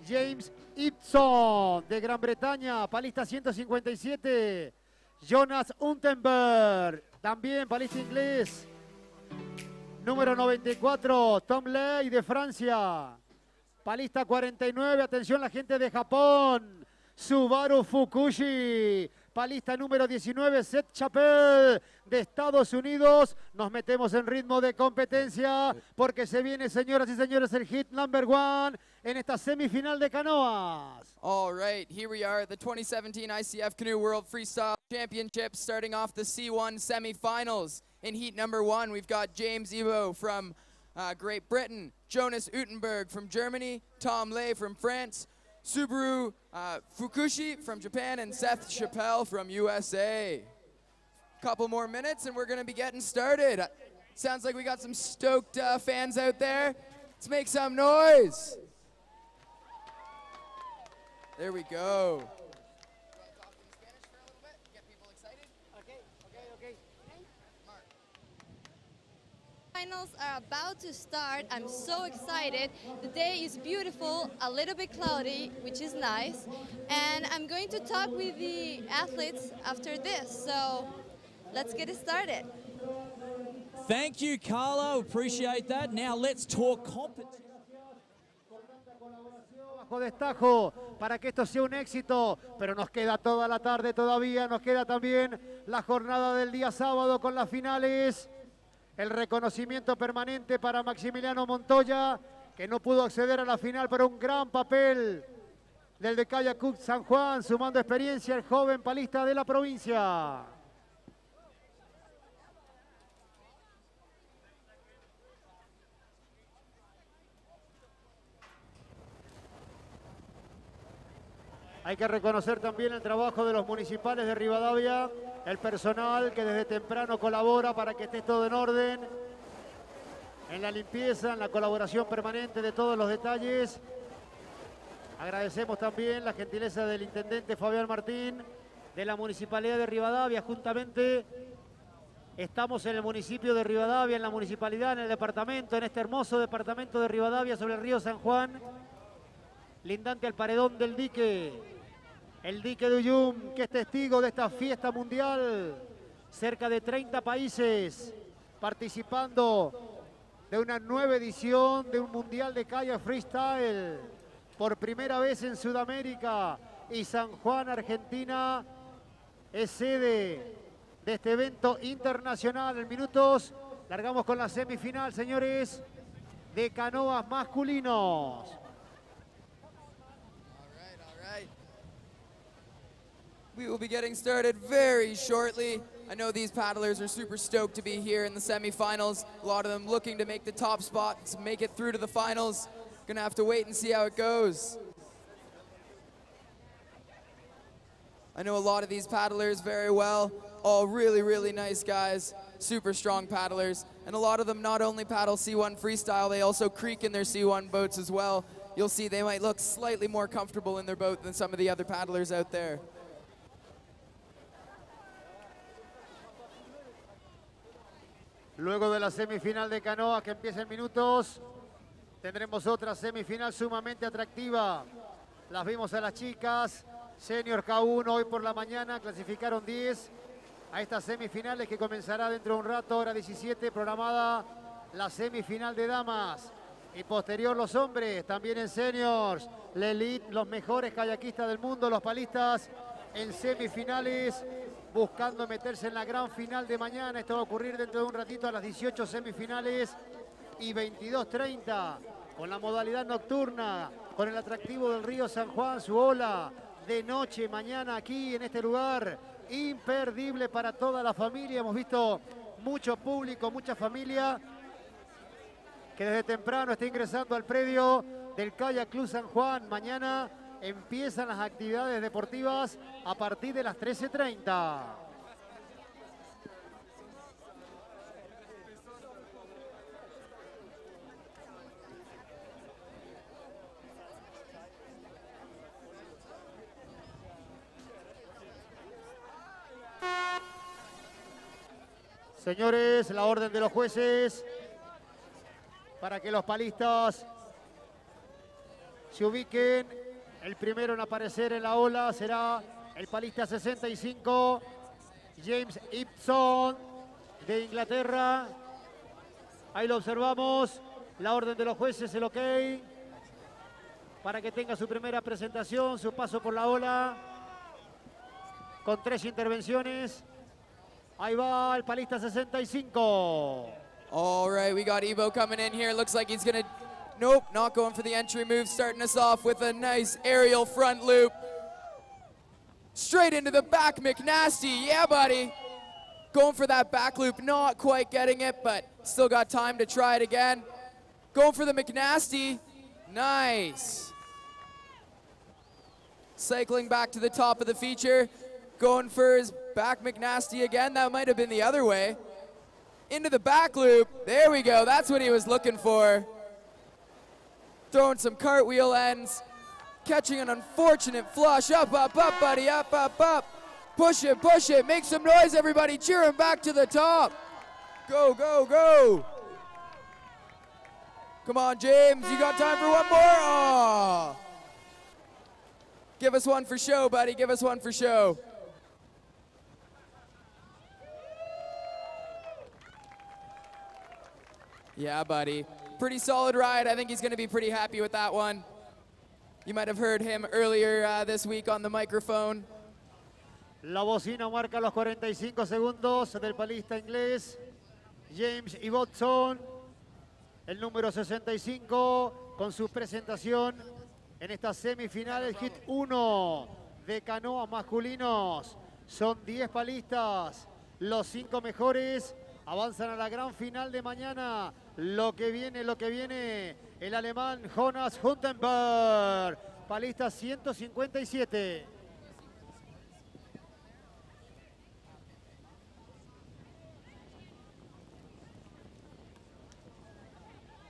James Ibson de Gran Bretaña, palista 157. Jonas Unterberg, también palista inglés. Número 94, Tom Ley de Francia. Palista 49, atención la gente de Japón. Subaru Fukushi. Palista número 19, Seth Chappell de Estados Unidos. Nos metemos en ritmo de competencia porque se viene, señoras y señores, el hit number one en esta semifinal de canoas. All right, here we are at the 2017 ICF Canoe World Freestyle Championships, starting off the C1 semifinals. In heat number one, we've got James Ivo from Great Britain, Jonas Utenberg from Germany, Tom Lay from France, Subaru Fukushi from Japan, and Seth Chappell from USA. Couple more minutes and we're going to be getting started. Sounds like we got some stoked fans out there. Let's make some noise. There we go. Finals are about to start. I'm so excited. The day is beautiful, a little bit cloudy, which is nice. And I'm going to talk with the athletes after this. So let's get it started. Thank you, Carlo. Appreciate that. Now let's talk competition. Bajo destajo para que esto sea un éxito, pero nos queda toda la tarde todavía. Nos queda también la jornada del día sábado con las finales. El reconocimiento permanente para Maximiliano Montoya, que no pudo acceder a la final, pero un gran papel del de Kayak San Juan, sumando experiencia el joven palista de la provincia. Hay que reconocer también el trabajo de los municipales de Rivadavia, el personal que desde temprano colabora para que esté todo en orden, en la limpieza, en la colaboración permanente de todos los detalles. Agradecemos también la gentileza del intendente Fabián Martín, de la Municipalidad de Rivadavia. Juntamente estamos en el municipio de Rivadavia, en la municipalidad, en el departamento, en este hermoso departamento de Rivadavia sobre el río San Juan, lindante al paredón del dique. El dique de Uyum, que es testigo de esta fiesta mundial. Cerca de 30 países participando de una nueva edición de un Mundial de Kayak Freestyle. Por primera vez en Sudamérica. Y San Juan, Argentina, es sede de este evento internacional. En minutos largamos con la semifinal, señores, de canoas masculinos. We will be getting started very shortly. I know these paddlers are super stoked to be here in the semifinals. A lot of them looking to make the top spots, make it through to the finals. Gonna have to wait and see how it goes. I know a lot of these paddlers very well. All really, really nice guys, super strong paddlers. And a lot of them not only paddle C1 freestyle, they also creek in their C1 boats as well. You'll see they might look slightly more comfortable in their boat than some of the other paddlers out there. Luego de la semifinal de canoa que empieza en minutos, tendremos otra semifinal sumamente atractiva. Las vimos a las chicas, Senior K1 hoy por la mañana, clasificaron 10 a estas semifinales que comenzará dentro de un rato, hora 17, programada la semifinal de damas. Y posterior los hombres, también en seniors, la elite, los mejores kayakistas del mundo, los palistas en semifinales, buscando meterse en la gran final de mañana. Esto va a ocurrir dentro de un ratito a las 18 semifinales y 22:30 con la modalidad nocturna, con el atractivo del río San Juan, su ola de noche mañana aquí en este lugar imperdible para toda la familia. Hemos visto mucho público, mucha familia que desde temprano está ingresando al predio del Kayak Club San Juan. Mañana empiezan las actividades deportivas a partir de las 13:30. Señores, la orden de los jueces para que los palistas se ubiquen. El primero en aparecer en la ola será el palista 65, James Ibson, de Inglaterra. Ahí lo observamos. La orden de los jueces, el ok, para que tenga su primera presentación, su paso por la ola, con 3 intervenciones. Ahí va el palista 65. All right, we got Evo coming in here. Looks like he's gonna, nope, not going for the entry move. Starting us off with a nice aerial front loop. Straight into the back, McNasty. Yeah, buddy. Going for that back loop, not quite getting it, but still got time to try it again. Going for the McNasty. Nice. Cycling back to the top of the feature. Going for his back McNasty again. That might have been the other way. Into the back loop. There we go. That's what he was looking for. Throwing some cartwheel ends. Catching an unfortunate flush. Up, up, up, buddy. Up, up, up. Push it, push it. Make some noise, everybody. Cheer him back to the top. Go, go, go. Come on, James. You got time for one more? Oh. Give us one for show, buddy. Give us one for show. Yeah, buddy. Pretty solid ride. I think he's going to be pretty happy with that one. You might have heard him earlier this week on the microphone. La bocina marca los 45 segundos del palista inglés James Ibbotson, el número 65, con su presentación en esta semifinal, el hit 1 de canoa masculinos. Son 10 palistas, los 5 mejores avanzan a la gran final de mañana. Lo que viene, el alemán Jonas Huntenberg, palista 157.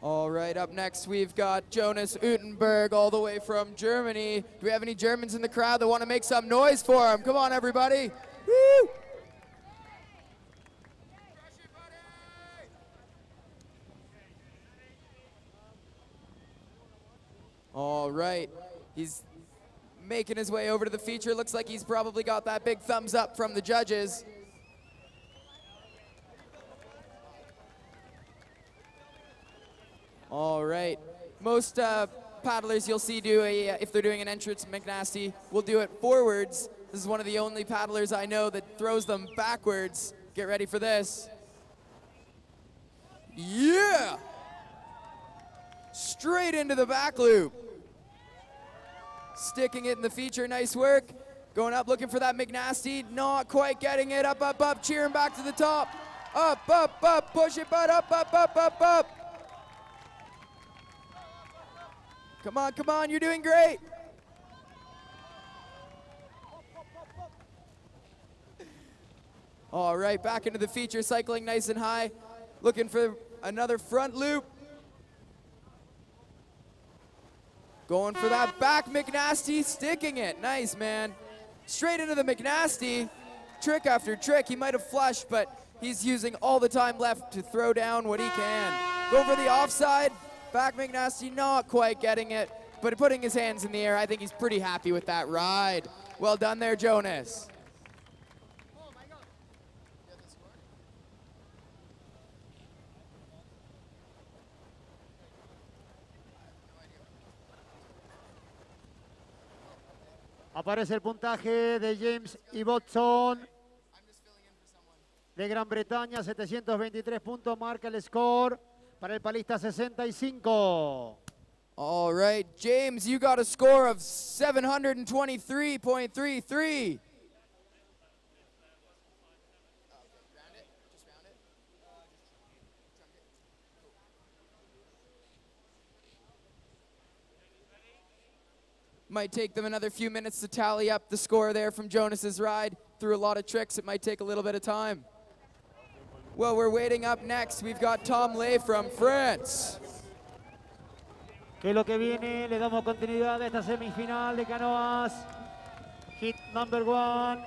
All right, up next we've got Jonas Utenberg all the way from Germany. Do we have any Germans in the crowd that want to make some noise for him? Come on, everybody. Woo! All right, he's making his way over to the feature. Looks like he's probably got that big thumbs up from the judges. All right, most paddlers you'll see do if they're doing an entrance McNasty, will do it forwards. This is one of the only paddlers I know that throws them backwards. Get ready for this. Yeah! Straight into the back loop. Sticking it in the feature, nice work. Going up, looking for that McNasty, not quite getting it. Up, up, up, cheering back to the top. Up, up, up, push it, bud, up, up, up, up, up. Come on, you're doing great. All right, back into the feature, cycling nice and high. Looking for another front loop. Going for that back McNasty, sticking it. Nice, man. Straight into the McNasty. Trick after trick. He might have flushed, but he's using all the time left to throw down what he can. Go for the offside. Back McNasty, not quite getting it, but putting his hands in the air. I think he's pretty happy with that ride. Well done there, Jonas. Aparece el puntaje de James Ibbotson de Gran Bretaña, 723 puntos, marca el score para el palista 65. All right, James, you got a score of 723.33. Might take them another few minutes to tally up the score there from Jonas's ride. Through a lot of tricks, it might take a little bit of time. Well, we're waiting up next. We've got Tom Lay from France. Que lo que viene, le damos continuidad a esta semifinal de canoas. Hit number 1.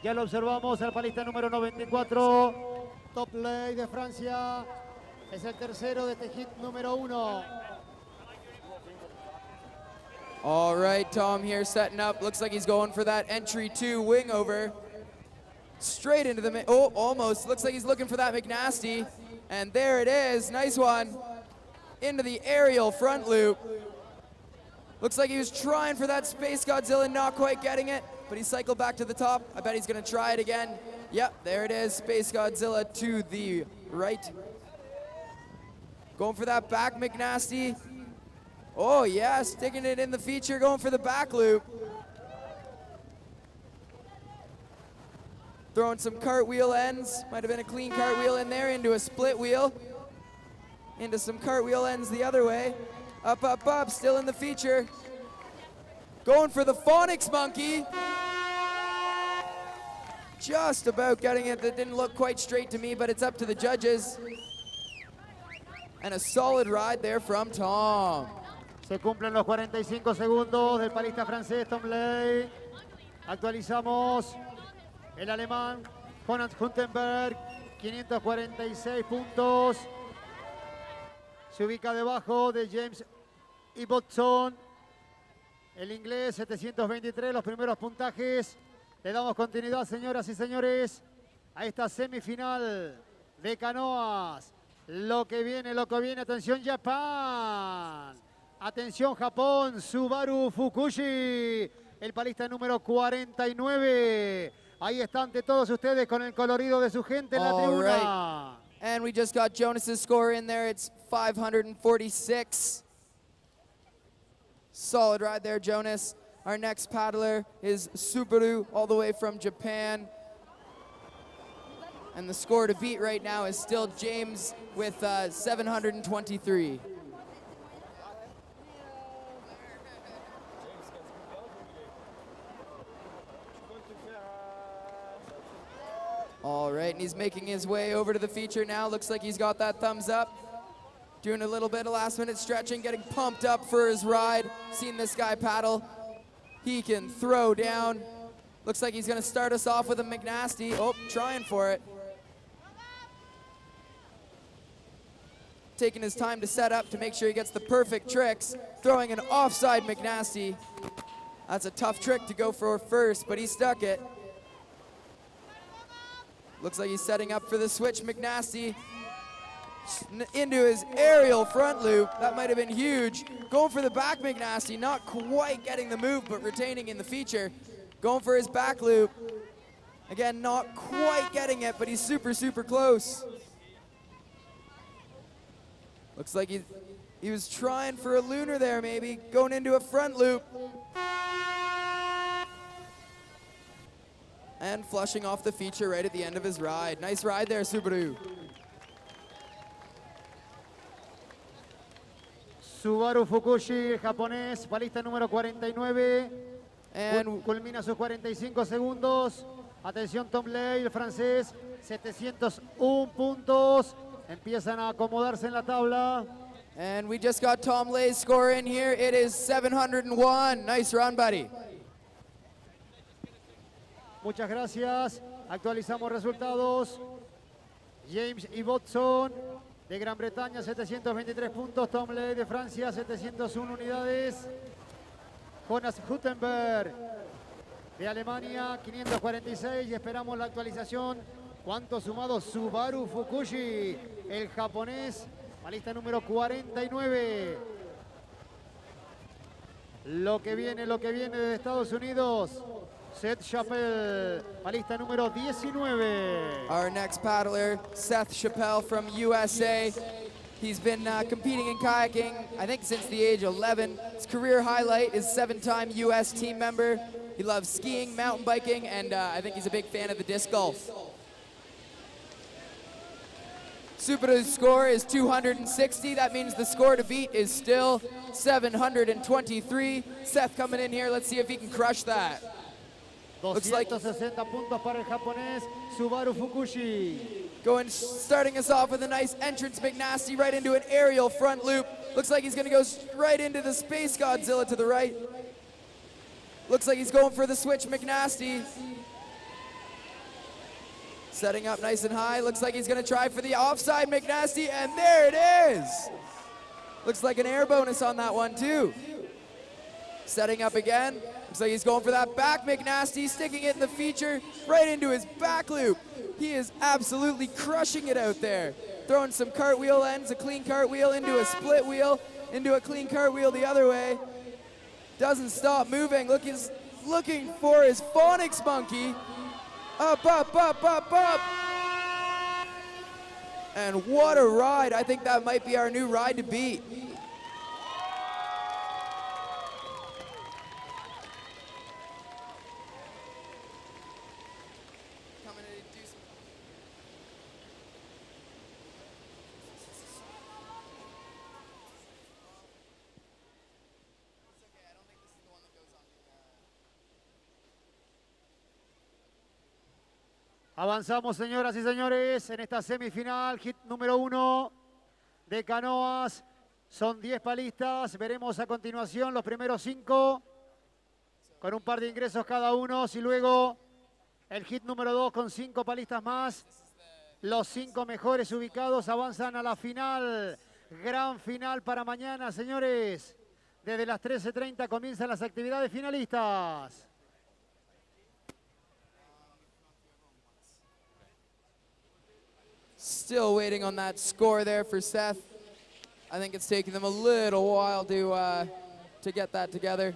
Ya lo observamos al palista número 94. Top Lay de Francia. Es el tercero de este hit número 1. All right, Tom here setting up. Looks like he's going for that entry 2 wing over. Straight into the, oh, almost. Looks like he's looking for that McNasty. And there it is, nice one. Into the aerial front loop. Looks like he was trying for that Space Godzilla, not quite getting it, but he cycled back to the top. I bet he's gonna try it again. Yep, there it is, Space Godzilla to the right. Going for that back McNasty. Oh yeah, sticking it in the feature, going for the back loop. Throwing some cartwheel ends. Might have been a clean cartwheel in there into a split wheel. Into some cartwheel ends the other way. Up, up, up, still in the feature. Going for the phonics monkey. Just about getting it. That didn't look quite straight to me, but it's up to the judges. And a solid ride there from Tom. Se cumplen los 45 segundos del palista francés Tom Ley. Actualizamos. El alemán Jonas Huntenberg, 546 puntos. Se ubica debajo de James Ibbotson. El inglés, 723, los primeros puntajes. Le damos continuidad, señoras y señores, a esta semifinal de canoas. Lo que viene, atención Japón. Atención Japón, Subaru Fukushi, el palista número 49. Ahí están ante todos ustedes con el colorido de su gente en la tribuna. Right. And we just got Jonas's score in there. It's 546. Solid ride there, Jonas. Our next paddler is Subaru, all the way from Japan. And the score to beat right now is still James with 723. All right, and he's making his way over to the feature now. Looks like he's got that thumbs up. Doing a little bit of last minute stretching, getting pumped up for his ride. Seen this guy paddle. He can throw down. Looks like he's gonna start us off with a McNasty. Oh, trying for it. Taking his time to set up to make sure he gets the perfect tricks. Throwing an offside McNasty. That's a tough trick to go for first, but he stuck it. Looks like he's setting up for the switch McNasty. Into his aerial front loop. That might have been huge. Going for the back McNasty, not quite getting the move, but retaining in the feature. Going for his back loop. Again, not quite getting it, but he's super, super close. Looks like he was trying for a lunar there, maybe. Going into a front loop. And flushing off the feature right at the end of his ride. Nice ride there, Subaru. Subaru Fukushi, el japonés, palista número 49. And culmina sus 45 segundos. Atención Tom Ley, el francés, 701 puntos. Empiezan a acomodarse en la tabla. And we just got Tom Lay's score in here. It is 701. Nice run, buddy. Muchas gracias. Actualizamos resultados. James Ibbotson de Gran Bretaña, 723 puntos. Tom Ley de Francia, 701 unidades. Jonas Huntenberg de Alemania, 546. Y esperamos la actualización. ¿Cuántos sumados? Subaru Fukushi, el japonés, palista número 49. Lo que viene desde Estados Unidos. Seth Chappell, palista número 19. Our next paddler, Seth Chappell from USA. He's been competing in kayaking, I think since the age of 11. His career highlight is 7-time US team member. He loves skiing, mountain biking, and I think he's a big fan of the disc golf. Subaru's score is 260. That means the score to beat is still 723. Seth coming in here. Let's see if he can crush that. Looks like 260 puntos para el japonés Subaru Fukushi. Starting us off with a nice entrance McNasty right into an aerial front loop. Looks like he's gonna go right into the Space Godzilla to the right. Looks like he's going for the switch McNasty. Setting up nice and high. Looks like he's gonna try for the offside McNasty, and there it is. Looks like an air bonus on that one too. Setting up again. Looks like he's going for that back McNasty, sticking it in the feature, right into his back loop. He is absolutely crushing it out there. Throwing some cartwheel ends, a clean cartwheel into a split wheel, into a clean cartwheel the other way. Doesn't stop moving, looking for his phonics monkey. Up, up, up, up, up. And what a ride. I think that might be our new ride to beat. Avanzamos, señoras y señores, en esta semifinal, hit número 1 de canoas. Son 10 palistas. Veremos a continuación los primeros 5 con un par de ingresos cada uno. Y luego el hit número 2 con 5 palistas más. Los 5 mejores ubicados avanzan a la final. Gran final para mañana, señores. Desde las 13:30 comienzan las actividades finalistas. Still waiting on that score there for Seth. I think it's taking them a little while to get that together.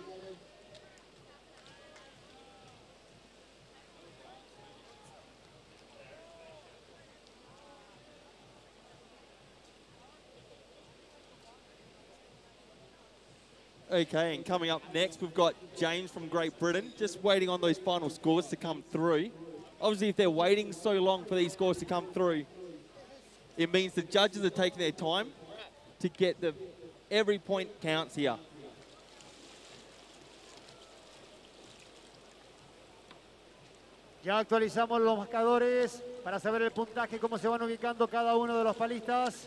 Okay, and coming up next, we've got James from Great Britain, just waiting on those final scores to come through. Obviously, if they're waiting so long for these scores to come through, it means the judges are taking their time to get every point counts here. Ya actualizamos los marcadores para saber el puntaje, cómo se van ubicando cada uno de los palistas.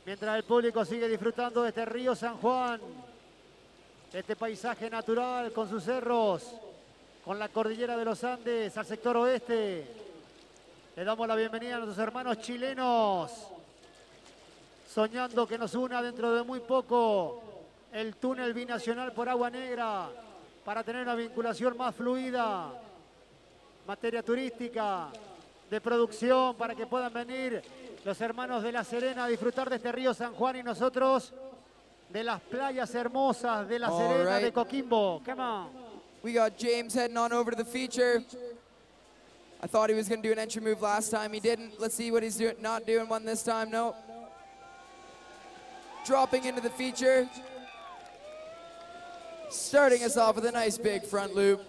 Mientras el público sigue disfrutando de este Río San Juan, este paisaje natural con sus cerros, con la cordillera de los Andes al sector oeste. Le damos la bienvenida a nuestros hermanos chilenos, soñando que nos una dentro de muy poco el túnel binacional por Agua Negra para tener una vinculación más fluida, materia turística, de producción, para que puedan venir los hermanos de La Serena a disfrutar de este Río San Juan y nosotros de las playas hermosas de La Serena, de Coquimbo. Come on. We got James heading on over to the feature. I thought he was going to do an entry move last time. He didn't. Let's see what he's doing. Not doing one this time. No. Dropping into the feature. Starting us off with a nice big front loop.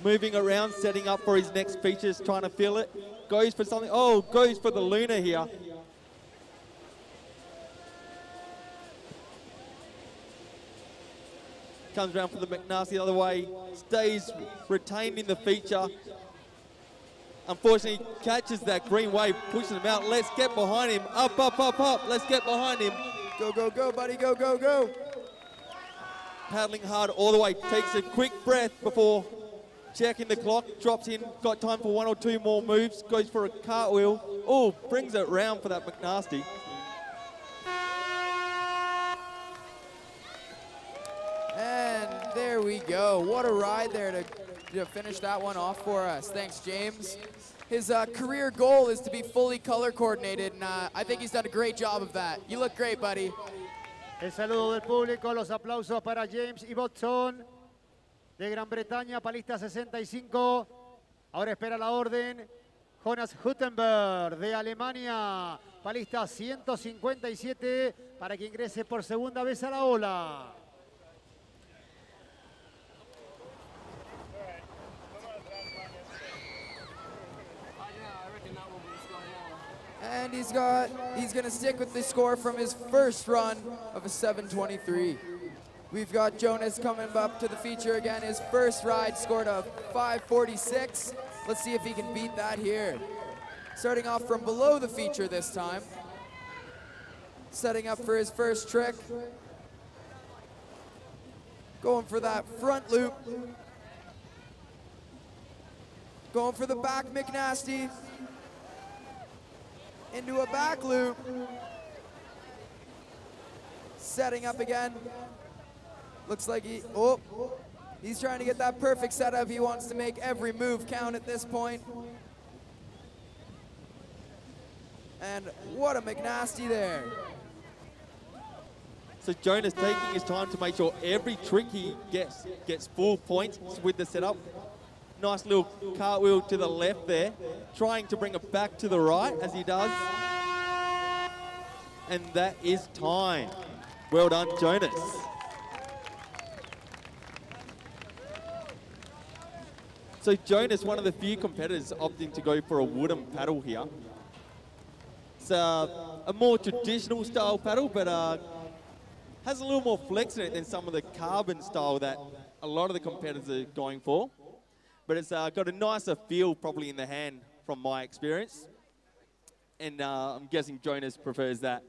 Moving around, setting up for his next features, trying to feel it. Goes for something. Oh, goes for the Luna here. Comes around for the McNasty the other way. Stays retained in the feature. Unfortunately, catches that green wave, pushes him out. Let's get behind him. Up, up, up, up. Let's get behind him. Go, go, go, buddy. Go, go, go. Paddling hard all the way. Takes a quick breath before checking the clock. Drops in. Got time for 1 or 2 more moves. Goes for a cartwheel. Oh, brings it round for that McNasty. And there we go. What a ride there to finish that one off for us. Thanks, James. His career goal is to be fully color coordinated, and I think he's done a great job of that. You look great, buddy. El saludo del público, los aplausos para James Ibbotson de Gran Bretaña, palista 65. Ahora espera la orden Jonas Huttenberg de Alemania, palista 157, para que ingrese por segunda vez a la ola. And he's going to stick with the score from his first run of a 7:23. We've got Jonas coming up to the feature again. His first ride scored a 5:46. Let's see if he can beat that here. Starting off from below the feature this time. Setting up for his first trick. Going for that front loop. Going for the back McNasty. Into a back loop. setting up again. Looks like he's trying to get that perfect setup. He wants to make every move count at this point. And what a McNasty there. So Jonas taking his time to make sure every trick he gets full points with the setup. Nice little cartwheel to the left there, trying to bring it back to the right as he does. And that is time. Well done, Jonas. So Jonas, one of the few competitors opting to go for a wooden paddle here. It's a more traditional style paddle, but has a little more flex in it than some of the carbon style that a lot of the competitors are going for. But it's got a nicer feel probably in the hand from my experience. And I'm guessing Jonas prefers that.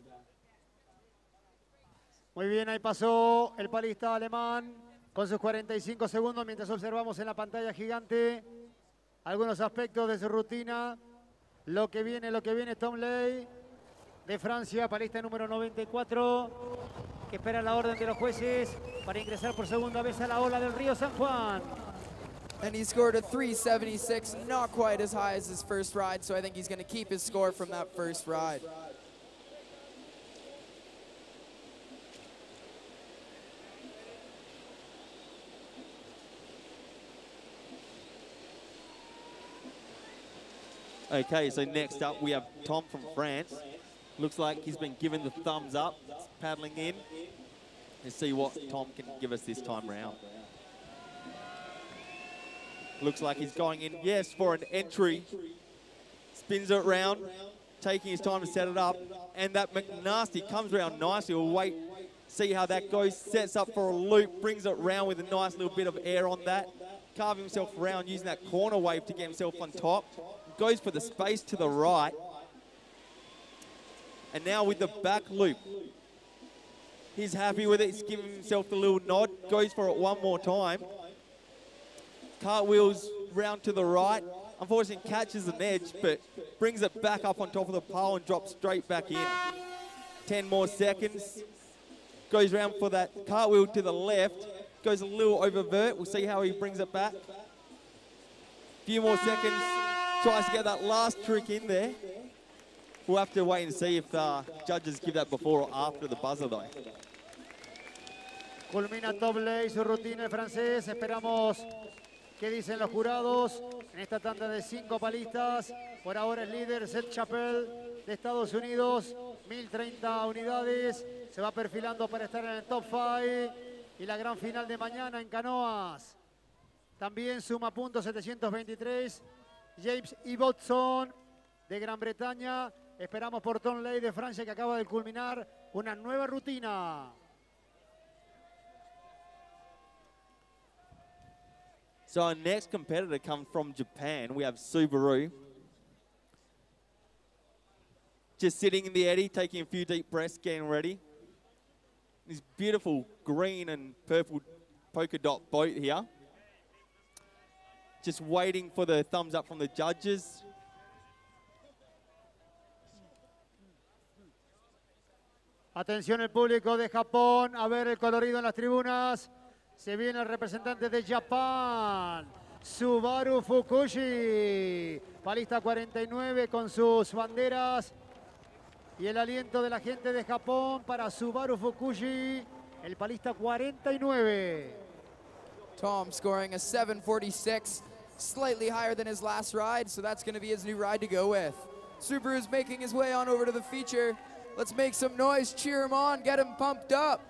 Muy bien, ahí pasó el palista alemán con sus 45 segundos mientras observamos en la pantalla gigante algunos aspectos de su rutina. Lo que viene Tom Ley de Francia, palista número 94, que espera la orden de los jueces para ingresar por segunda vez a la ola del Río San Juan. And he scored a 376, not quite as high as his first ride, so I think he's going to keep his score from that first ride. Okay, so next up we have Tom from France. Looks like he's been given the thumbs up, paddling in. Let's see what Tom can give us this time round. Looks like he's going in, yes, for an entry. Spins it around, taking his time to set it up. And that McNasty comes around nicely. We'll wait, see how that goes. Sets up for a loop, brings it round with a nice little bit of air on that. Carving himself around using that corner wave to get himself on top. Goes for the space to the right. And now with the back loop. He's happy with it. He's giving himself the little nod. Goes for it one more time. Cartwheels round to the right. Unfortunately catches an edge, but brings it back up on top of the pole and drops straight back in. 10 more seconds. Goes round for that cartwheel to the left. Goes a little oververt. We'll see how he brings it back. Few more seconds. Tries to get that last trick in there. We'll have to wait and see if the judges give that before or after the buzzer though. Culmina Tom Ley su rutina el francés. Esperamos qué dicen los jurados en esta tanda de 5 palistas. Por ahora es líder Seth Chappell de Estados Unidos. 1030 unidades. Se va perfilando para estar en el top 5. Y la gran final de mañana en canoas. También suma puntos 723. James Ibbotson de Gran Bretaña. Esperamos por Tom Ley de Francia, que acaba de culminar una nueva rutina. So our next competitor comes from Japan. We have Subaru. Just sitting in the eddy, taking a few deep breaths, getting ready. This beautiful green and purple polka dot boat here. Just waiting for the thumbs up from the judges. Atención el público de Japón, a ver el colorido en las tribunas. Se viene el representante de Japón, Subaru Fukushi. Palista 49 con sus banderas. Y el aliento de la gente de Japón para Subaru Fukushi, el palista 49. Tom scoring a 746, slightly higher than his last ride, so that's going to be his new ride to go with. Subaru's making his way on over to the feature. Let's make some noise, cheer him on, get him pumped up.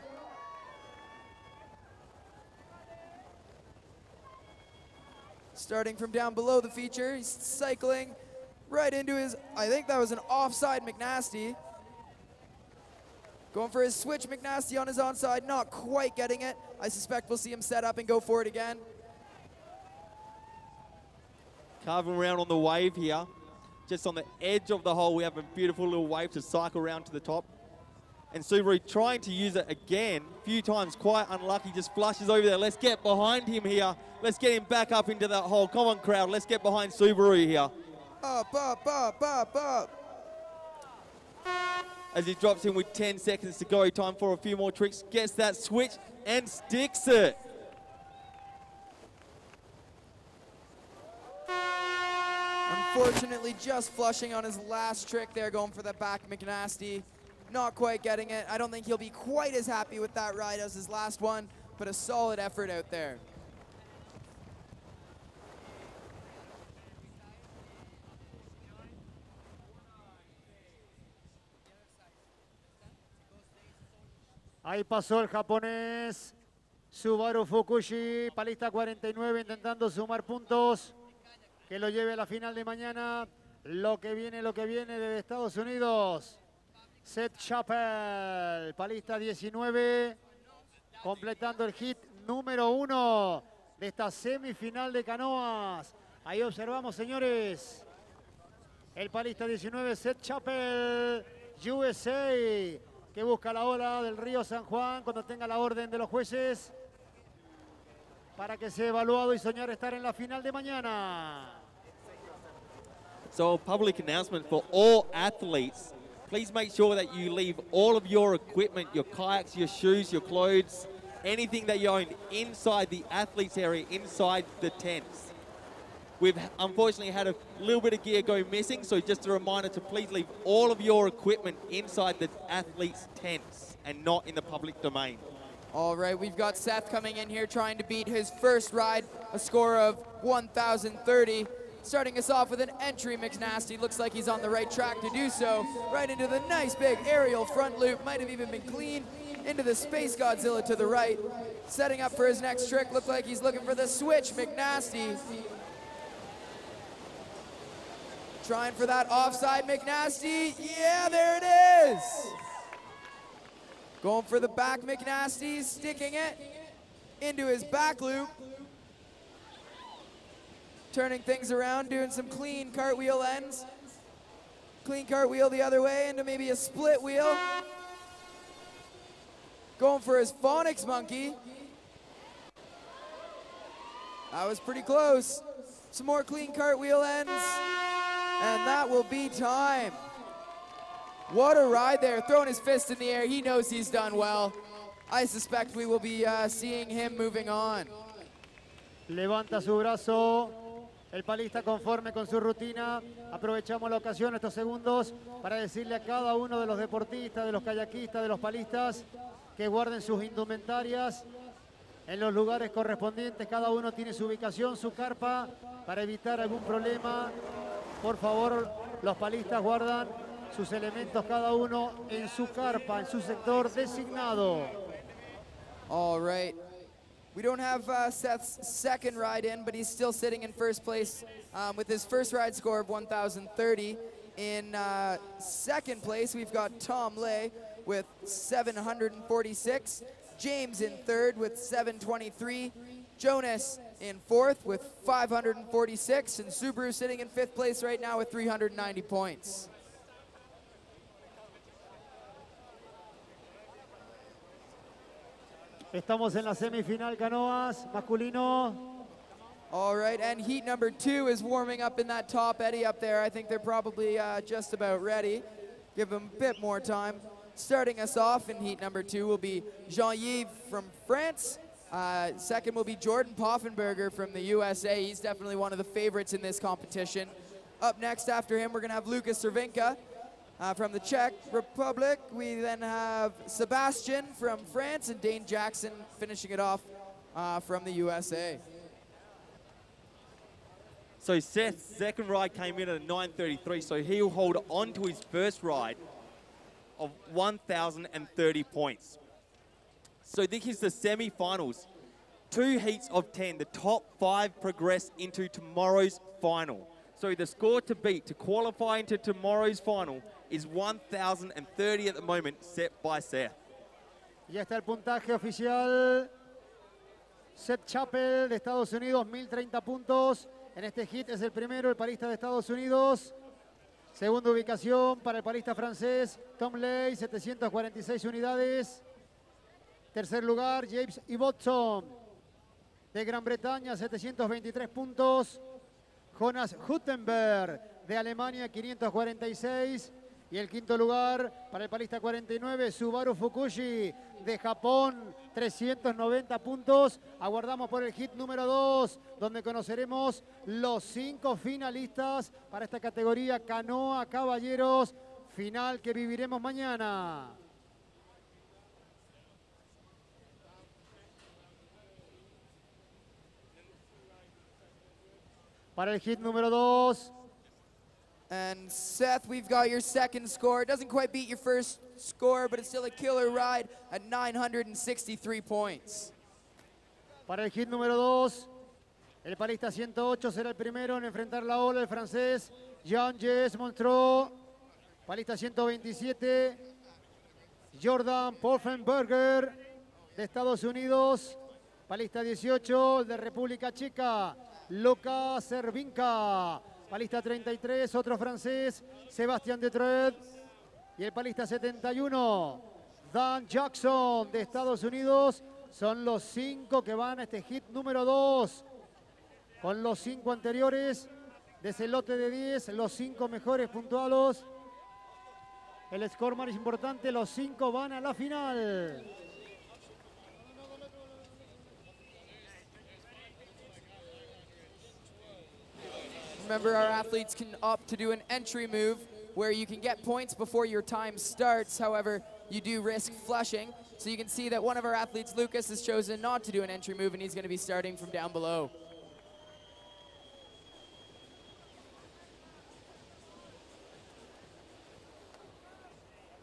Starting from down below the feature, he's cycling right into his, I think that was an offside McNasty. Going for his switch McNasty on his onside, not quite getting it. I suspect we'll see him set up and go for it again. Carving around on the wave here. Just on the edge of the hole, we have a beautiful little wave to cycle around to the top. And Subaru trying to use it again, a few times, quite unlucky, just flushes over there. Let's get behind him here. Let's get him back up into that hole. Come on, crowd, let's get behind Subaru here. Up, up, up, up, up. as he drops in with 10 seconds to go. Time for a few more tricks. Gets that switch and sticks it. Unfortunately, just flushing on his last trick there, going for the back McNasty. Not quite getting it. I don't think he'll be quite as happy with that ride as his last one, but a solid effort out there. Ahí pasó el japonés Subaru Fukushi, palista 49, intentando sumar puntos que lo lleve a la final de mañana. Lo que viene desde Estados Unidos. Seth Chappell, palista 19, completando el hit número 1 de esta semifinal de canoas. Ahí observamos, señores, el palista 19, Seth Chappell, USA, que busca la ola del Río San Juan cuando tenga la orden de los jueces para que sea evaluado y soñar estar en la final de mañana. So a public announcement for all athletes. Please make sure that you leave all of your equipment, your kayaks, your shoes, your clothes, anything that you own inside the athletes area, inside the tents. We've unfortunately had a little bit of gear go missing, so just a reminder to please leave all of your equipment inside the athletes' tents and not in the public domain. All right, we've got Seth coming in here trying to beat his first ride, a score of 1,030. Starting us off with an entry McNasty. Looks like he's on the right track to do so. Right into the nice big aerial front loop. Might have even been clean into the Space Godzilla to the right. Setting up for his next trick. Looked like he's looking for the switch McNasty. Trying for that offside McNasty. Yeah, there it is. Going for the back McNasty, sticking it into his back loop. Turning things around, doing some clean cartwheel ends. Clean cartwheel the other way into maybe a split wheel. Going for his phonics monkey. That was pretty close. Some more clean cartwheel ends. And that will be time. What a ride there, throwing his fist in the air. He knows he's done well. I suspect we will be seeing him moving on. Levanta su brazo el palista conforme con su rutina. Aprovechamos la ocasión, estos segundos, para decirle a cada uno de los deportistas, de los kayakistas, de los palistas, que guarden sus indumentarias en los lugares correspondientes. Cada uno tiene su ubicación, su carpa, para evitar algún problema. Por favor, los palistas guardan sus elementos cada uno en su carpa, en su sector designado. All right. We don't have Seth's second ride in, but he's still sitting in first place with his first ride score of 1,030. In second place, we've got Tom Lay with 746. James in third with 723. Jonas in fourth with 546. And Subaru sitting in fifth place right now with 390 points. Estamos en la semifinal canoas, masculino. All right, and heat number 2 is warming up in that top eddy up there. I think they're probably just about ready. Give them a bit more time. Starting us off in heat number 2 will be Jean-Yves from France. Second will be Jordan Poffenberger from the USA. He's definitely one of the favorites in this competition. Up next after him, we're gonna have Lucas Cervinka from the Czech Republic. We then have Sebastian from France and Dane Jackson finishing it off from the USA. So Seth's second ride came in at a 9:33, so he'll hold on to his first ride of 1,030 points. So this is the semi-finals. 2 heats of 10. The top 5 progress into tomorrow's final. So the score to beat to qualify into tomorrow's final is 1,030 at the moment, set by Seth. Ya está el puntaje oficial. Seth Chappell de Estados Unidos, 1.030 puntos. En este hit es el primero, el palista de Estados Unidos. Segunda ubicación para el palista francés, Tom Lay, 746 unidades. Tercer lugar, James Ibbotson de Gran Bretaña, 723 puntos. Jonas Huttenberg de Alemania, 546. Y el quinto lugar para el palista 49, Subaru Fukushi de Japón, 390 puntos. Aguardamos por el hit número 2, donde conoceremos los 5 finalistas para esta categoría canoa caballeros, final que viviremos mañana. Para el hit número 2. And Seth, we've got your second score. It doesn't quite beat your first score, but it's still a killer ride at 963 points. Para el hit número 2, el palista 108 será el primero en enfrentar la ola, el francés Jean-Jes Montreux. Palista 127, Jordan Poffenberger de Estados Unidos. Palista 18, el de República Checa, Luka Servinka. Palista 33, otro francés, Sébastien Detroit. Y el palista 71, Dan Jackson de Estados Unidos. Son los 5 que van a este hit número 2. Con los 5 anteriores de ese lote de 10, los 5 mejores puntuados. El score más importante, los 5 van a la final. Remember, our athletes can opt to do an entry move where you can get points before your time starts. However, you do risk flushing. So you can see that one of our athletes, Lucas, has chosen not to do an entry move, and he's going to be starting from down below.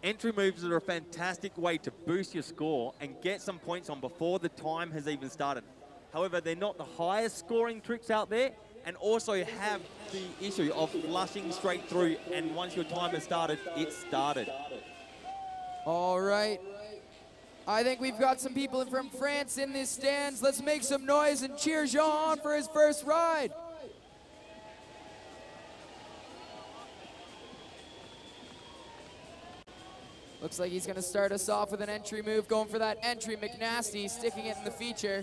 Entry moves are a fantastic way to boost your score and get some points on before the time has even started. However, they're not the highest scoring tricks out there, and also have the issue of flushing straight through, and once your time has started, it's started. All right. I think we've got some people from France in these stands. Let's make some noise and cheer Jean for his first ride. Looks like he's gonna start us off with an entry move, going for that entry McNasty, sticking it in the feature.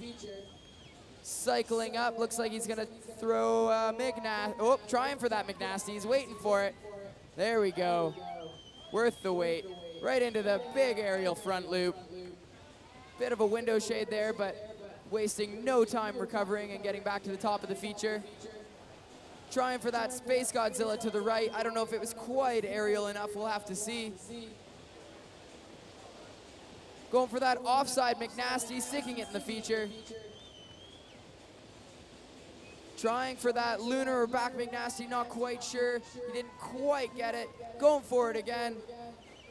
Cycling up, looks like he's gonna throw McNasty. Oh, trying for that McNasty, he's waiting for it. There we go. Worth the wait. Right into the big aerial front loop. Bit of a window shade there, but wasting no time recovering and getting back to the top of the feature. Trying for that Space Godzilla to the right. I don't know if it was quite aerial enough, we'll have to see. Going for that offside McNasty, sticking it in the feature. Trying for that lunar or back McNasty, not quite sure. He didn't quite get it. Going for it again.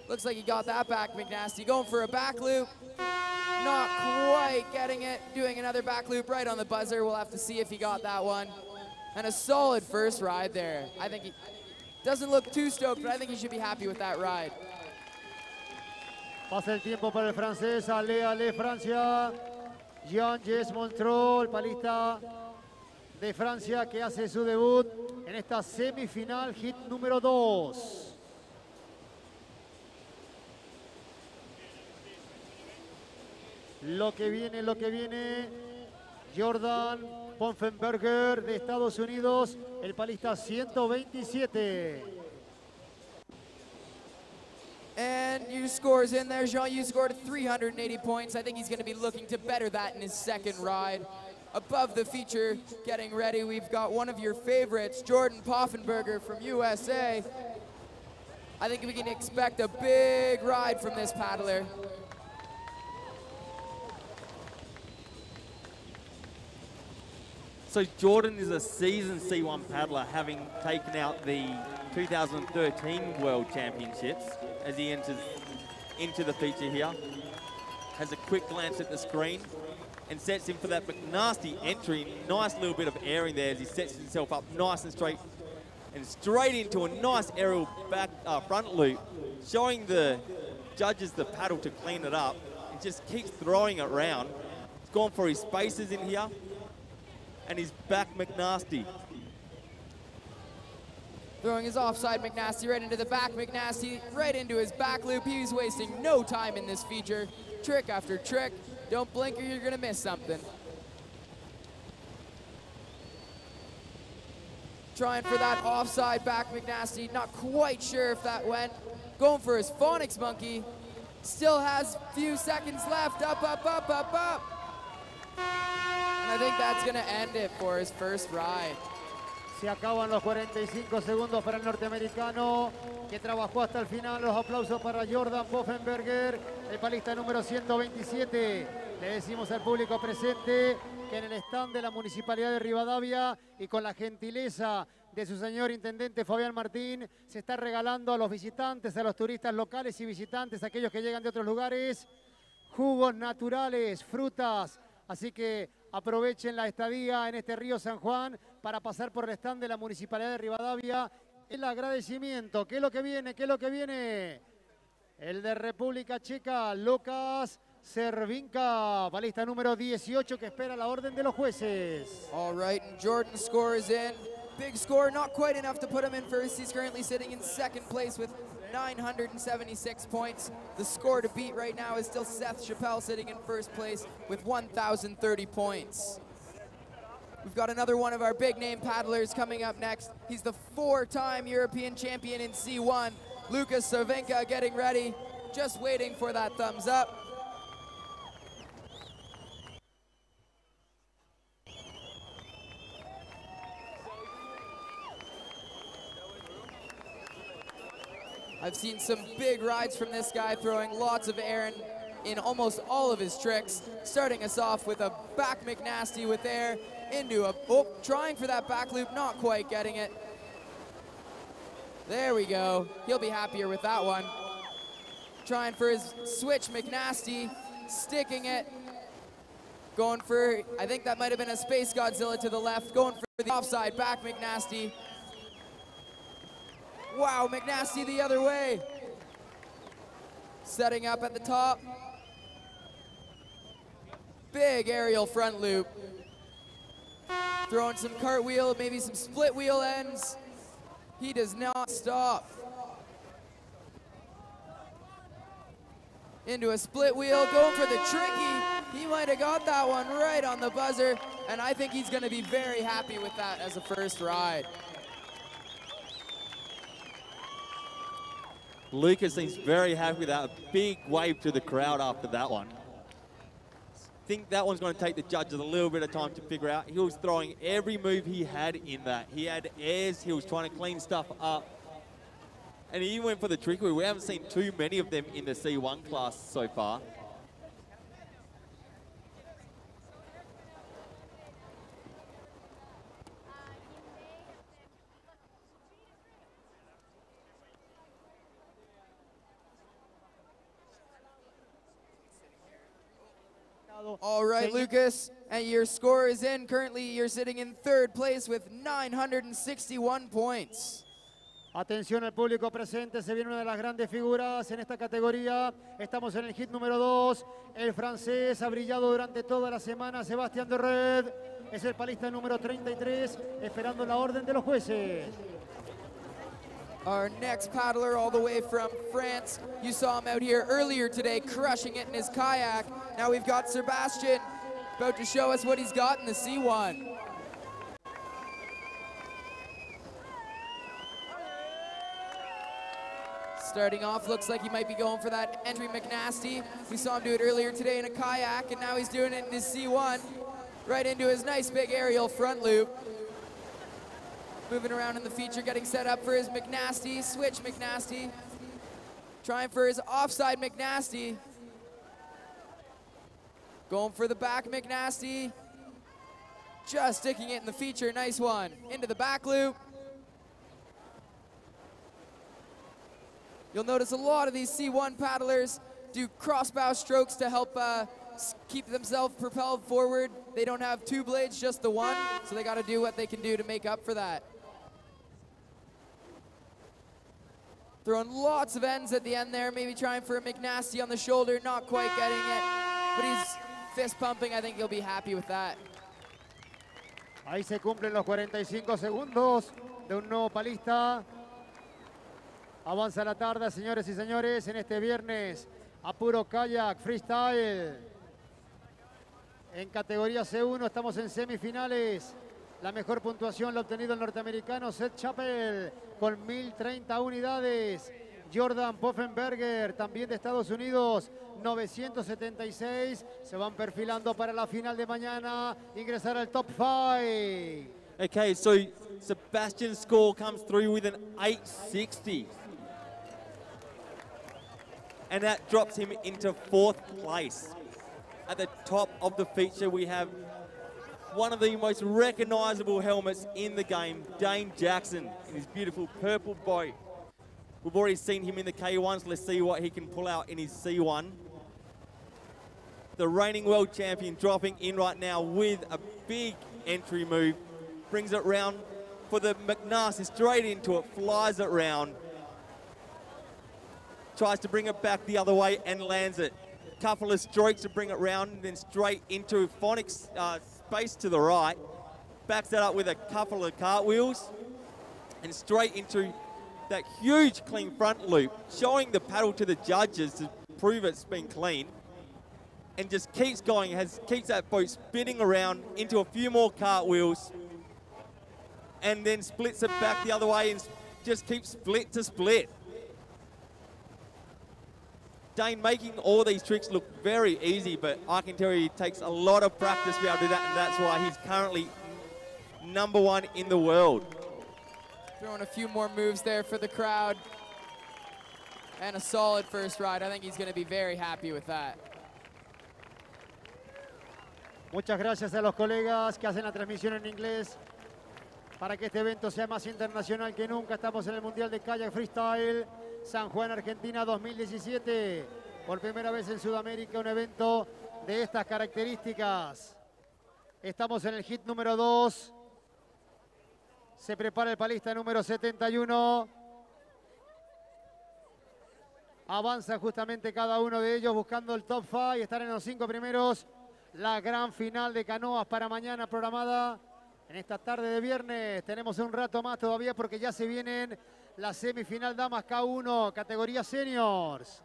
Looks like he got that back McNasty. Going for a back loop. Not quite getting it. Doing another back loop right on the buzzer. We'll have to see if he got that one. And a solid first ride there. I think he doesn't look too stoked, but I think he should be happy with that ride. Pasa el tiempo para el francés. Ale, Francia. Jean-Jes Montreux, el palista de Francia que hace su debut en esta semifinal, hit número 2. Lo que viene, Jordan Poffenberger de Estados Unidos, el palista 127. And your scores in there, Jean, you scored 380 points. I think he's going to be looking to better that in his second ride. Above the feature, getting ready, we've got one of your favorites, Jordan Poffenberger from USA. I think we can expect a big ride from this paddler. So Jordan is a seasoned C1 paddler, having taken out the 2013 World Championships as he enters into the feature here. Has a quick glance at the screen and sets him for that McNasty entry. Nice little bit of airing there as he sets himself up nice and straight into a nice aerial back front loop, showing the judges the paddle to clean it up and just keeps throwing it around. He's gone for his spaces in here and his back McNasty. Throwing his offside McNasty right into the back McNasty, right into his back loop. He's wasting no time in this feature. Trick after trick. Don't blink or you're gonna miss something. Trying for that offside back McNasty. Not quite sure if that went. Going for his phonics monkey. Still has a few seconds left. Up, up, up, up, up. And I think that's going to end it for his first ride. Se acaban los 45 segundos para el norteamericano que trabajó hasta el final. Los aplausos para Jordan Boffenberger, el palista número 127. Le decimos al público presente que en el stand de la Municipalidad de Rivadavia y con la gentileza de su señor intendente Fabián Martín, se está regalando a los visitantes, a los turistas locales y visitantes, a aquellos que llegan de otros lugares, jugos naturales, frutas. Así que aprovechen la estadía en este Río San Juan para pasar por el stand de la Municipalidad de Rivadavia. El agradecimiento. ¿Qué es lo que viene? ¿Qué es lo que viene? El de República Checa, Lucas Cervinka, balista número 18 que espera la orden de los jueces. All right, and Jordan scores in. Big score, not quite enough to put him in first. He's currently sitting in second place with 976 points. The score to beat right now is still Seth Chappelle sitting in first place with 1,030 points. We've got another one of our big name paddlers coming up next. He's the 4-time European champion in C1. Lucas Cervinka getting ready, just waiting for that thumbs up. I've seen some big rides from this guy, throwing lots of air in almost all of his tricks. Starting us off with a back McNasty with air into a, trying for that back loop, not quite getting it. There we go. He'll be happier with that one. Trying for his switch McNasty, sticking it. Going for, I think that might have been a Space Godzilla to the left. Going for the offside back McNasty. Wow, McNasty the other way. Setting up at the top. Big aerial front loop. Throwing some cartwheel, maybe some split wheel ends. He does not stop. Into a split wheel, going for the tricky. He might have got that one right on the buzzer, and I think he's gonna be very happy with that as a first ride. Lucas seems very happy with that. A big wave to the crowd after that one. I think that one's going to take the judges a little bit of time to figure out. He was throwing every move he had in that. He had airs, he was trying to clean stuff up. And he went for the tricky. We haven't seen too many of them in the C1 class so far. All right, Lucas, and your score is in. Currently, you're sitting in third place with 961 points. Atención al público presente, se viene una de las grandes figuras en esta categoría. Estamos en el hit número 2. El francés ha brillado durante toda la semana. Sebastián de Red es el palista número 33, esperando la orden de los jueces. Our next paddler all the way from France. You saw him out here earlier today crushing it in his kayak. Now we've got Sebastian about to show us what he's got in the C1. Starting off, looks like he might be going for that entry McNasty. We saw him do it earlier today in a kayak, and now he's doing it in his C1. Right into his nice big aerial front loop. Moving around in the feature, getting set up for his McNasty, switch McNasty. Trying for his offside McNasty. Going for the back McNasty. Just sticking it in the feature, nice one. Into the back loop. You'll notice a lot of these C1 paddlers do crossbow strokes to help keep themselves propelled forward. They don't have two blades, just the one, so they gotta do what they can do to make up for that. Throwing lots of ends at the end there, maybe trying for a McNasty on the shoulder, not quite getting it, but he's fist pumping. I think he'll be happy with that. Ahí se cumplen los 45 segundos de un nuevo palista. Avanza la tarde, señores y señores, en este viernes a puro kayak freestyle. En categoría C1 estamos en semifinales. La mejor puntuación la ha obtenido el norteamericano Seth Chappell con 1030 unidades. Jordan Poffenberger, también de Estados Unidos, 976. Se van perfilando para la final de mañana, ingresar al top 5. Okay, so Sebastian's score comes through with an 860. And that drops him into 4th place. At the top of the feature, we have one of the most recognizable helmets in the game, Dane Jackson, in his beautiful purple boat. We've already seen him in the K1, so let's see what he can pull out in his C1. The reigning world champion dropping in right now with a big entry move. Brings it round for the McNasty, straight into it, flies it round. Tries to bring it back the other way and lands it. Couple of strokes to bring it round, and then straight into Phonic's space to the right. Backs that up with a couple of cartwheels and straight into that huge clean front loop, showing the paddle to the judges to prove it's been clean. And just keeps going, keeps that boat spinning around into a few more cartwheels, and then splits it back the other way and just keeps split to split. Dane making all these tricks look very easy, but I can tell you it takes a lot of practice to be able to do that, and that's why he's currently #1 in the world. Throwing a few more moves there for the crowd. And a solid first ride. I think he's going to be very happy with that. Muchas gracias a los colegas que hacen la transmisión en inglés para que este evento sea más internacional que nunca. Estamos en el Mundial de Kayak Freestyle, San Juan, Argentina 2017. Por primera vez en Sudamérica un evento de estas características. Estamos en el hit número 2. Se prepara el palista número 71. Avanza justamente cada uno de ellos buscando el top 5 y estar en los 5 primeros. La gran final de canoas para mañana programada en esta tarde de viernes. Tenemos un rato más todavía porque ya se vienen la semifinal damas K1, categoría seniors.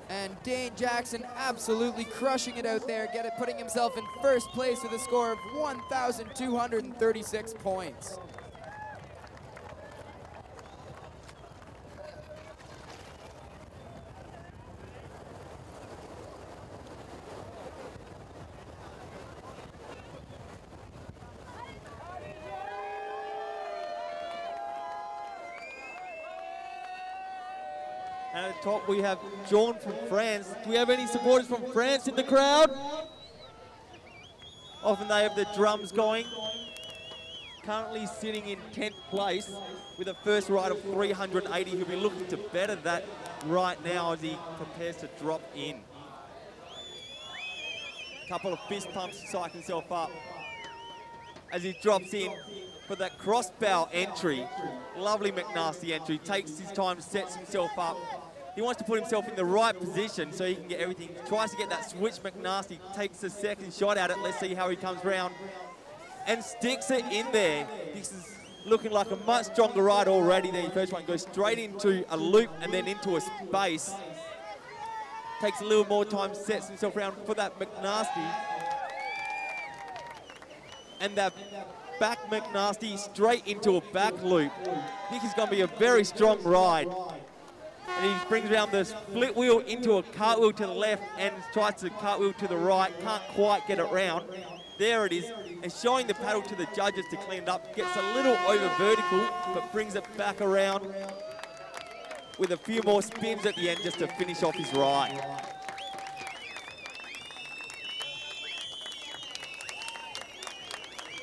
And Dane Jackson absolutely crushing it out there, putting himself in first place with a score of 1,236 points. And at the top we have John from France. Do we have any supporters from France in the crowd? Often they have the drums going. Currently sitting in 10th place with a first ride of 380. He'll be looking to better that right now as he prepares to drop in. Couple of fist pumps to psych himself up as he drops in for that crossbow entry. Lovely McNasty entry. Takes his time, sets himself up. He wants to put himself in the right position so he can get everything. Tries to get that switch McNasty. Takes a second shot at it. Let's see how he comes round. And sticks it in there. This is looking like a much stronger ride already there. First one goes straight into a loop and then into a space. Takes a little more time, sets himself around for that McNasty. And that back McNasty straight into a back loop. I think it's going to be a very strong ride. And he brings around the split wheel into a cartwheel to the left and tries to cartwheel to the right. Can't quite get it round. There it is. And showing the paddle to the judges to clean it up. Gets a little over vertical, but brings it back around with a few more spins at the end just to finish off his ride.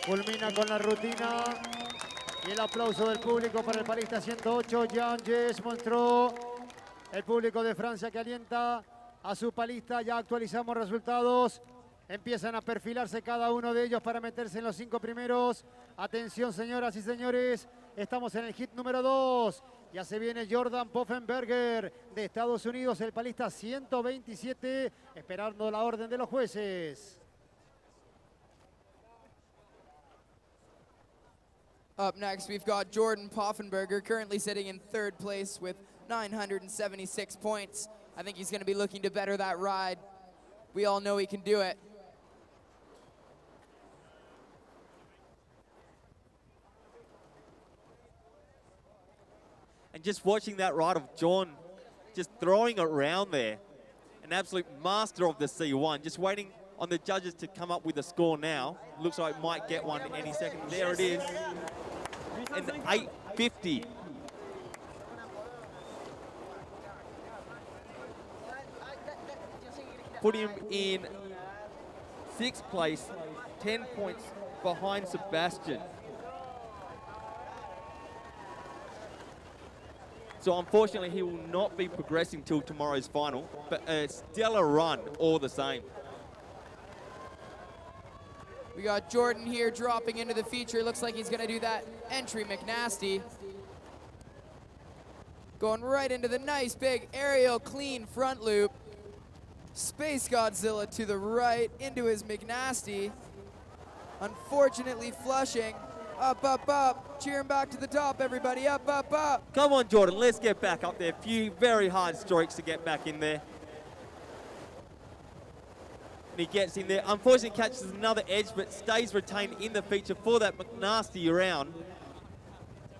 Culmina con la rutina y el aplauso del público para el palista 108, Jean-Jes Montreux. El público de Francia que alienta a su palista. Ya actualizamos resultados. Empiezan a perfilarse cada uno de ellos para meterse en los 5 primeros. Atención, señoras y señores. Estamos en el hit número 2. Ya se viene Jordan Poffenberger de Estados Unidos, el palista 127, esperando la orden de los jueces. Up next, we've got Jordan Poffenberger, currently sitting in 3rd place with 976 points. I think he's going to be looking to better that ride. We all know he can do it. And just watching that ride of John just throwing it around there. An absolute master of the C1. Just waiting on the judges to come up with a score now. Looks like might get one any second. There it is. An 850. Put him in 6th place, 10 points behind Sebastian. So unfortunately, he will not be progressing till tomorrow's final, but a stellar run all the same. We got Jordan here dropping into the feature. Looks like he's gonna do that entry McNasty. Going right into the nice big aerial clean front loop. Space Godzilla to the right into his McNasty. Unfortunately flushing. Up, up, up. Cheer him back to the top, everybody. Up, up, up. Come on, Jordan, let's get back up there. A few very hard strokes to get back in there. And he gets in there. Unfortunately, catches another edge, but stays retained in the feature for that McNasty round.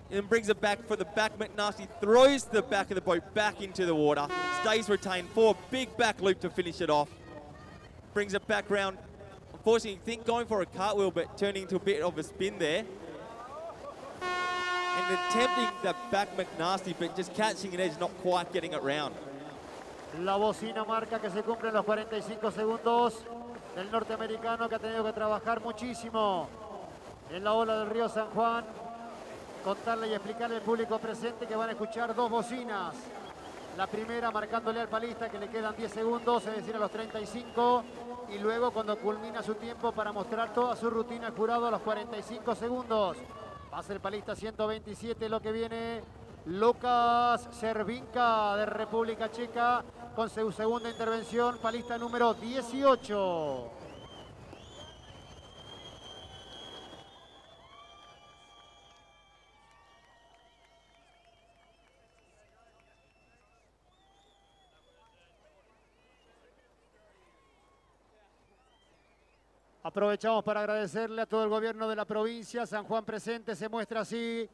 And then brings it back for the back McNasty. Throws the back of the boat back into the water. Stays retained for a big back loop to finish it off. Brings it back round. Unfortunately, you think going for a cartwheel, but turning into a bit of a spin there. And attempting that back McNasty, but just catching an edge, not quite getting it round. La bocina marca que se cumplen los 45 segundos del norteamericano, que ha tenido que trabajar muchísimo en la ola del Río San Juan. Contarle y explicarle al público presente que van a escuchar dos bocinas. La primera marcándole al palista que le quedan 10 segundos, es decir, a los 35. Y luego cuando culmina su tiempo para mostrar toda su rutina al jurado a los 45 segundos. Pasa el palista 127, lo que viene Lucas Servinka de República Checa con su segunda intervención, palista número 18. Aprovechamos para agradecerle a todo el gobierno de la provincia. San Juan presente se muestra así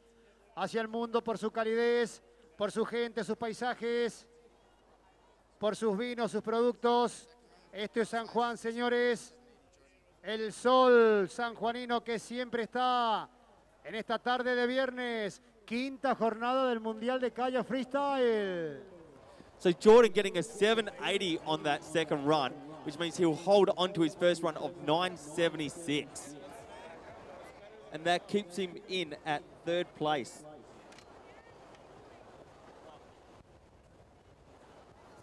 hacia el mundo por su calidez, por su gente, sus paisajes, por sus vinos, sus productos. Esto es San Juan, señores. El sol sanjuanino que siempre está en esta tarde de viernes. Quinta jornada del Mundial de Kayak Freestyle. So Jordan getting a 780 on that second run, which means he'll hold on to his first run of 976. And that keeps him in at 3rd place.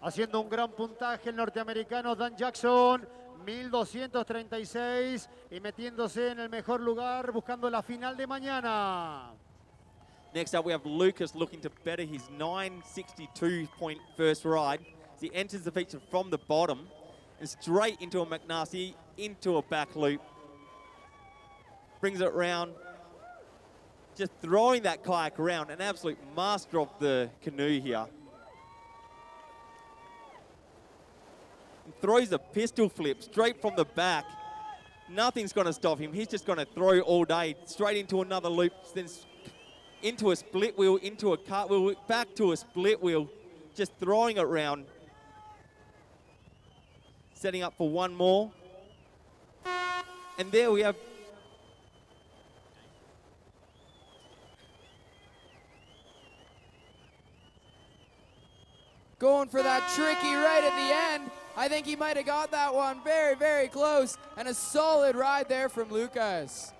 Haciendo un gran puntaje el norteamericano Dan Jackson, 1236, y metiéndose en el mejor lugar, buscando la final de mañana. Next up, we have Lucas looking to better his 962-point first ride as he enters the feature from the bottom and straight into a McNasty, into a back loop. Brings it round, just throwing that kayak around, an absolute master of the canoe here. And throws a pistol flip straight from the back. Nothing's going to stop him. He's just going to throw all day, straight into another loop, then into a split wheel, into a cartwheel, back to a split wheel, just throwing it around. Setting up for one more. And there we have going for that tricky right at the end. I think he might have got that one very, very close. And a solid ride there from Lucas.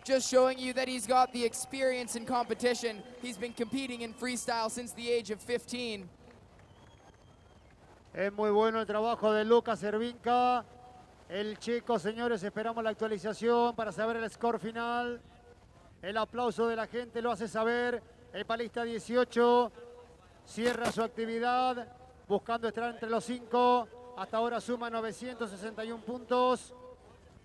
Just showing you that he's got the experience in competition. He's been competing in freestyle since the age of 15. Es muy bueno el trabajo de Lucas Servinka. El checo, señores, esperamos la actualización para saber el score final. El aplauso de la gente lo hace saber. El palista 18 cierra su actividad buscando estar entre los 5. Hasta ahora suma 961 puntos.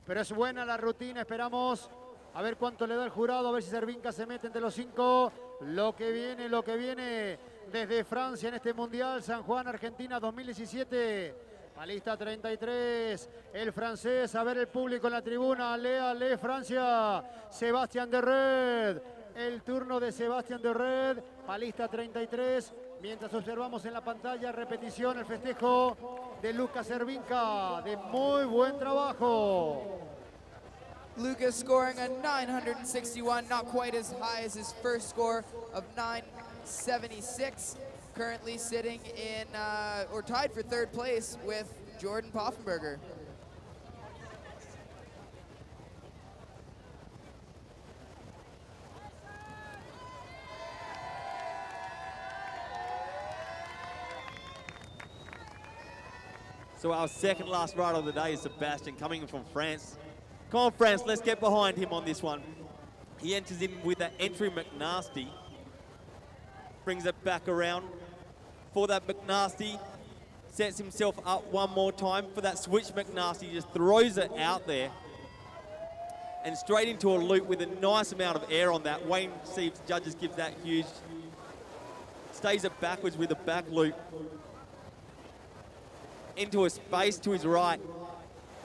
Pero es buena la rutina, esperamos a ver cuánto le da el jurado, a ver si Servinka se mete entre los 5. Lo que viene desde Francia en este Mundial, San Juan, Argentina 2017. Palista 33, el francés, a ver el público en la tribuna, ale, Francia, Sebastián de Red, el turno de Sebastián de Red, palista 33, mientras observamos en la pantalla, repetición, el festejo de Lucas Servinca, de muy buen trabajo. Lucas scoring a 961, not quite as high as his first score of 976. Currently sitting in, or tied for third place with Jordan Poffenberger. So our second last rider of the day is Sebastian, coming from France. Come on, France, let's get behind him on this one. He enters in with that entry McNasty. Brings it back around for that McNasty. Sets himself up one more time for that switch McNasty. Just throws it out there. And straight into a loop with a nice amount of air on that. Wayne Sieves, judges, gives that huge. Stays it backwards with a back loop. Into a space to his right.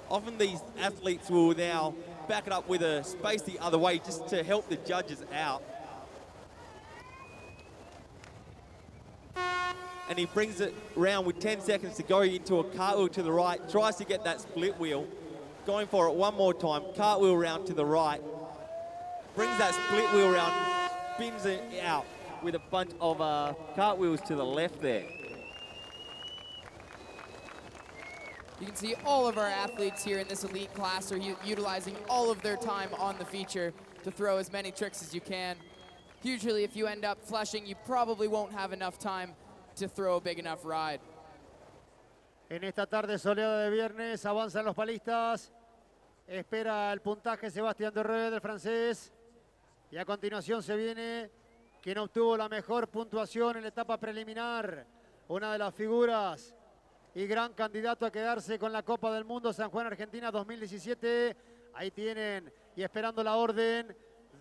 Often these athletes will now back it up with a space the other way just to help the judges out. And he brings it round with 10 seconds to go into a cartwheel to the right, tries to get that split wheel, going for it one more time, cartwheel round to the right, brings that split wheel round, spins it out with a bunch of cartwheels to the left there. You can see all of our athletes here in this elite class are utilizing all of their time on the feature to throw as many tricks as you can. Usually if you end up flushing, you probably won't have enough time to throw a big enough ride. En esta tarde soleada de viernes avanzan los palistas. Espera el puntaje Sebastián de Red, el francés. Y a continuación se viene quien obtuvo la mejor puntuación en la etapa preliminar. Una de las figuras y gran candidato a quedarse con la Copa del Mundo San Juan, Argentina 2017. Ahí tienen, y esperando la orden,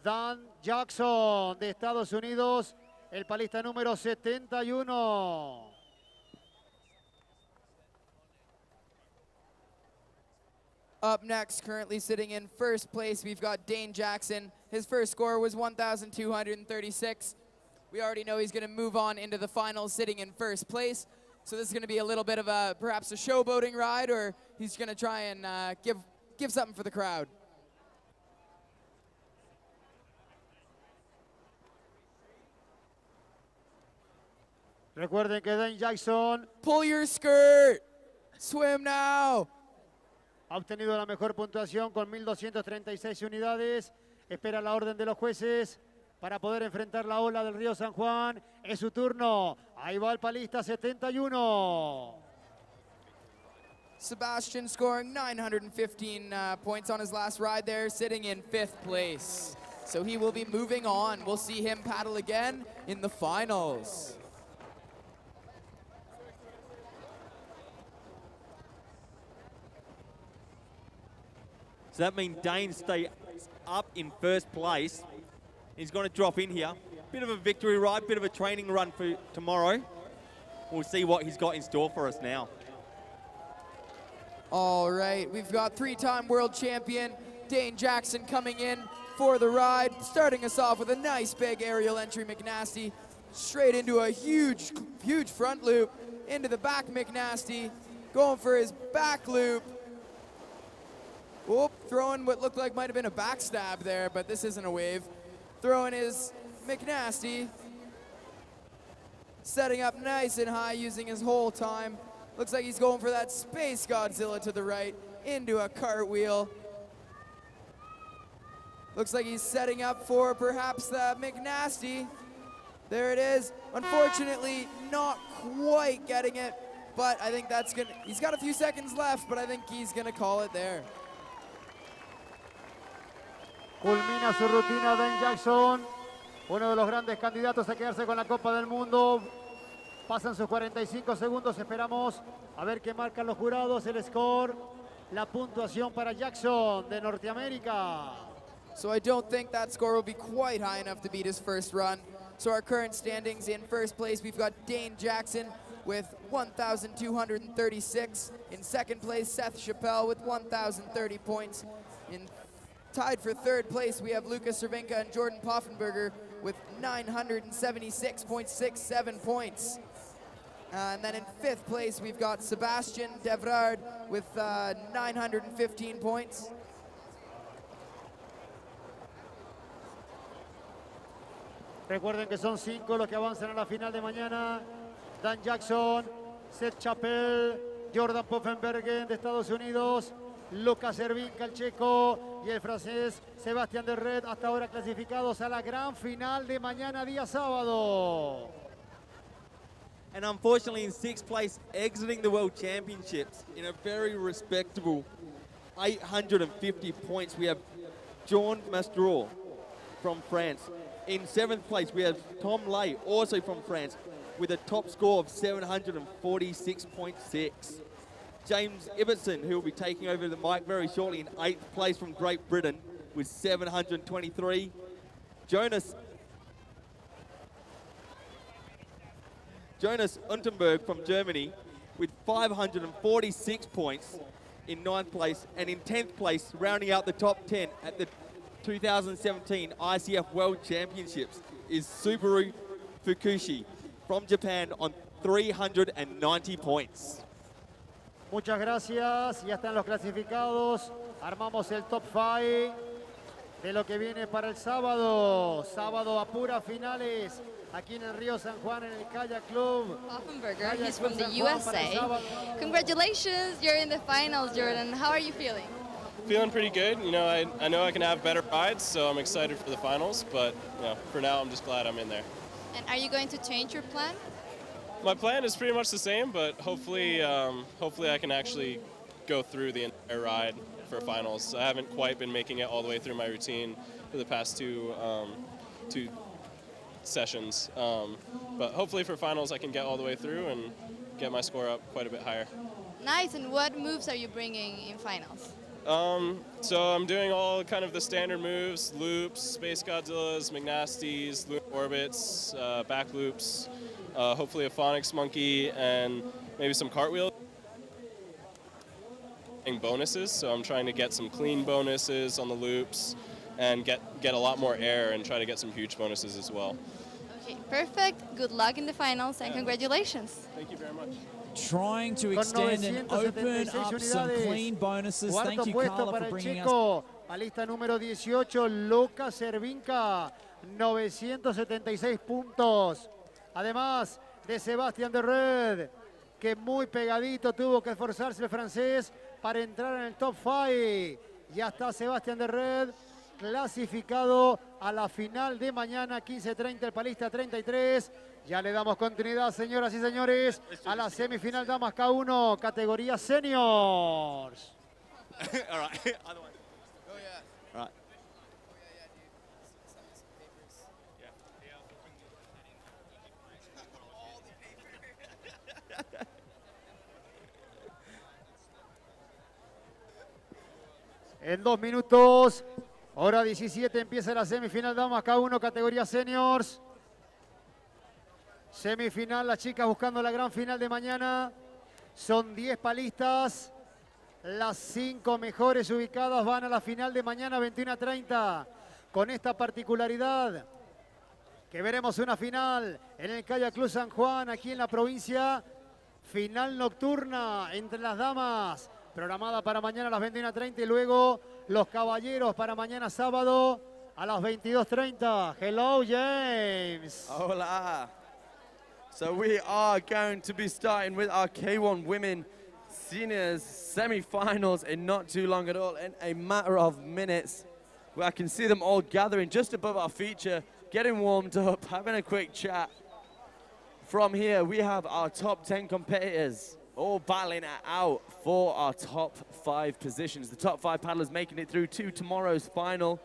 Dan Jackson de Estados Unidos, el palista número 71. Up next, currently sitting in first place, we've got Dane Jackson. His first score was 1,236. We already know he's going to move on into the finals sitting in first place. So this is going to be a little bit of a, perhaps a showboating ride, or he's going to try and give something for the crowd. Recuerden que Dane Jackson, pull your skirt, swim now. Ha obtenido la mejor puntuación con 1.236 unidades. Espera la orden de los jueces para poder enfrentar la ola del Río San Juan. Es su turno. Ahí va el palista 71. Sebastian scoring 915 points on his last ride there, sitting in 5th place. So he will be moving on. We'll see him paddle again in the finals. So that means Dane stay up in first place. He's going to drop in here. Bit of a victory ride, bit of a training run for tomorrow. We'll see what he's got in store for us now. All right, we've got 3-time world champion Dane Jackson coming in for the ride, starting us off with a nice big aerial entry McNasty, straight into a huge front loop, into the back McNasty, going for his back loop. Whoop, throwing what looked like might have been a backstab there, but this isn't a wave. Throwing his McNasty, setting up nice and high using his whole time. Looks like he's going for that Space Godzilla to the right, into a cartwheel. Looks like he's setting up for perhaps the McNasty. There it is. Unfortunately, not quite getting it, but I think that's gonna, he's got a few seconds left, but I think he's gonna call it there. Culmina su rutina Dane Jackson, uno de los grandes candidatos a quedarse con la Copa del Mundo. Pasan sus 45 segundos, esperamos a ver qué marcan los jurados, el score, la puntuación para Jackson de Norteamérica. So I don't think that score will be quite high enough to beat his first run. So our current standings: in first place, we've got Dane Jackson with 1,236. In second place, Seth Chappelle with 1,030 points. Tied for third place, we have Lucas Cervinka and Jordan Poffenberger with 976.67 points. And then in fifth place, we've got Sebastian Devrard with 915 points. Recuerden que son 5 los que avanzan a la final de mañana. Dan Jackson, Seth Chappell, Jordan Poffenbergen de Estados Unidos, Lucas Cervinka, el checo, y el francés Sebastián Derret, hasta ahora clasificados a la gran final de mañana, día sábado. And unfortunately, in sixth place, exiting the World Championships in a very respectable 850 points, we have Jean Mastrol from France. In seventh place, we have Tom Lay, also from France, with a top score of 746.6. James Ibbotson, who will be taking over the mic very shortly, in eighth place from Great Britain with 723. Jonas Unterberg from Germany with 546 points in ninth place. And in 10th place, rounding out the top 10 at the 2017 ICF World Championships, is Subaru Fukushi from Japan on 390 points. Muchas gracias, ya están los clasificados, armamos el top 5 de lo que viene para el sábado. Sábado a puras finales, aquí en el Río San Juan, en el Kayak Club. Poffenberger, he's from the USA. Congratulations, you're in the finals, Jordan. How are you feeling? Feeling pretty good. You know, I know I can have better rides, so I'm excited for the finals, but you know, for now I'm just glad I'm in there. And are you going to change your plan? My plan is pretty much the same, but hopefully I can actually go through the entire ride for finals. I haven't quite been making it all the way through my routine for the past two sessions, but hopefully for finals I can get all the way through and get my score up quite a bit higher. Nice, and what moves are you bringing in finals? So I'm doing all kind of the standard moves: loops, Space Godzillas, McNasties, lunar orbits, back loops, hopefully a phonics monkey, and maybe some cartwheels. Bonuses, so I'm trying to get some clean bonuses on the loops and get a lot more air and try to get some huge bonuses as well. Okay, perfect. Good luck in the finals and congratulations. Thank you very much. Trying to extend and open up some clean bonuses. Thank you, Carla, for bringing us. Palista número 18, Lucas Cervinka, 976 puntos. Además de Sebastián Derred, que muy pegadito tuvo que esforzarse el francés para entrar en el top 5. Ya está Sebastián Derred clasificado a la final de mañana, 15:30, el palista 33. Ya le damos continuidad, señoras y señores, a la semifinal damas K1, categoría seniors. All right. Other one. Oh, yeah. All right. En 2 minutos, hora 17, empieza la semifinal damas K1, categoría seniors. Semifinal, las chicas buscando la gran final de mañana. Son 10 palistas. Las 5 mejores ubicadas van a la final de mañana, 21:30. Con esta particularidad, que veremos una final en el Kayak Club San Juan, aquí en la provincia. Final nocturna entre las damas, programada para mañana a las 21:30. Y luego los caballeros para mañana sábado a las 22:30. Hello, James. Hola. So we are going to be starting with our K1 Women Seniors semi-finals in not too long at all, in a matter of minutes, where I can see them all gathering just above our feature, getting warmed up, having a quick chat. From here, we have our top 10 competitors all battling it out for our top 5 positions. The top 5 paddlers making it through to tomorrow's final.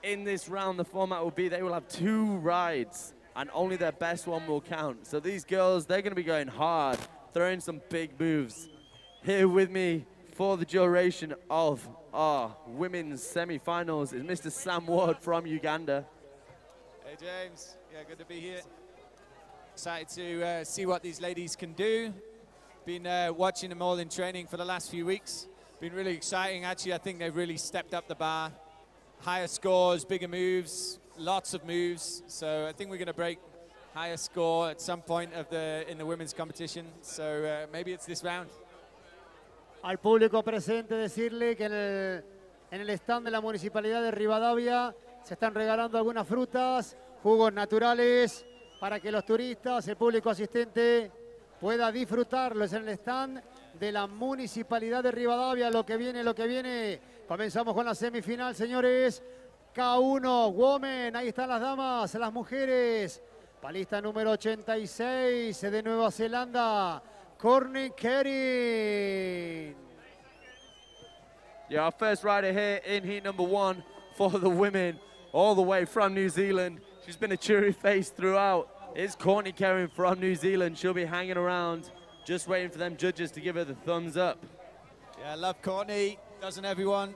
In this round, the format will be they will have 2 rides, and only their best one will count. So these girls, they're going to be going hard, throwing some big moves. Here with me for the duration of our women's semi-finals is Mr. Sam Ward from Uganda. Hey James, yeah, good to be here. Excited to see what these ladies can do. Been watching them all in training for the last few weeks. Been really exciting. Actually, I think they've really stepped up the bar. Higher scores, bigger moves, lots of moves. So I think we're going to break higher score at some point in the women's competition. So maybe it's this round. Al público presente decirle que en el stand de la Municipalidad de Rivadavia se están regalando algunas frutas, jugos naturales, para que los turistas, el público asistente, pueda disfrutarlos en el stand de la Municipalidad de Rivadavia. Lo que viene, lo que viene. Comenzamos con la semifinal, señores. K1 Women, ahí están las damas, las mujeres. Palista número 86 de Nueva Zelanda, Courtney Kerin. Yeah, our first rider here in heat number 1 for the women, all the way from New Zealand. She's been a cheery face throughout. It's Courtney Kerin from New Zealand. She'll be hanging around, just waiting for them judges to give her the thumbs up. Yeah, I love Courtney, doesn't everyone?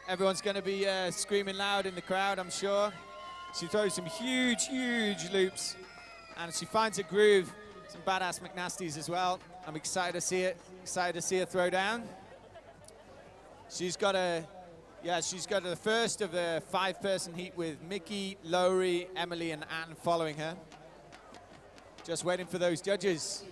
Everyone's going to be screaming loud in the crowd, I'm sure. She throws some huge, huge loops, and she finds a groove. Some badass McNasties as well. I'm excited to see it. Excited to see her throw down. She's got the first of the 5-person heat with Mickey, Lowry, Emily, and Anne following her. Just waiting for those judges.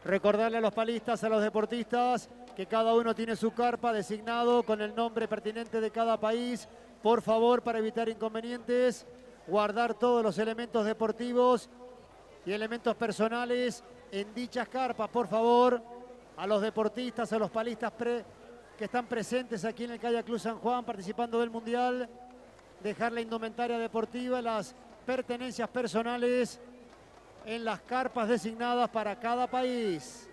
Recordarle a los palistas, a los deportistas, que cada uno tiene su carpa designado con el nombre pertinente de cada país. Por favor, para evitar inconvenientes, guardar todos los elementos deportivos y elementos personales en dichas carpas. Por favor, a los deportistas, a los palistas que están presentes aquí en el Kayak Club San Juan participando del Mundial, dejar la indumentaria deportiva, las pertenencias personales en las carpas designadas para cada país.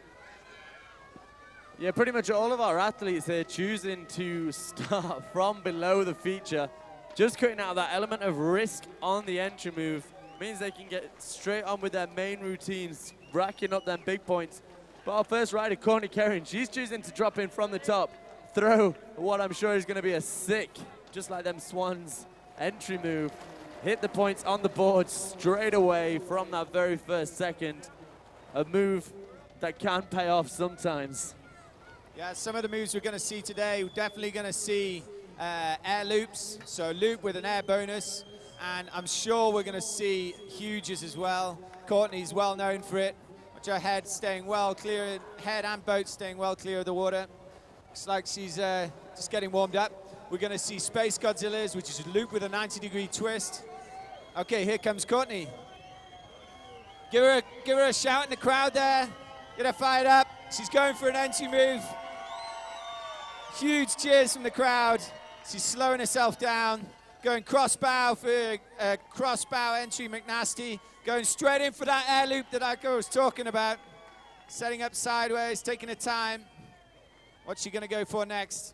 Yeah, pretty much all of our athletes are choosing to start from below the feature. Just cutting out that element of risk on the entry move means they can get straight on with their main routines, racking up them big points. But our first rider, Courtney Kerin, she's choosing to drop in from the top, throw what I'm sure is going to be a sick, just like them Swans, entry move. Hit the points on the board straight away from that very first second. A move that can pay off sometimes. Yeah, some of the moves we're going to see today, we're definitely going to see air loops, so loop with an air bonus, and I'm sure we're going to see huges as well. Courtney's well known for it. Watch her head staying well clear, head and boat staying well clear of the water. Looks like she's just getting warmed up. We're going to see Space Godzillas, which is a loop with a 90-degree twist. Okay, here comes Courtney. Give her a shout in the crowd there. Get her fired up. She's going for an entry move. Huge cheers from the crowd. She's slowing herself down. Going cross-bow for a cross-bow entry McNasty. Going straight in for that air loop that I was talking about. Setting up sideways, taking her time. What's she going to go for next?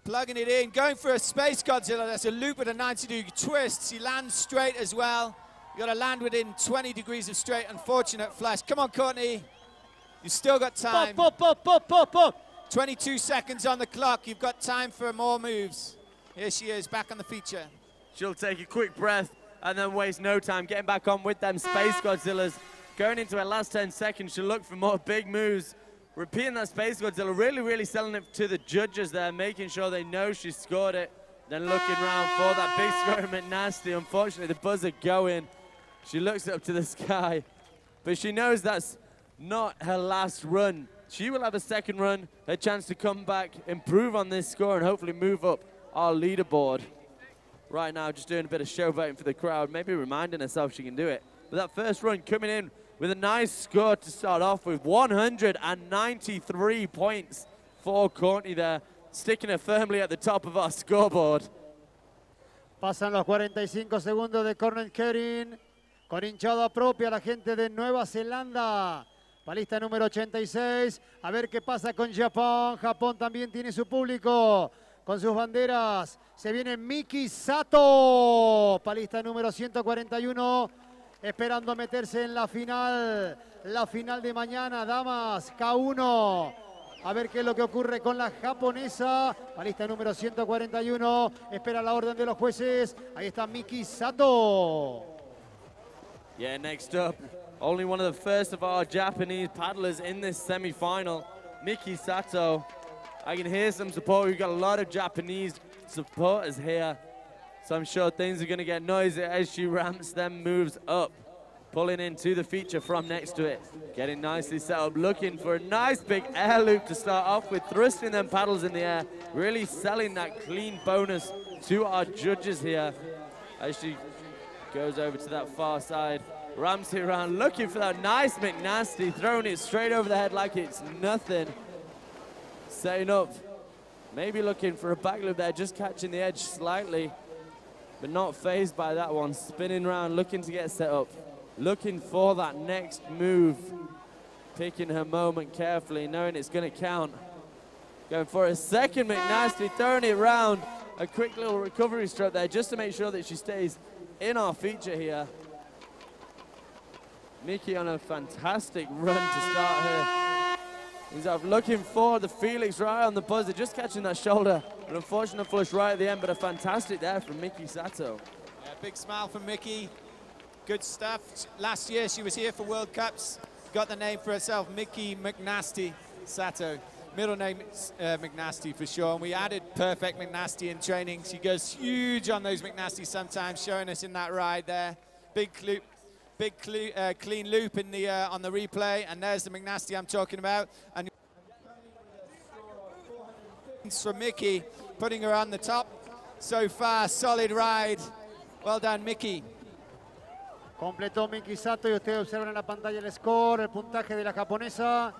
Plugging it in, going for a Space Godzilla. That's a loop with a 90-degree twist. She lands straight as well. You got to land within 20 degrees of straight. Unfortunate flash. Come on, Courtney. You've still got time. 22 seconds on the clock. You've got time for more moves. Here she is, back on the feature. She'll take a quick breath and then waste no time getting back on with them Space Godzillas. Going into her last 10 seconds, she'll look for more big moves. Repeating that Space Godzilla, really selling it to the judges there, making sure they know she scored it. Then looking around for that big scoring McNasty. Unfortunately, the buzzer going. She looks up to the sky, but she knows that's not her last run. She will have a second run, a chance to come back, improve on this score, and hopefully move up our leaderboard. Right now, just doing a bit of showboating for the crowd, maybe reminding herself she can do it. But that first run coming in with a nice score to start off with, 193 points for Courtney there, sticking her firmly at the top of our scoreboard. Pasan los 45 segundos de Courtney Kerin, con hinchada propia la gente de Nueva Zelanda. Palista número 86, a ver qué pasa con Japón. Japón también tiene su público, con sus banderas. Se viene Miki Sato, palista número 141, esperando meterse en la final de mañana. Damas, K1. A ver qué es lo que ocurre con la japonesa. Palista número 141, espera la orden de los jueces. Ahí está Miki Sato. Yeah, next up, only one of the first of our Japanese paddlers in this semi-final, Miki Sato. I can hear some support. We've got a lot of Japanese supporters here, so I'm sure things are going to get noisy as she ramps them moves up, pulling into the feature from next to it. Getting nicely set up, looking for a nice big air loop to start off with, thrusting them paddles in the air, really selling that clean bonus to our judges here as she goes over to that far side. Ramps it around, looking for that nice McNasty, throwing it straight over the head like it's nothing. Setting up, maybe looking for a back loop there, just catching the edge slightly, but not phased by that one. Spinning around, looking to get set up, looking for that next move, picking her moment carefully, knowing it's going to count. Going for a second McNasty, throwing it round. A quick little recovery stroke there just to make sure that she stays in our feature here. Miki on a fantastic run to start her. He's up looking for the Felix right on the buzzer, just catching that shoulder. An unfortunate flush right at the end, but a fantastic there from Miki Sato. Yeah, big smile from Miki. Good stuff. Last year she was here for World Cups. Got the name for herself, Miki McNasty Sato. Middle name McNasty for sure. And we added perfect McNasty in training. She goes huge on those McNasty sometimes, showing us in that ride there. Big loop. Big clean loop in the on the replay, and there's the McNasty I'm talking about. And from Miki, putting her on the top. So far, solid ride. Well done, Miki. Completó Miki Sato y ustedes observan en la pantalla el score, el puntaje de la japonesa.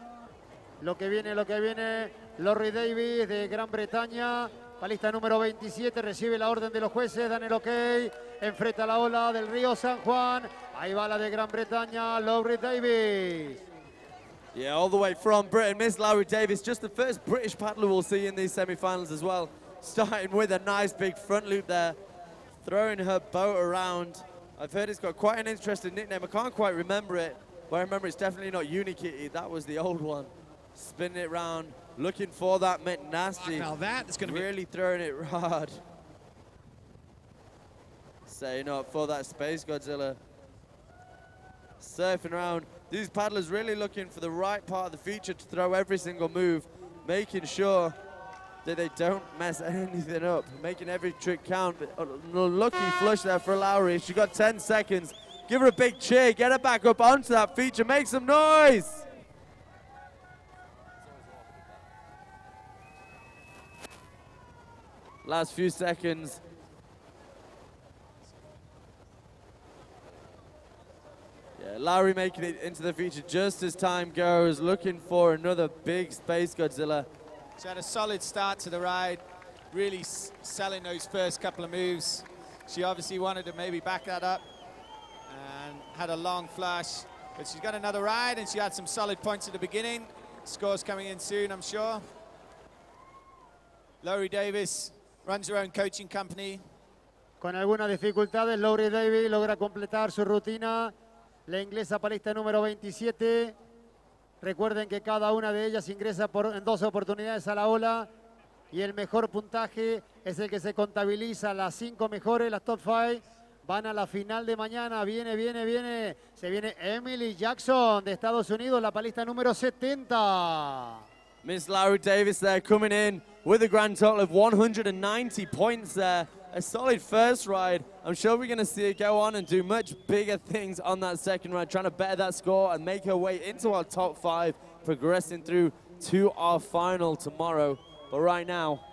Lo que viene, Lori Davis de Gran Bretaña. Palista número 27, recibe la orden de los jueces, dan el ok, enfrenta la ola del Río San Juan. Ahí va la de Gran Bretaña, Lori Davis. Yeah, all the way from Britain, Miss Lowry Davis, just the first British paddler we'll see in these semi-finals as well. Starting with a nice big front loop there, throwing her boat around. I've heard it's got quite an interesting nickname. I can't quite remember it, but I remember it's definitely not Unikitty. That was the old one. Spinning it round, looking for that McNasty. Now that's going to really throwing it hard. Setting up for that Space Godzilla. Surfing around. These paddlers really looking for the right part of the feature to throw every single move, making sure that they don't mess anything up, making every trick count. Lucky flush there for Lowry. She got 10 seconds. Give her a big cheer. Get her back up onto that feature. Make some noise. Last few seconds. Yeah, Lowry making it into the feature just as time goes, looking for another big Space Godzilla. She had a solid start to the ride, really selling those first couple of moves. She obviously wanted to maybe back that up and had a long flush, but she's got another ride and she had some solid points at the beginning. Scores coming in soon, I'm sure. Lori Davis runs her own coaching company. Con algunas dificultades, Lori Davis logra completar su rutina. La inglesa palista número 27. Recuerden que cada una de ellas ingresa en 2 oportunidades a la ola. Y el mejor puntaje es el que se contabiliza. Las 5 mejores, las top 5, van a la final de mañana. Viene. Se viene Emily Jackson de Estados Unidos, la palista número 70. Miss Lowry Davis there coming in with a grand total of 190 points there. A solid first ride. I'm sure we're going to see her go on and do much bigger things on that second ride, trying to better that score and make her way into our top 5, progressing through to our final tomorrow. But right now,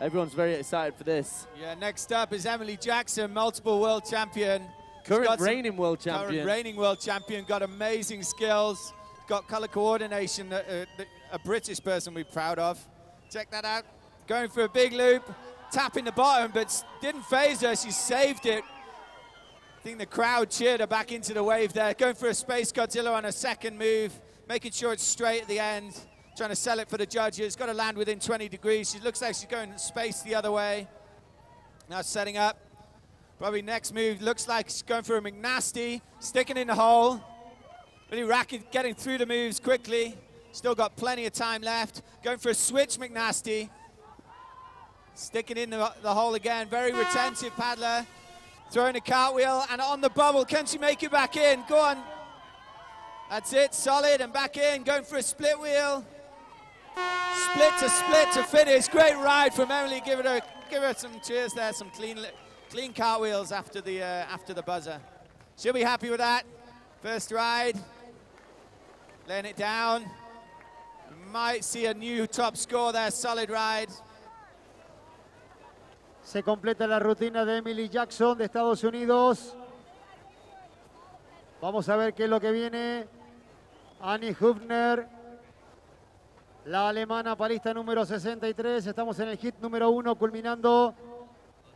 everyone's very excited for this. Yeah, next up is Emily Jackson, multiple world champion. Current reigning world champion. Current reigning world champion, got amazing skills, got color coordination that a British person we're proud of. Check that out. Going for a big loop. Tapping the bottom, but didn't phase her. She saved it. I think the crowd cheered her back into the wave there. Going for a Space Godzilla on a second move, making sure it's straight at the end, trying to sell it for the judges. Got to land within 20 degrees. She looks like she's going space the other way. Now setting up. Probably next move looks like she's going for a McNasty, sticking in the hole. Really getting through the moves quickly. Still got plenty of time left. Going for a switch McNasty. Sticking in the hole again, very retentive paddler. Throwing a cartwheel and on the bubble. Can she make it back in? Go on. That's it, solid and back in. Going for a split wheel. Split to finish. Great ride from Emily. Give her some cheers there. Some clean cartwheels after the buzzer. She'll be happy with that. First ride. Laying it down. Might see a new top score there. Solid ride. Se completa la rutina de Emily Jackson de Estados Unidos. Vamos a ver qué es lo que viene. Annie Hübner, la alemana palista número 63. Estamos en el hit número 1, culminando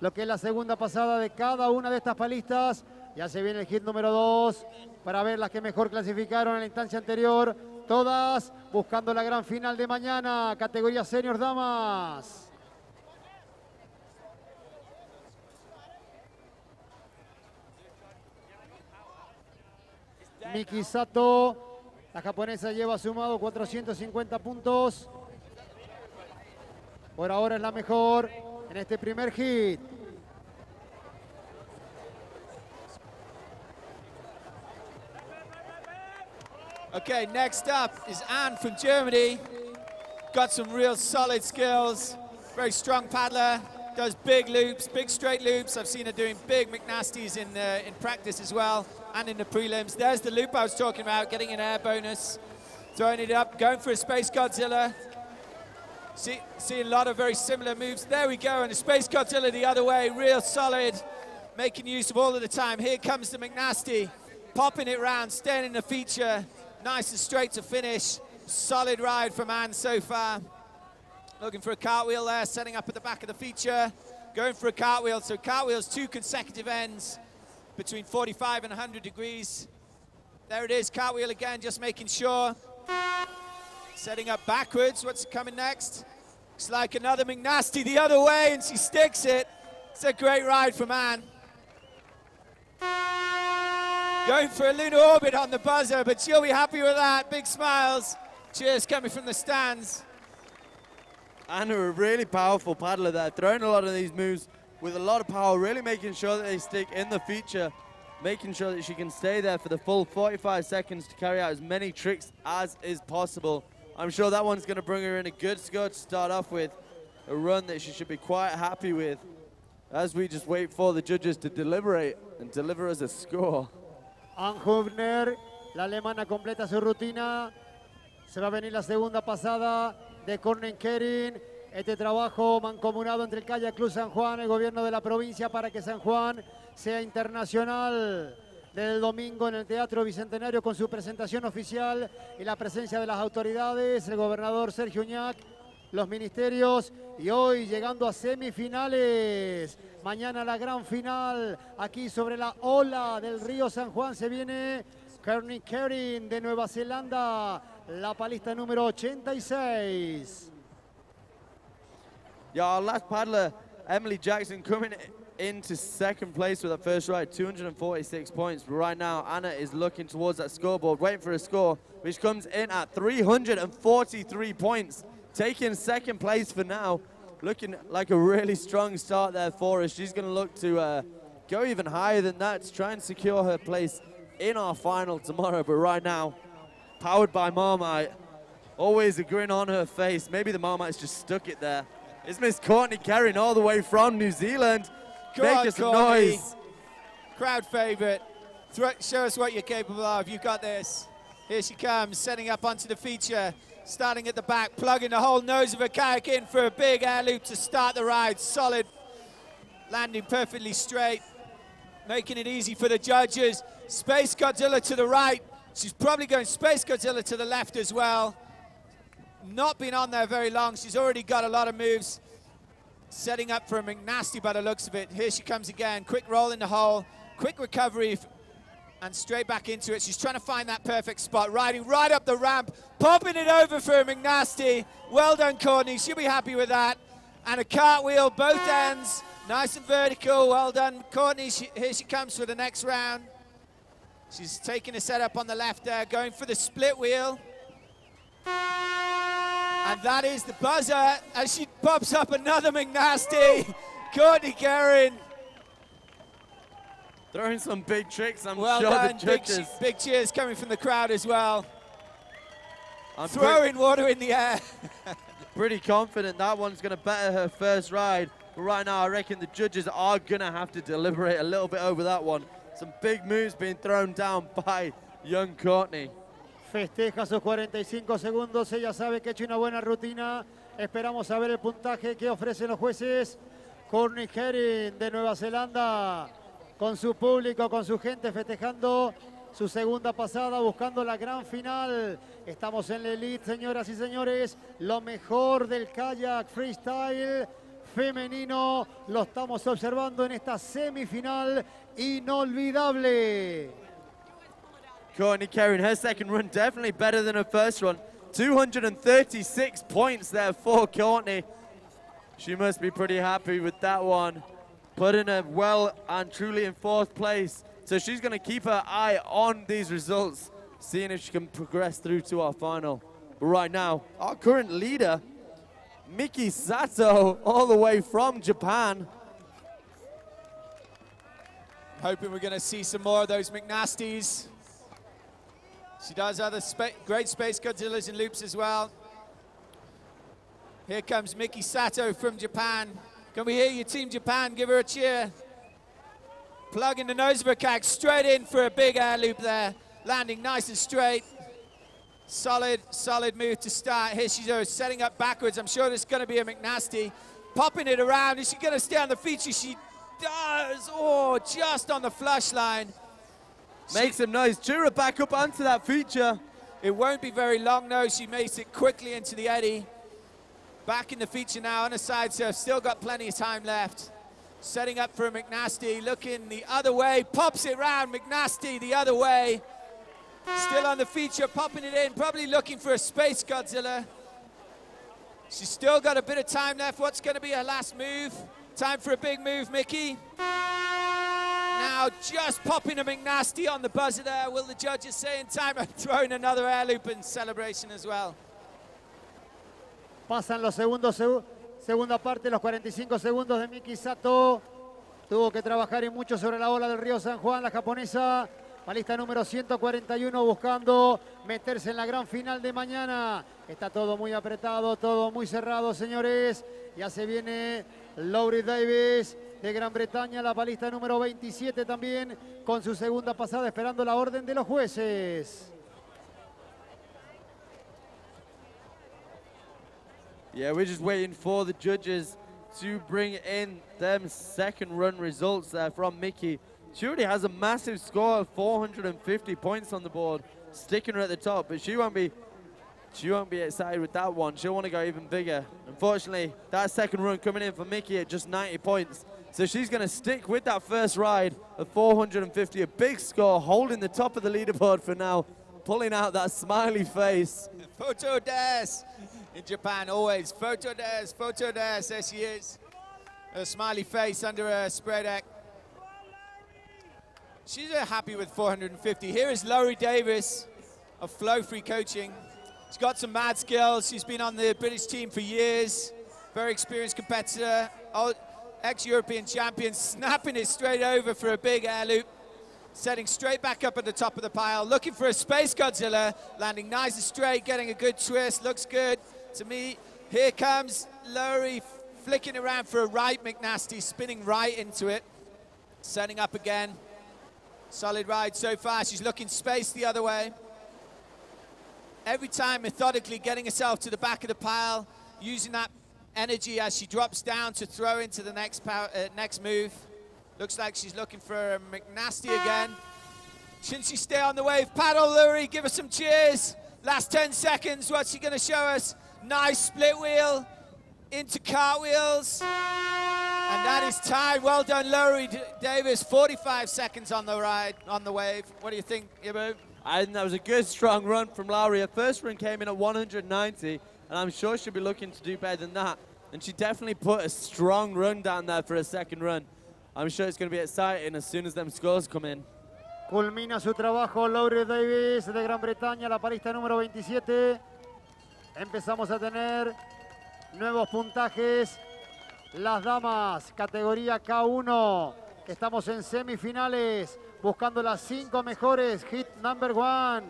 lo que es la segunda pasada de cada una de estas palistas. Ya se viene el hit número 2 para ver las que mejor clasificaron en la instancia anterior. Todas buscando la gran final de mañana, categoría senior damas. Miki Sato, la japonesa, lleva sumado 450 puntos. Por ahora es la mejor en este primer hit. Okay, next up is Anne from Germany. Got some real solid skills. Very strong paddler. Does big loops, big straight loops. I've seen her doing big McNasties in practice as well, and in the prelims. There's the loop I was talking about, getting an air bonus. Throwing it up, going for a Space Godzilla. See a lot of very similar moves. There we go, and the Space Godzilla the other way, real solid. Making use of all of the time. Here comes the McNasty. Popping it round, staying in the feature. Nice and straight to finish. Solid ride from Anne so far. Looking for a cartwheel there, setting up at the back of the feature. Going for a cartwheel, so cartwheels 2 consecutive ends between 45 and 100 degrees. There it is, cartwheel again, just making sure. Setting up backwards, what's coming next? Looks like another McNasty the other way, and she sticks it. It's a great ride from Anne. Going for a lunar orbit on the buzzer, but she'll be happy with that. Big smiles. Cheers coming from the stands. Anna, a really powerful paddler there, throwing a lot of these moves with a lot of power, really making sure that they stick in the feature, making sure that she can stay there for the full 45 seconds to carry out as many tricks as is possible. I'm sure that one's going to bring her in a good score to start off with, a run that she should be quite happy with, as we just wait for the judges to deliberate and deliver us a score. Anne Hübner, la alemana, completa su rutina. Se va a venir la segunda pasada de Cornen Kerin. Este trabajo mancomunado entre el Kayak Club San Juan, el gobierno de la provincia, para que San Juan sea internacional. Desde el domingo en el Teatro Bicentenario, con su presentación oficial y la presencia de las autoridades, el gobernador Sergio Uñac, los ministerios, y hoy llegando a semifinales. Mañana la gran final, aquí sobre la ola del Río San Juan. Se viene Cornen Kerin de Nueva Zelanda, la palista número 86. Yeah, our last paddler, Emily Jackson, coming into second place with her first ride, 246 points. But right now, Anna is looking towards that scoreboard, waiting for a score, which comes in at 343 points. Taking second place for now. Looking like a really strong start there for her. She's going to look to go even higher than that to try and secure her place in our final tomorrow. But right now, powered by Marmite, always a grin on her face. Maybe the Marmite's just stuck it there. It's Miss Courtney Kerrin all the way from New Zealand. Make us some noise. Crowd favorite. Show us what you're capable of. You got this. Here she comes, setting up onto the feature. Starting at the back, plugging the whole nose of her kayak in for a big air loop to start the ride. Solid. Landing perfectly straight. Making it easy for the judges. Space Godzilla to the right. She's probably going Space Godzilla to the left as well. Not been on there very long. She's already got a lot of moves. Setting up for a McNasty by the looks of it. Here she comes again. Quick roll in the hole. Quick recovery and straight back into it. She's trying to find that perfect spot. Riding right up the ramp. Popping it over for a McNasty. Well done, Courtney. She'll be happy with that. And a cartwheel, both ends. Nice and vertical. Well done, Courtney. Here she comes for the next round. She's taking a setup on the left there. Going for the split wheel. And that is the buzzer as she pops up another McNasty. Courtney Kerrin. Throwing some big tricks, I'm Well sure done. the judges. Big cheers coming from the crowd as well. I'm Throwing water in the air. pretty confident that one's going to better her first ride. But right now, I reckon the judges are going to have to deliberate a little bit over that one. Some big moves being thrown down by young Courtney. Festeja sus 45 segundos. Ella sabe que ha hecho una buena rutina. Esperamos a ver el puntaje que ofrecen los jueces. Courtney Herring de Nueva Zelanda, con su público, con su gente, festejando su segunda pasada, buscando la gran final. Estamos en la elite, señoras y señores. Lo mejor del kayak freestyle femenino lo estamos observando en esta semifinal inolvidable. Courtney Herring, her second run definitely better than her first run. 236 points there for Courtney. She must be pretty happy with that one. Putting her well and truly in fourth place. So she's going to keep her eye on these results, seeing if she can progress through to our final. But right now, our current leader, Miki Sato, all the way from Japan. Hoping we're going to see some more of those McNasties. She does other great Space Godzillas and loops as well. Here comes Miki Sato from Japan. Can we hear you, Team Japan? Give her a cheer. Plugging the nose of her kayak straight in for a big air loop there. Landing nice and straight. Solid move to start. Here she's setting up backwards. I'm sure there's going to be a McNasty. Popping it around. Is she going to stay on the feature? She does. Oh, just on the flush line. Makes some noise. Cheer her back up onto that feature. It won't be very long, no. She makes it quickly into the eddy. Back in the feature now on a side surf. Still got plenty of time left. Setting up for a McNasty. Looking the other way. Pops it round. McNasty the other way. Still on the feature. Popping it in. Probably looking for a Space Godzilla. She's still got a bit of time left. What's going to be her last move? Time for a big move, Mickey. Now just popping a McNasty on the buzzer there. Will the judges say in time? And throwing another air loop in celebration as well. Pasan los segundos, segunda parte, los 45 segundos de Miki Sato. Tuvo que trabajar y mucho sobre la ola del Río San Juan, la japonesa. Balista número 141 buscando meterse en la gran final de mañana. Está todo muy apretado, todo muy cerrado, señores. Ya se viene Laurie Davis de Gran Bretaña, la balista número 27 también, con su segunda pasada, esperando la orden de los jueces. Yeah, we're just waiting for the judges to bring in them second run results there from Mickey. She already has a massive score of 450 points on the board, sticking her at the top, but she won't be excited with that one. She'll want to go even bigger. Unfortunately, that second run coming in for Mickey at just 90 points. So she's going to stick with that first ride of 450, a big score, holding the top of the leaderboard for now, pulling out that smiley face. Photo des in Japan, always. Photo des, there she is. A smiley face under her spray deck. She's happy with 450. Here is Laurie Davis of Flow Free Coaching. She's got some mad skills. She's been on the British team for years. Very experienced competitor. Ex-European champion, snapping it straight over for a big air loop. Setting straight back up at the top of the pile. Looking for a Space Godzilla. Landing nice and straight, getting a good twist. Looks good to me. Here comes Laurie flicking around for a right McNasty, spinning right into it. Setting up again. Solid ride so far. She's looking space the other way. Every time methodically getting herself to the back of the pile, using that energy as she drops down to throw into the next move. Looks like she's looking for a McNasty again. Shouldn't she stay on the wave? Paddle, Laurie, give us some cheers. Last 10 seconds, what's she gonna show us? Nice split wheel into cartwheels. And that is time. Well done, Laurie Davis. 45 seconds on the ride, on the wave. What do you think, Ibu? I think that was a good, strong run from Laurie. Her first run came in at 190, and I'm sure she'll be looking to do better than that. And she definitely put a strong run down there for a second run. I'm sure it's going to be exciting as soon as them scores come in. Culmina su trabajo Laurie Davis de Gran Bretaña, la parista número 27. Empezamos a tener nuevos puntajes. Las damas, categoría K1, Estamos en semifinales, buscando las 5 mejores. Hit number 1.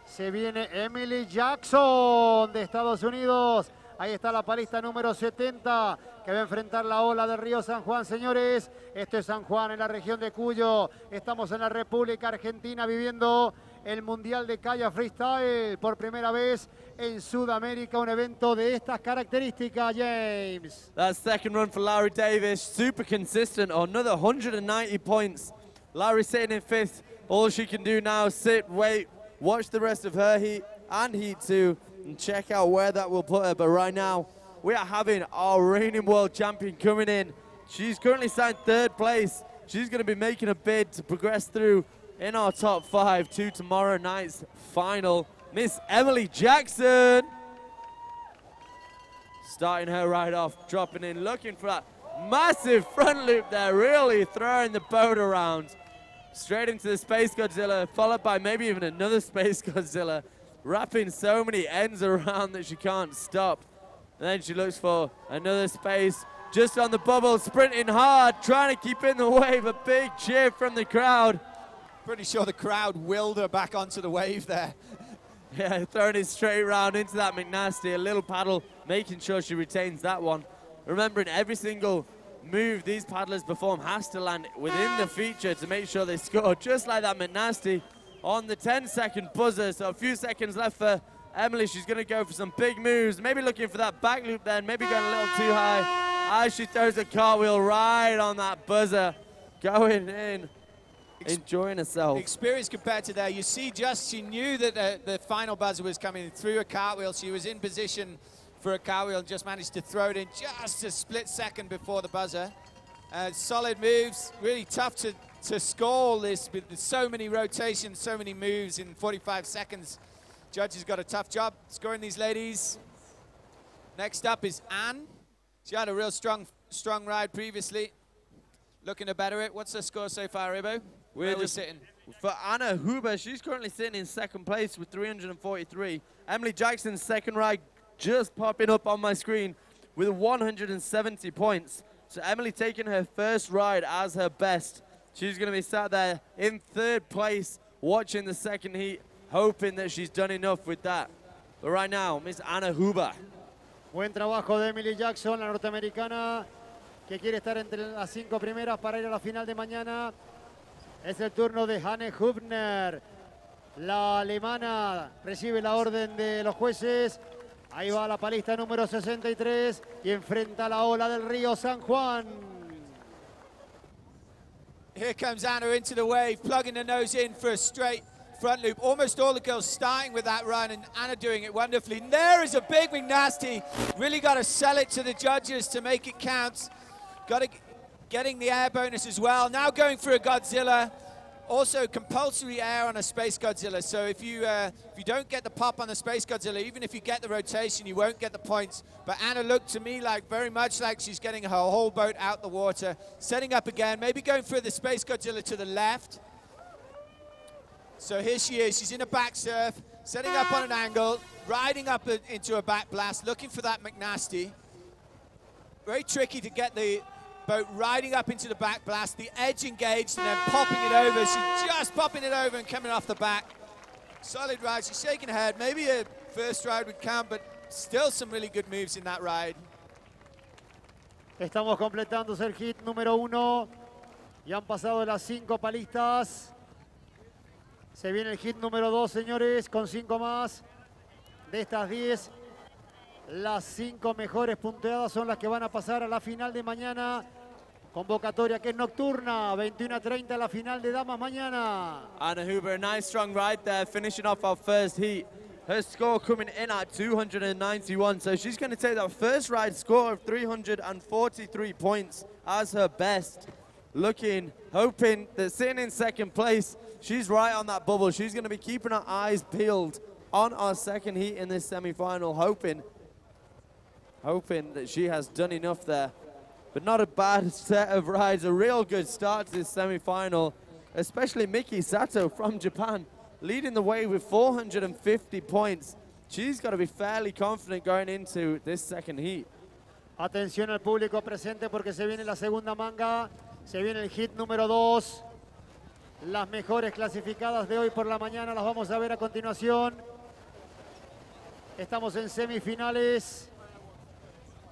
Se viene Emily Jackson de Estados Unidos. Ahí está la palista número 70, que va a enfrentar la ola del Río San Juan, señores. Esto es San Juan, en la región de Cuyo. Estamos en la República Argentina viviendo el Mundial de Kayak Freestyle por primera vez en Sudamérica, un evento de estas características, James. That second run for Larry Davis, super consistent, another 190 points. Larry sitting in 5th. All she can do now is sit, wait, watch the rest of her heat and heat 2 and check out where that will put her. But right now, we are having our reigning world champion coming in. She's currently signed 3rd place. She's going to be making a bid to progress through in our top 5 to tomorrow night's final. Miss Emily Jackson. Starting her right off, dropping in, looking for that massive front loop there, really throwing the boat around. Straight into the Space Godzilla, followed by maybe even another Space Godzilla, wrapping so many ends around that she can't stop. And then she looks for another space, just on the bubble, sprinting hard, trying to keep in the wave. A big cheer from the crowd. Pretty sure the crowd willed her back onto the wave there. Yeah, throwing it straight around into that McNasty, a little paddle, making sure she retains that one. Remembering every single move these paddlers perform has to land within the feature to make sure they score, just like that McNasty on the 10-second buzzer. So a few seconds left for Emily. She's going to go for some big moves, maybe looking for that back loop then, maybe going a little too high as she throws a cartwheel right on that buzzer, going in. Enjoying herself. Experienced competitor there. You see, she knew that the final buzzer was coming through a cartwheel. She was in position for a cartwheel and just managed to throw it in just a split second before the buzzer. Solid moves, really tough to score all this, but there's so many rotations, so many moves in 45 seconds. Judges got a tough job scoring these ladies. Next up is Anne. She had a real strong ride previously. Looking to better it. What's her score so far, Ibo? Where are we sitting? For Anna Huber, she's currently sitting in 2nd place with 343. Emily Jackson's 2nd ride just popping up on my screen with 170 points. So Emily taking her 1st ride as her best. She's going to be sat there in 3rd place watching the 2nd heat, hoping that she's done enough with that. But right now, Miss Anna Huber. Buen trabajo de Emily Jackson, la norteamericana, que quiere estar entre las 5 primeras para ir a la final de mañana. Es el turno de Hanne Hübner. La alemana recibe la orden de los jueces. Ahí va la palista número 63 y enfrenta la ola del Río San Juan. Here comes Anna into the wave, plugging the nose in for a straight front loop. Almost all the girls starting with that run, and Anna doing it wonderfully. And there is a big McNasty. Really got to sell it to the judges to make it count. Got to getting the air bonus as well. Now going for a Godzilla. Also compulsory air on a Space Godzilla. So if you don't get the pop on the Space Godzilla, even if you get the rotation, you won't get the points. But Anna looked to me like very much like she's getting her whole boat out the water. Setting up again, maybe going for the Space Godzilla to the left. So here she is, she's in a back surf, setting up on an angle, riding up into a back blast, looking for that McNasty. Very tricky to get the boat riding up into the back blast, the edge engaged and then popping it over. She's just popping it over and coming off the back. Solid ride, she's shaking her head. Maybe a 1st ride would count, but still some really good moves in that ride. Estamos completando el hit número 1 y han pasado las 5 palistas. Se viene el hit número 2, señores, con 5 más. De estas 10, las 5 mejores punteadas son las que van a pasar a la final de mañana. Convocatoria que es nocturna, 21:30 la final de damas mañana. Anna Huber, a nice strong ride there, finishing off our 1st heat. Her score coming in at 291, so she's going to take that 1st ride score of 343 points as her best. Looking, hoping that sitting in 2nd place, she's right on that bubble. She's going to be keeping her eyes peeled on our 2nd heat in this semi-final, hoping that she has done enough there. But not a bad set of rides, a real good start to this semi-final, especially Miki Sato from Japan, leading the way with 450 points. She's got to be fairly confident going into this 2nd heat. Atención al público presente porque se viene la segunda manga Se viene el hit número 2. Las mejores clasificadas de hoy por la mañana las vamos a ver a continuación. Estamos en semifinales.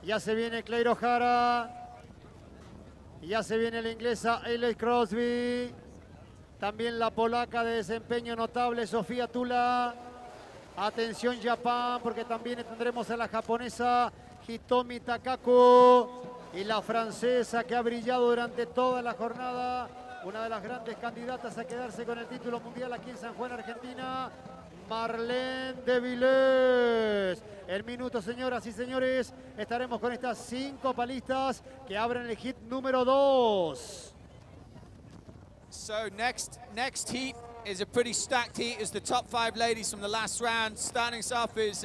Ya se viene Claire O'Hara. Ya se viene la inglesa Ailey Crosby. También la polaca de desempeño notable Sofía Tula. Atención Japón, porque también tendremos a la japonesa Hitomi Takako. Y la francesa que ha brillado durante toda la jornada. Una de las grandes candidatas a quedarse con el título mundial aquí en San Juan, Argentina. Marlene de Vilés. En minutos, señoras y señores, estaremos con estas 5 palistas que abren el hit número 2. So next heat is a pretty stacked heat as the top 5 ladies from the last round. Starting us off is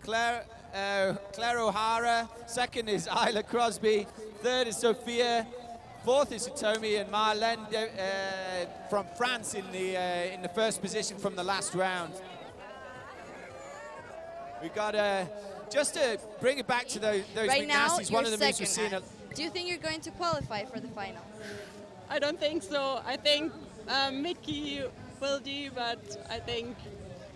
Claire O'Hara. Second is Isla Crosby. Third is Sophia. Fourth is Hitomi, and Marlene from France in the first position from the last round. We got just to bring it back to those right now, McNasty's. One of the moves we've seen. Do you think you're going to qualify for the final? I don't think so. I think Mickey will do, but I think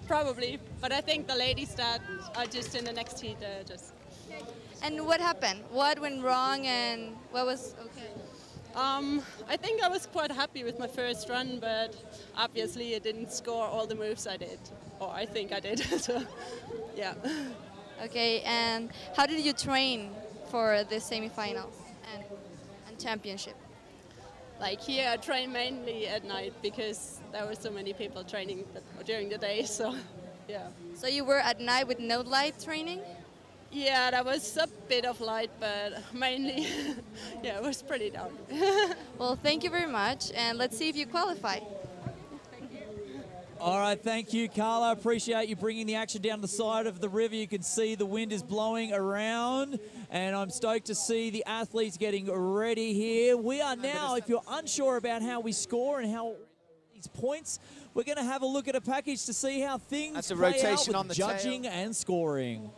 probably. But I think the ladies that are just in the next heat just. And what happened? What went wrong and what was okay? I think I was quite happy with my first run, but obviously I didn't score all the moves I did, or I think I did. So, yeah. Okay, and how did you train for the semifinals and championship? Like here, I train mainly at night because there were so many people training during the day. So, yeah. So you were at night with no light training? Yeah, that was a bit of light, but mainly, yeah, it was pretty dark. Well, thank you very much, and let's see if you qualify. All right, thank you, Carla. Appreciate you bringing the action down the side of the river. You can see the wind is blowing around, and I'm stoked to see the athletes getting ready here. We are now, if you're unsure about how we score and how these points, we're going to have a look at a package to see how things play out with judging and scoring.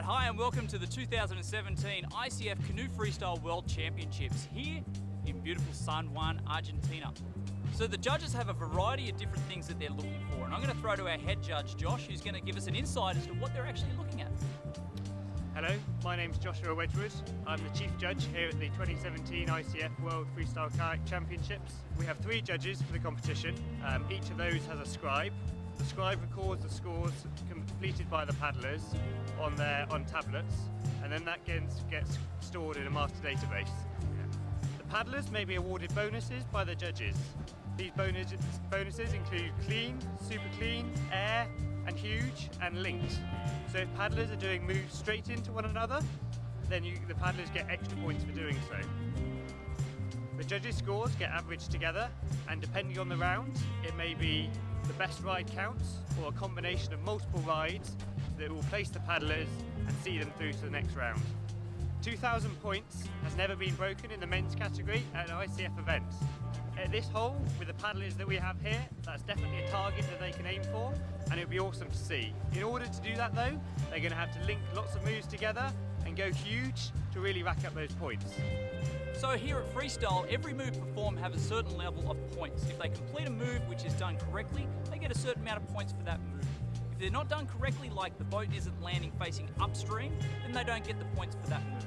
Hi and welcome to the 2017 ICF Canoe Freestyle World Championships here in beautiful San Juan, Argentina. So the judges have a variety of different things that they're looking for, and I'm going to throw to our head judge Josh, who's going to give us an insight as to what they're actually looking at. Hello, my name's Joshua Wedgwood. I'm the chief judge here at the 2017 ICF World Freestyle Kayak Championships. We have 3 judges for the competition. Each of those has a scribe. The scribe records the scores completed by the paddlers on tablets, and then that gets stored in a master database. The paddlers may be awarded bonuses by the judges. These bonuses include clean, super clean, air, and huge, and linked. So if paddlers are doing moves straight into one another, then the paddlers get extra points for doing so. The judges' scores get averaged together, and depending on the round, it may be the best ride counts or a combination of multiple rides that will place the paddlers and see them through to the next round. 2,000 points has never been broken in the men's category at an ICF event. At this hole, with the paddlers that we have here, that's definitely a target that they can aim for, and it would be awesome to see. In order to do that though, they're going to have to link lots of moves together and go huge to really rack up those points. So here at Freestyle, every move performed have a certain level of points. If they complete a move which is done correctly, they get a certain amount of points for that move. If they're not done correctly, like the boat isn't landing facing upstream, then they don't get the points for that move.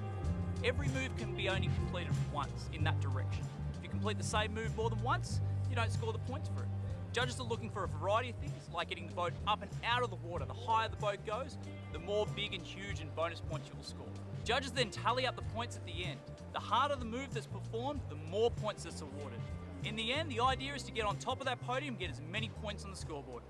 Every move can be only completed once in that direction. If you complete the same move more than once, you don't score the points for it. Judges are looking for a variety of things, like getting the boat up and out of the water. The higher the boat goes, the more big and huge and bonus points you will score. Judges then tally up the points at the end. The harder the move that's performed, the more points that's awarded. In the end, the idea is to get on top of that podium and get as many points on the scoreboard.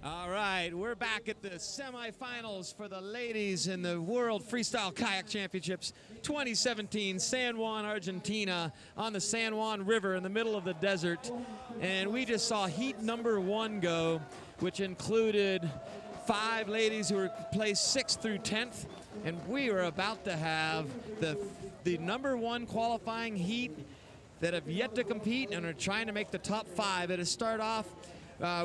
All right, we're back at the semifinals for the ladies in the World Freestyle Kayak Championships 2017, San Juan, Argentina, on the San Juan River in the middle of the desert. And we just saw heat number 1 go, which included 5 ladies who were placed 6th through 10th. And we are about to have the number 1 qualifying heat that have yet to compete and are trying to make the top 5. It'll start off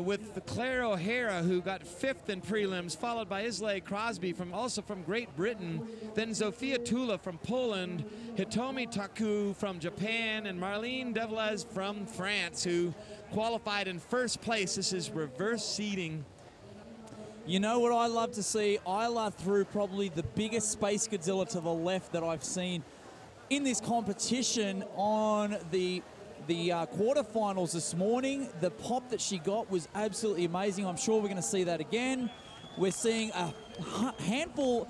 with Claire O'Hara, who got 5th in prelims, followed by Islay Crosby, also from Great Britain, then Zofia Tula from Poland, Hitomi Taku from Japan, and Marlene Devlez from France, who qualified in 1st place. This is reverse seeding. You know what I love to see? Isla threw probably the biggest Space Godzilla to the left that I've seen in this competition on the quarterfinals this morning. The pop that she got was absolutely amazing. I'm sure we're going to see that again. We're seeing a handful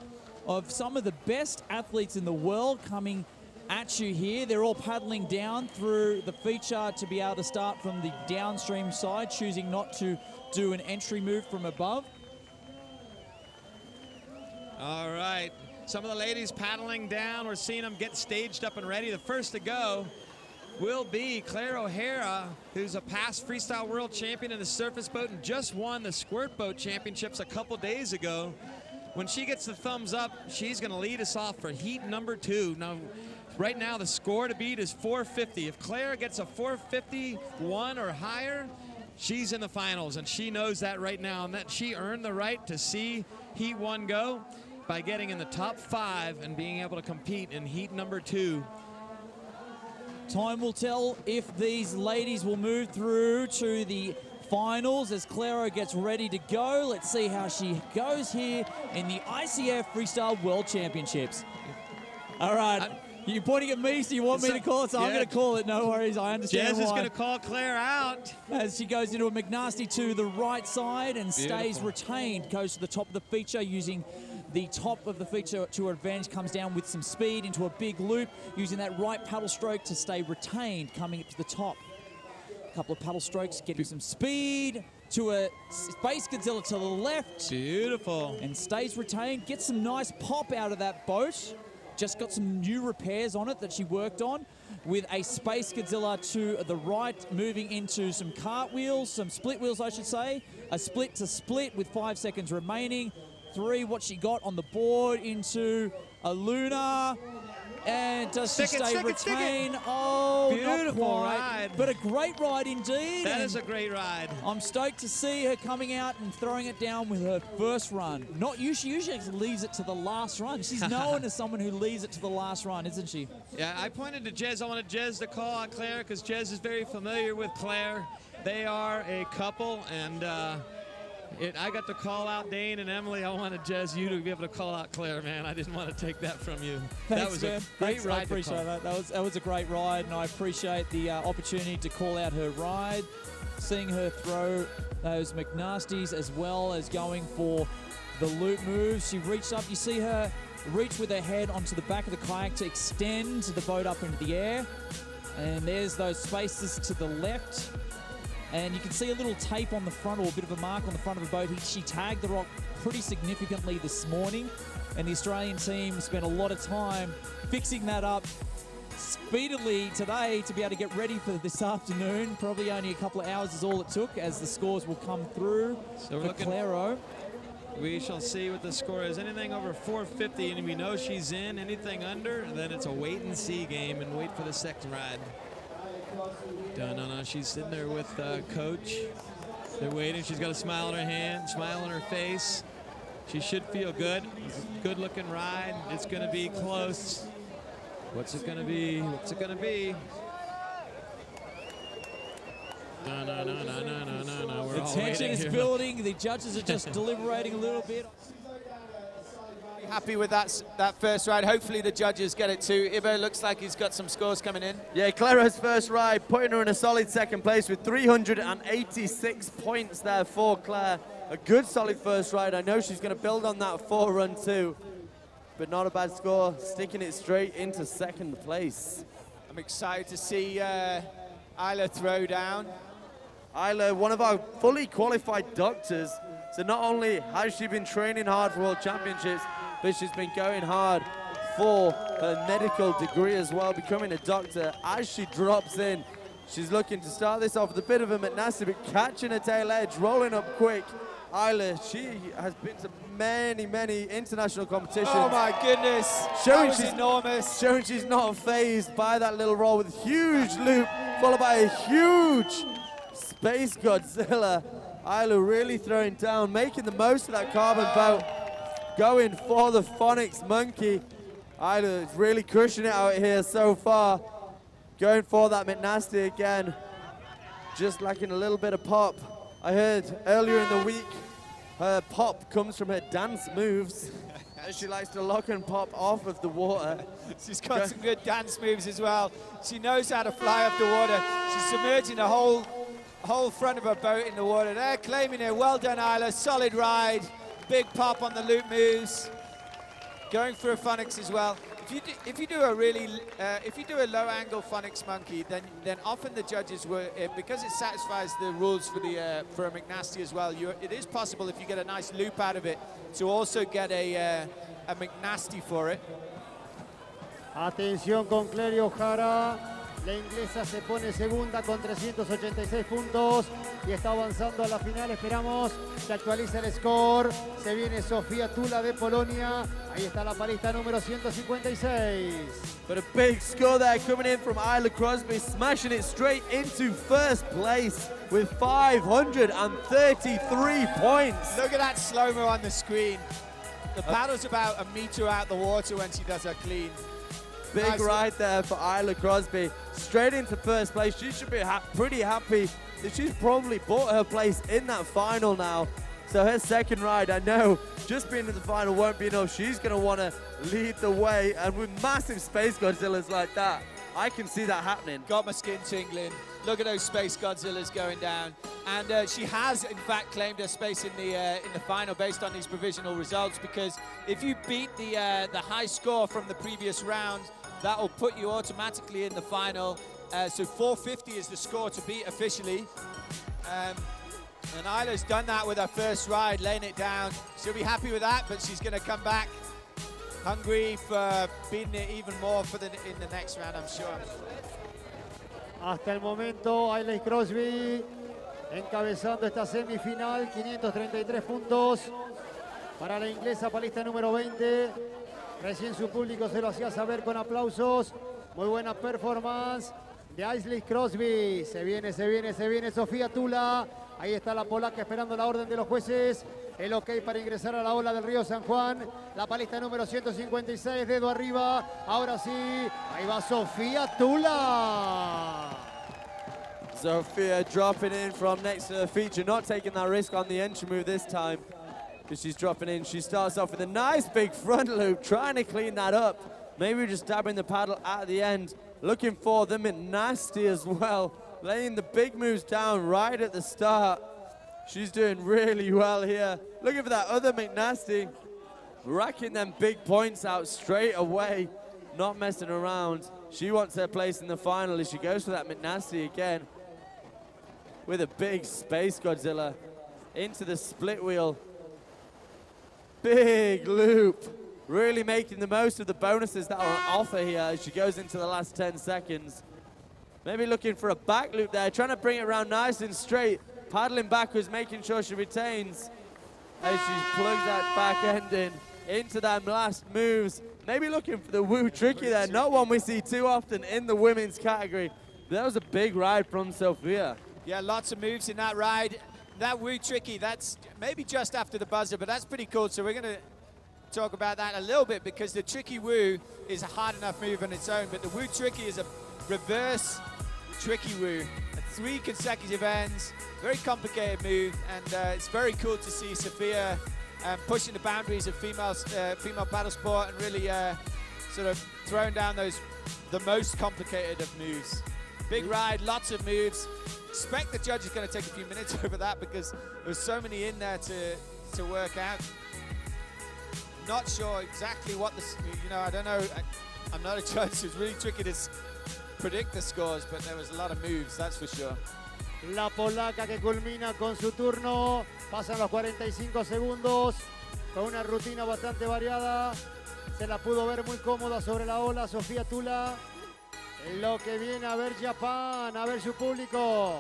of some of the best athletes in the world coming at you here. They're all paddling down through the feature to be able to start from the downstream side, choosing not to do an entry move from above. All right, some of the ladies paddling down. We're seeing them get staged up and ready. The first to go will be Claire O'Hara, who's a past freestyle world champion in the surface boat and just won the squirt boat championships a couple days ago. When she gets the thumbs up, she's going to lead us off for heat number 2. Now, right now, the score to beat is 450. If Claire gets a 451 or higher, she's in the finals, and she knows that right now, and that she earned the right to see heat 1 go by getting in the top 5 and being able to compete in heat number 2. Time will tell if these ladies will move through to the finals as Clara gets ready to go. Let's see how she goes here in the ICF Freestyle World Championships. All right. You're pointing at me, so you want me to call it, so I'm going to call it. No worries, I understand Jez is going to call Claire out. As she goes into a McNasty to the right side and stays retained, goes to the top of the feature using the top of the feature to her advantage, comes down with some speed into a big loop, using that right paddle stroke to stay retained, coming up to the top. A couple of paddle strokes, getting some speed to a Space Godzilla to the left. Beautiful. And stays retained, gets some nice pop out of that boat. Just got some new repairs on it that she worked on, with a Space Godzilla to the right, moving into some cartwheels, some split wheels, I should say. A split to split with 5 seconds remaining. 3, what she got on the board into a Luna. And does she stay retained? Oh, beautiful not quite, ride. but a great ride indeed. That is a great ride. I'm stoked to see her coming out and throwing it down with her first run. She usually leaves it to the last run. She's known as someone who leaves it to the last run, isn't she? Yeah, I pointed to Jez. I wanted Jez to call out Claire because Jez is very familiar with Claire. They are a couple, and I got to call out Dane and Emily. I wanted Jez, you to be able to call out Claire, man. I didn't want to take that from you. Thanks, that was man. a great ride. I appreciate that. That was a great ride, and I appreciate the opportunity to call out her ride, seeing her throw those McNasties as well as going for the loop moves. She reached up. You see her reach with her head onto the back of the kayak to extend the boat up into the air. And there's those spaces to the left. And you can see a little tape on the front, or a bit of a mark on the front of the boat. She tagged the rock pretty significantly this morning, and the Australian team spent a lot of time fixing that up speedily today to be able to get ready for this afternoon. Probably only a couple of hours is all it took, as the scores will come through So for Claro. We shall see what the score is. Anything over 450, and we know she's in. Anything under, then it's a wait-and-see game, and wait for the second ride. No, she's sitting there with Coach. They're waiting. She's got a smile on her hand, smile on her face. She should feel good. It's a good-looking ride. It's going to be close. What's it going to be? What's it going to be? No. We're The tension is building. The judges are just deliberating a little bit. Happy with that first ride. Hopefully the judges get it too. Ibo looks like he's got some scores coming in. Yeah, Clara's first ride, putting her in a solid second place with 386 points there for Claire. A good solid first ride. I know she's going to build on that 4-run too, but not a bad score, sticking it straight into second place. I'm excited to see Isla throw down. Isla, one of our fully qualified doctors. So not only has she been training hard for World Championships, but she's been going hard for her medical degree as well, becoming a doctor. As she drops in, she's looking to start this off with a bit of a McNasty, but catching a tail edge, rolling up quick. Isla, she has been to many, many international competitions. Oh my goodness, Showing that was she's enormous. Showing she's not fazed by that little roll with a huge loop, followed by a huge Space Godzilla. Isla really throwing down, making the most of that carbon boat, going for the Phonics Monkey. Isla is really crushing it out here so far. Going for that McNasty again, just lacking a little bit of pop. I heard earlier in the week, her pop comes from her dance moves. She likes to lock and pop off of the water. She's got some good dance moves as well. She knows how to fly off the water. She's submerging the whole front of her boat in the water. They're claiming it. Well done, Isla. Solid ride. Big pop on the loop moves. Going for a phonics as well. If you do a low angle phonics monkey, then often the judges will, because it satisfies the rules for a McNasty as well. It is possible if you get a nice loop out of it to also get a McNasty for it. Atención con Clerio Jara. La inglesa se pone segunda con 386 puntos y está avanzando a la final. Esperamos que actualice el score. Se viene Sofía Tula de Polonia. Ahí está la palista número 156. But a big score there coming in from Isla Crosby, smashing it straight into first place with 533 points. Look at that slow-mo on the screen. The paddle's about a meter out the water when she does her clean. Big Nice. ride there for Isla Crosby. Straight into first place. She should be pretty happy that she's probably bought her place in that final now. So her second ride, I know, just being in the final won't be enough. She's going to want to lead the way. And with massive Space Godzillas like that, I can see that happening. Got my skin tingling. Look at those Space Godzillas going down. And she has, in fact, claimed her space in the final based on these provisional results, because if you beat the high score from the previous round, that will put you automatically in the final. So 450 is the score to beat officially. And Isla's done that with her first ride, laying it down. She'll be happy with that, but she's going to come back hungry for beating it even more in the next round, I'm sure. Hasta el momento, Isla Crosby encabezando esta semifinal, 533 puntos para la inglesa, palista número 20. Recién su público se lo hacía saber con aplausos. Muy buena performance de Isla Crosby. Se viene Sofía Tula. Ahí está la polaca esperando la orden de los jueces. El ok para ingresar a la ola del Río San Juan. La palista número 156, dedo arriba. Ahora sí, ahí va Sofía Tula. Sofia dropping in from next to the feature, not taking that risk on the entry move this time, because she's dropping in. She starts off with a nice big front loop, trying to clean that up. Maybe just dabbing the paddle at the end, looking for the McNasty as well, laying the big moves down right at the start. She's doing really well here. Looking for that other McNasty, racking them big points out straight away, not messing around. She wants her place in the final as she goes for that McNasty again, with a big Space Godzilla into the split wheel. Big loop, really making the most of the bonuses that are on offer here as she goes into the last 10 seconds. Maybe looking for a back loop there, trying to bring it around nice and straight, paddling backwards, making sure she retains as she plugs that back end into them last moves. Maybe looking for the woo tricky there, not one we see too often in the women's category. That was a big ride from Sofia. Yeah, lots of moves in that ride. That woo tricky, that's maybe just after the buzzer, but that's pretty cool. So we're going to talk about that a little bit, because the tricky woo is a hard enough move on its own, but the woo tricky is a reverse tricky woo. 3 consecutive ends, very complicated move, and it's very cool to see Sofia pushing the boundaries of female paddle sport and really sort of throwing down the most complicated of moves. Big ride, lots of moves. Expect the judge is going to take a few minutes over that, because there's so many in there to work out. Not sure exactly what I don't know. I'm not a judge, so it's really tricky to predict the scores, but there was a lot of moves, that's for sure. La polaca que culmina con su turno. Pasan los 45 segundos con una rutina bastante variada. Se la pudo ver muy cómoda sobre la ola Sofía Tula. Lo que viene a ver Japón, a ver su público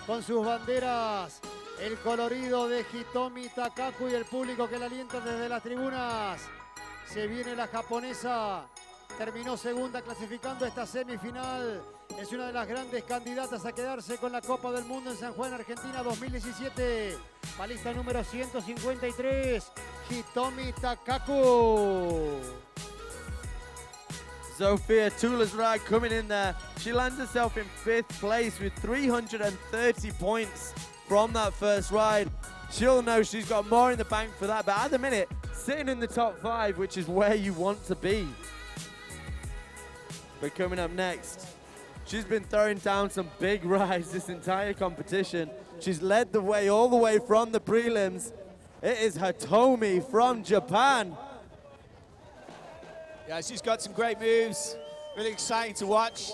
con sus banderas el colorido de Hitomi Takaku y el público que la alienta desde las tribunas. Se viene la japonesa, terminó segunda clasificando esta semifinal. Es una de las grandes candidatas a quedarse con la Copa del Mundo en San Juan, Argentina 2017. Palista número 153, Hitomi Takaku. Sophia Tula's ride coming in there. She lands herself in 5th place with 330 points from that first ride. She'll know she's got more in the bank for that, but at the minute, sitting in the top 5, which is where you want to be. But coming up next, she's been throwing down some big rides this entire competition. She's led the way all the way from the prelims. It is Hitomi from Japan. Yeah, she's got some great moves. Really exciting to watch.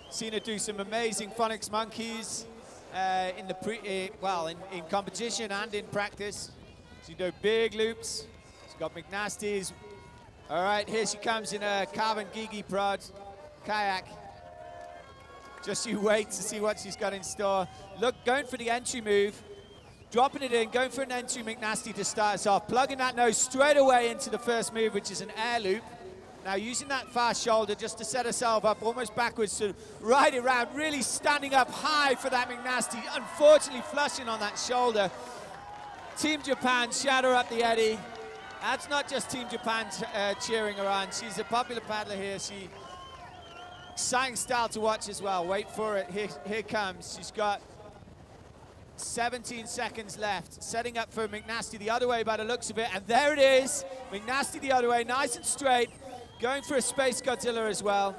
Seen her do some amazing phonics monkeys in competition and in practice. She do big loops. She's got McNasties. All right, here she comes in a carbon Gigi prod kayak. Just you wait to see what she's got in store. Look, going for the entry move, dropping it in, going for an entry McNasty to start us off, plugging that nose straight away into the first move, which is an air loop. Now using that fast shoulder just to set herself up almost backwards to ride it around, really standing up high for that McNasty, unfortunately flushing on that shoulder. Team Japan shatter up the eddy. That's not just Team Japan cheering her on. She's a popular paddler here. She exciting style to watch as well. Wait for it. Here comes. She's got 17 seconds left. Setting up for McNasty the other way by the looks of it. And there it is. McNasty the other way, nice and straight. Going for a Space Godzilla as well.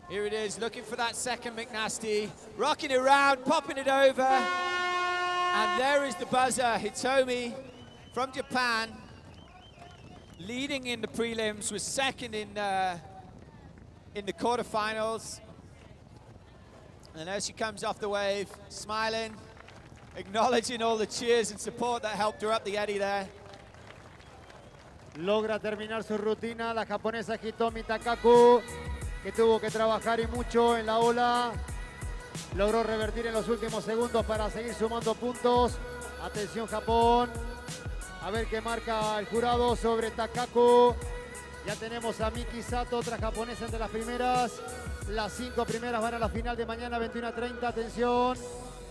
Here it is, looking for that second McNasty. Rocking it around, popping it over. And there is the buzzer. Hitomi from Japan, leading in the prelims, was second in the quarterfinals. And as she comes off the wave, smiling, acknowledging all the cheers and support that helped her up the eddy there. Logra terminar su rutina la japonesa Hitomi Takaku, que tuvo que trabajar y mucho en la ola. Logró revertir en los últimos segundos para seguir sumando puntos. Atención Japón, a ver qué marca el jurado sobre Takaku. Ya tenemos a Miki Sato, otra japonesa entre las primeras. Las 5 primeras van a la final de mañana 21:30. Atención,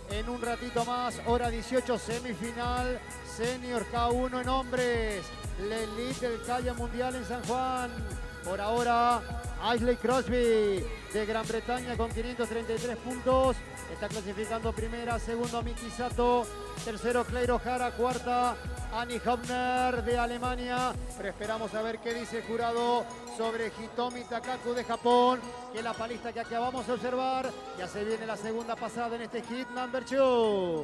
en un ratito más, hora 18, semifinal Senior K1 en hombres. La elite del kayak mundial en San Juan. Por ahora, Ashley Crosby de Gran Bretaña con 533 puntos. Está clasificando primera, segundo Miki Sato, tercero Clairo Jara, cuarta Annie Hofner de Alemania. Pero esperamos a ver qué dice el jurado sobre Hitomi Takaku de Japón, que es la palista que acabamos de observar. Ya se viene la segunda pasada en este hit number 2.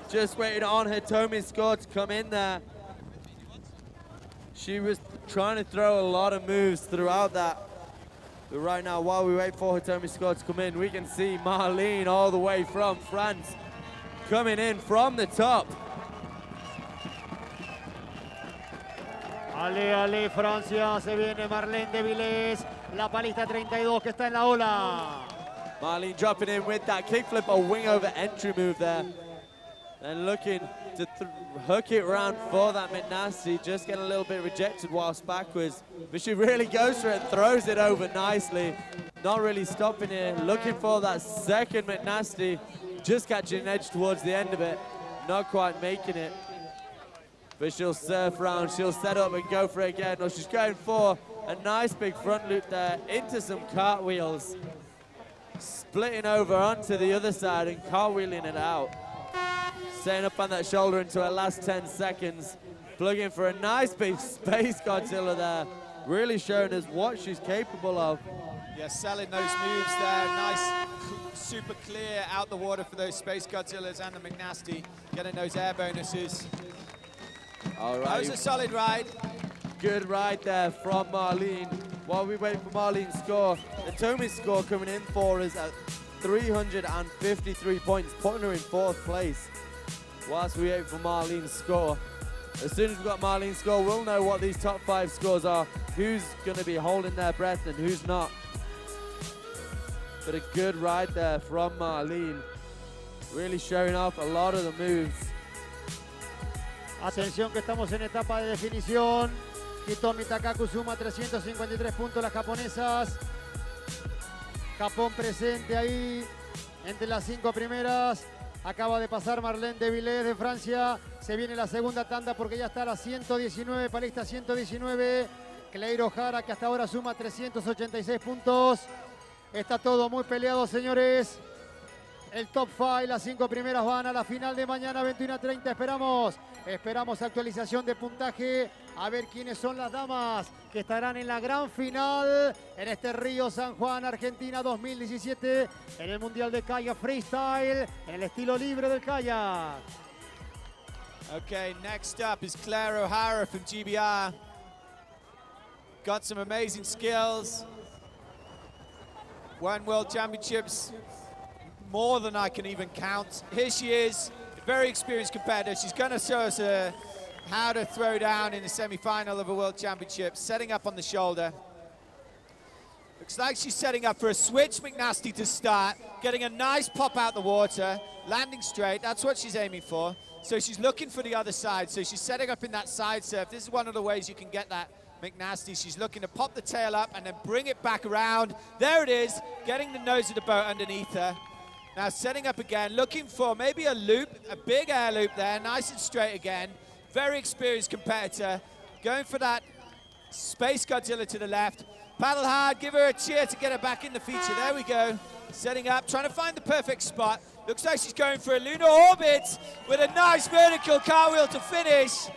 Just waiting on Hitomi's score to come in there. She was trying to throw a lot of moves throughout that. But right now, while we wait for Hitomi's score to come in, we can see Marlene all the way from France coming in from the top. Ale, Francia, se viene Marlene de Vilés, la palista 32 que está en la ola. Marlene dropping in with that kickflip or wing over entry move there. And looking to hook it round for that McNasty, just getting a little bit rejected whilst backwards. But she really goes for it and throws it over nicely. Not really stopping here, looking for that second McNasty, just catching an edge towards the end of it. Not quite making it. But she'll surf round, she'll set up and go for it again. Or she's going for a nice big front loop there into some cartwheels. Splitting over onto the other side and cartwheeling it out. Setting up on that shoulder into her last 10 seconds. Plugging for a nice big Space Godzilla there. Really showing us what she's capable of. Yeah, selling those moves there. Nice, super clear out the water for those Space Godzillas and the McNasty. Getting those air bonuses. All right. That was a solid ride. Good ride there from Marlene. While we wait for Marlene's score, Hitomi's score coming in for us at 353 points, putting her in 4th place. Whilst we wait for Marlene's score. As soon as we've got Marlene's score, we'll know what these top 5 scores are, who's going to be holding their breath and who's not. But a good ride there from Marlene. Really showing off a lot of the moves. Atención que estamos en etapa de definición. Hitomi Takaku suma 353 puntos las japonesas. Japón presente ahí entre las 5 primeras. Acaba de pasar Marlene de Villers de Francia. Se viene la segunda tanda porque ya está a la 119, palista 119. Cleiro Jara, que hasta ahora suma 386 puntos. Está todo muy peleado, señores. El top 5, las 5 primeras van a la final de mañana, 21:30. Esperamos actualización de puntaje. A ver quiénes son las damas que estarán en la gran final en este Río San Juan, Argentina 2017, en el Mundial de Kayak Freestyle, en el estilo libre del kayak. Okay, next up is Claire O'Hara from GBR. Got some amazing skills. Won World Championships more than I can even count. Here she is, a very experienced competitor. She's going to show us how to throw down in the semi-final of a World Championship, setting up on the shoulder. Looks like she's setting up for a switch McNasty to start, getting a nice pop out the water, landing straight. That's what she's aiming for. So she's looking for the other side. So she's setting up in that side surf. This is one of the ways you can get that McNasty. She's looking to pop the tail up and then bring it back around. There it is, getting the nose of the boat underneath her. Now setting up again, looking for maybe a loop, a big air loop there, nice and straight again. Very experienced competitor, going for that Space Godzilla to the left. Paddle hard, give her a cheer to get her back in the feature. There we go, setting up, trying to find the perfect spot. Looks like she's going for a lunar orbit with a nice vertical cartwheel to finish.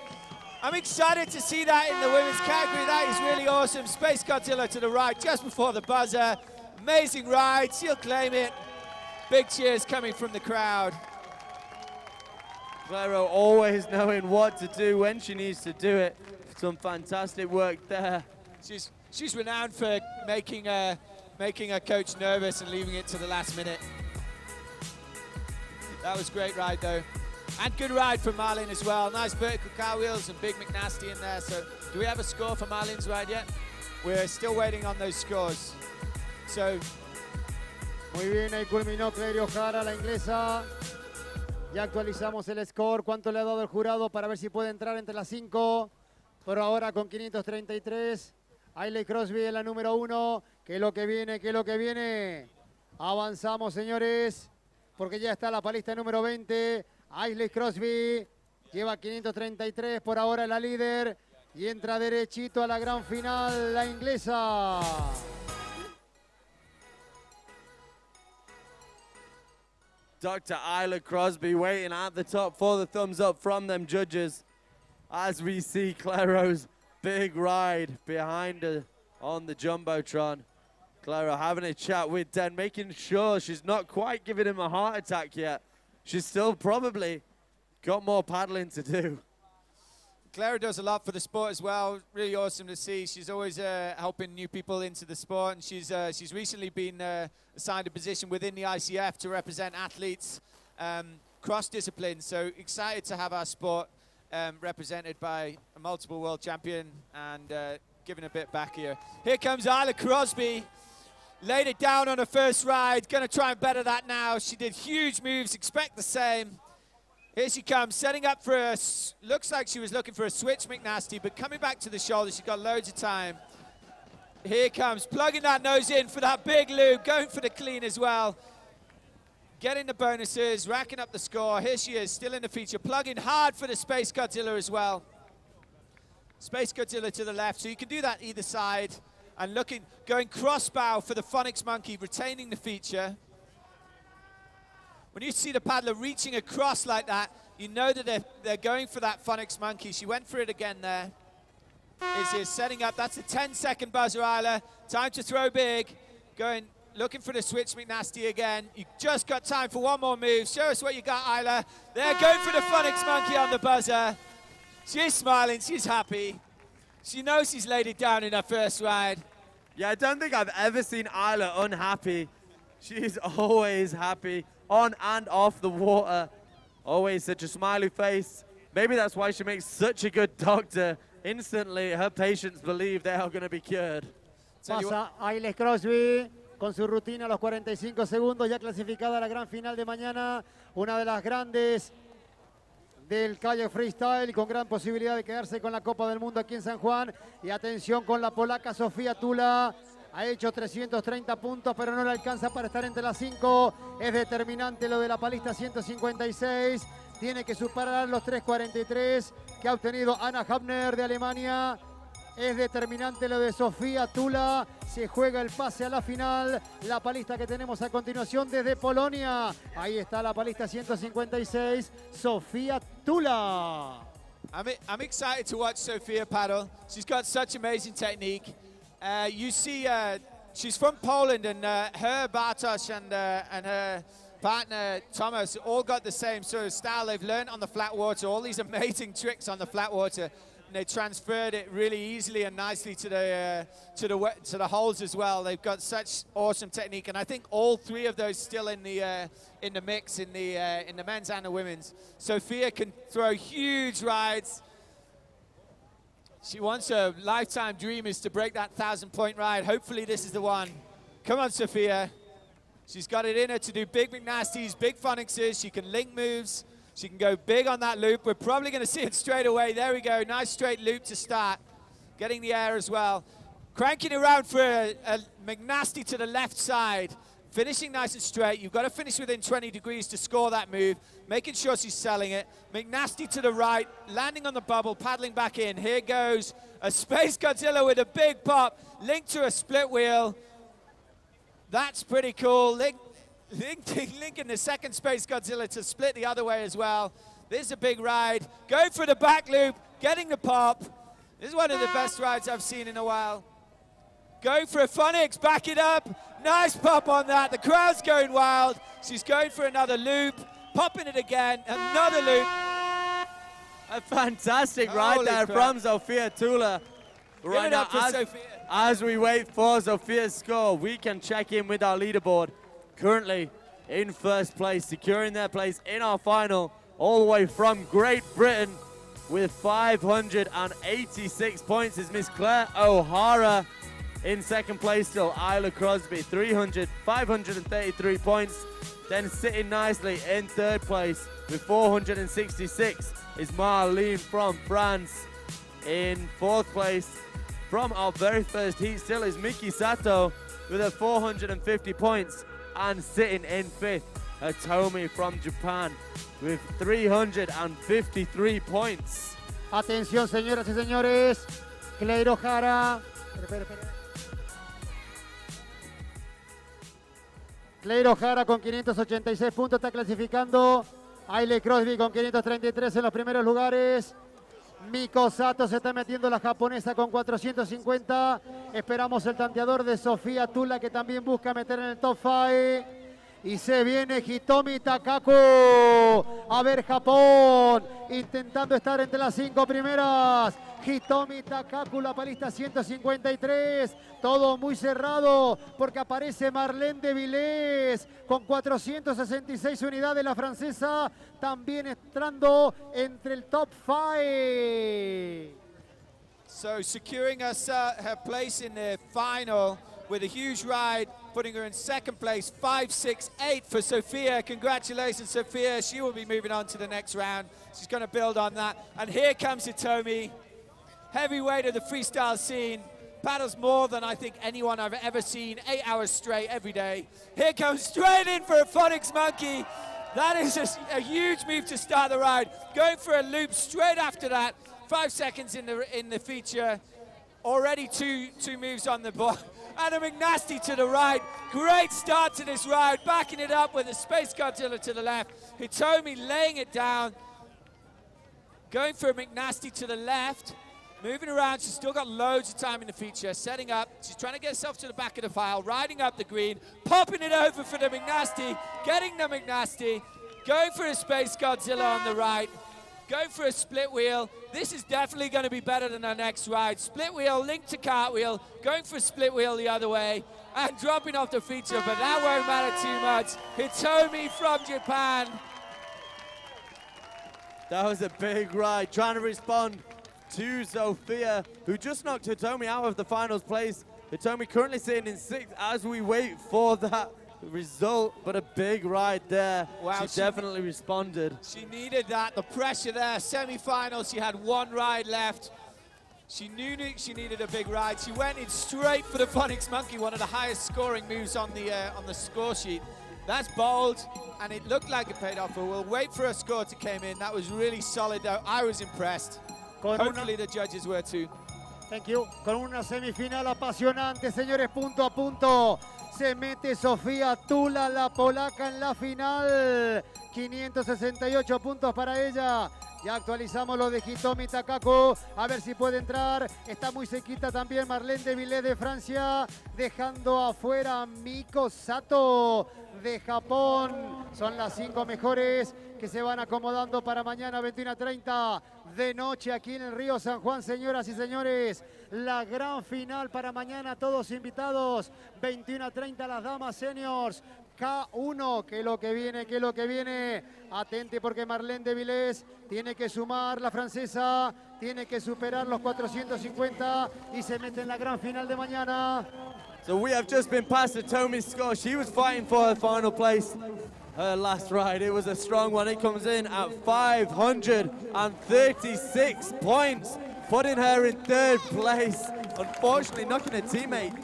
I'm excited to see that in the women's category. That is really awesome. Space Godzilla to the right, just before the buzzer. Amazing ride, she'll claim it. Big cheers coming from the crowd. Clairo always knowing what to do when she needs to do it. Some fantastic work there. She's renowned for making her coach nervous and leaving it to the last minute. That was a great ride though. And good ride from Marlene as well. Nice vertical car wheels and big McNasty in there. So do we have a score for Marlene's ride yet? We're still waiting on those scores. So muy bien, ahí culminó Clerio Jara, la inglesa. Ya actualizamos el score, cuánto le ha dado el jurado para ver si puede entrar entre las 5. Por ahora con 533. Ailey Crosby en la número 1. ¿Qué es lo que viene? ¿Qué es lo que viene? Avanzamos, señores, porque ya está la palista número 20. Ailey Crosby lleva 533, por ahora la líder. Y entra derechito a la gran final la inglesa. Dr. Isla Crosby waiting at the top for the thumbs up from them judges as we see Clairo's big ride behind her on the Jumbotron. Clairo having a chat with Den, making sure she's not quite giving him a heart attack yet. She's still probably got more paddling to do. Clairo does a lot for the sport as well. Really awesome to see. She's always helping new people into the sport, and she's recently been assigned a position within the ICF to represent athletes cross disciplines. So excited to have our sport represented by a multiple world champion and giving a bit back here. Here comes Isla Crosby. Laid it down on her first ride. Going to try and better that now. She did huge moves. Expect the same. Here she comes, setting up for a, looks like she was looking for a switch McNasty, but coming back to the shoulder, she's got loads of time. Here comes, plugging that nose in for that big loop, going for the clean as well. Getting the bonuses, racking up the score. Here she is, still in the feature, plugging hard for the Space Godzilla as well. Space Godzilla to the left, so you can do that either side. And looking, going crossbow for the Phonics Monkey, retaining the feature. When you see the paddler reaching across like that, you know that they're going for that Phonics Monkey. She went for it again there. Is setting up. That's a 10-second buzzer, Isla. Time to throw big. Going, looking for the switch McNasty again. You just got time for one more move. Show us what you got, Isla. They're going for the Phonics Monkey on the buzzer. She's smiling. She's happy. She knows she's laid it down in her first ride. Yeah, I don't think I've ever seen Isla unhappy. She's always happy. On and off the water. Always such a smiley face. Maybe that's why she makes such a good doctor. Instantly, her patients believe they are going to be cured. Pasa Ailes Crosby. con su rutina a los 45 segundos, ya clasificada a la gran final de mañana, una de las grandes del kayak freestyle, con gran posibilidad de quedarse con la Copa del Mundo aquí en San Juan. Y atención con la polaca Sofía Tula, ha hecho 330 puntos, pero no le alcanza para estar entre las 5. Es determinante lo de la palista 156. Tiene que superar los 3.43 que ha obtenido Anna Hafner de Alemania. Es determinante lo de Sofía Tula. Se juega el pase a la final. La palista que tenemos a continuación desde Polonia. Ahí está la palista 156, Sofía Tula. I'm excited to watch Sofia paddle. She's got such amazing technique. You see, she's from Poland, and her Bartosz and her partner Thomas all got the same sort of style. They've learned on the flat water, all these amazing tricks on the flat water, and they transferred it really easily and nicely to the holes as well. They've got such awesome technique, and I think all three of those still in the mix in the men's and the women's. Sofia can throw huge rides. She wants her lifetime dream is to break that 1,000-point ride. Hopefully this is the one. Come on, Sofia. She's got it in her to do big McNasties, big phonics. She can link moves. She can go big on that loop. We're probably going to see it straight away. There we go. Nice straight loop to start. Getting the air as well. Cranking around for a McNasty to the left side. Finishing nice and straight. You've got to finish within 20 degrees to score that move. Making sure she's selling it. McNasty to the right, landing on the bubble, paddling back in. Here goes a Space Godzilla with a big pop. Linked to a split wheel. That's pretty cool. Linking the second Space Godzilla to split the other way as well. This is a big ride. Going for the back loop, getting the pop. This is one of the best rides I've seen in a while. Going for a phonics, back it up. Nice pop on that. The crowd's going wild. She's going for another loop, popping it again, another loop. A fantastic ride there from Sofia Tula. Right now, as we wait for Sofia's score, we can check in with our leaderboard. Currently in first place, securing their place in our final, all the way from Great Britain with 586 points is Miss Claire O'Hara. In second place still, Isla Crosby, 533 points. Then sitting nicely in third place with 466 is Marlene from France. In fourth place, from our very first heat still, is Miki Sato with a 450 points. And sitting in fifth, Hitomi from Japan with 353 points. Atención, señoras y señores. Claire O'Hara. Claire O'Hara con 586 puntos está clasificando. Aile Crosby con 533 en los primeros lugares. Miko Sato se está metiendo la japonesa con 450. Esperamos el tanteador de Sofía Tula, que también busca meter en el top 5. Y se viene Hitomi Takako. A ver, Japón intentando estar entre las 5 primeras. Hitomi Takako, la palista 153. Todo muy cerrado porque aparece Marlene de Vilés con 466 unidades. La francesa también entrando entre el top 5. So securing her place in the final with a huge ride, putting her in second place, 5-6-8 for Sofia. Congratulations, Sofia. She will be moving on to the next round. She's going to build on that. And here comes Hitomi, heavyweight of the freestyle scene. Paddles more than I think anyone I've ever seen, 8 hours straight every day. Here comes straight in for a phonics monkey. That is a huge move to start the ride. Going for a loop straight after that. 5 seconds in the feature. Already two moves on the board. And a McNasty to the right. Great start to this ride. Backing it up with a Space Godzilla to the left. Hitomi laying it down. Going for a McNasty to the left. Moving around, she's still got loads of time in the feature. Setting up, she's trying to get herself to the back of the pile. Riding up the green. Popping it over for the McNasty. Getting the McNasty. Going for a Space Godzilla on the right. Going for a split wheel. This is definitely going to be better than our next ride. Split wheel, linked to cartwheel. Going for a split wheel the other way. And dropping off the feature, but that won't matter too much. Hitomi from Japan. That was a big ride. Trying to respond to Sofia, who just knocked Hitomi out of the finals place Hitomi currently sitting in 6th as we wait for that result, but a big ride there. Wow, she definitely responded. She needed that, the pressure there. Semi-finals, she had one ride left. She knew she needed a big ride. She went in straight for the Phonics Monkey, one of the highest scoring moves on the score sheet. That's bold, and it looked like it paid off, but we'll wait for her score to come in. That was really solid, though. I was impressed. Hopefully the judges were too. Thank you. Con una semifinal apasionante, señores, punto a punto. Se mete Sofía Tula, la polaca, en la final. 568 puntos para ella. Ya actualizamos lo de Hitomi Takaku. A ver si puede entrar. Está muy cerquita también Marlene de Villet de Francia. Dejando afuera a Miko Sato de Japón. Son las 5 mejores que se van acomodando para mañana 21:30 de noche aquí en el Río San Juan, señoras y señores. La gran final para mañana, todos invitados. 21:30 las damas seniors. K1, que es lo que viene, que es lo que viene. Atente porque Marlene de Villet tiene que sumar, la francesa tiene que superar los 450 y se mete en la gran final de mañana. So we have just been past Hitomi's score. She was fighting for her final place. Her last ride, it was a strong one. It comes in at 536 points, putting her in 3rd place. Unfortunately, knocking her teammate,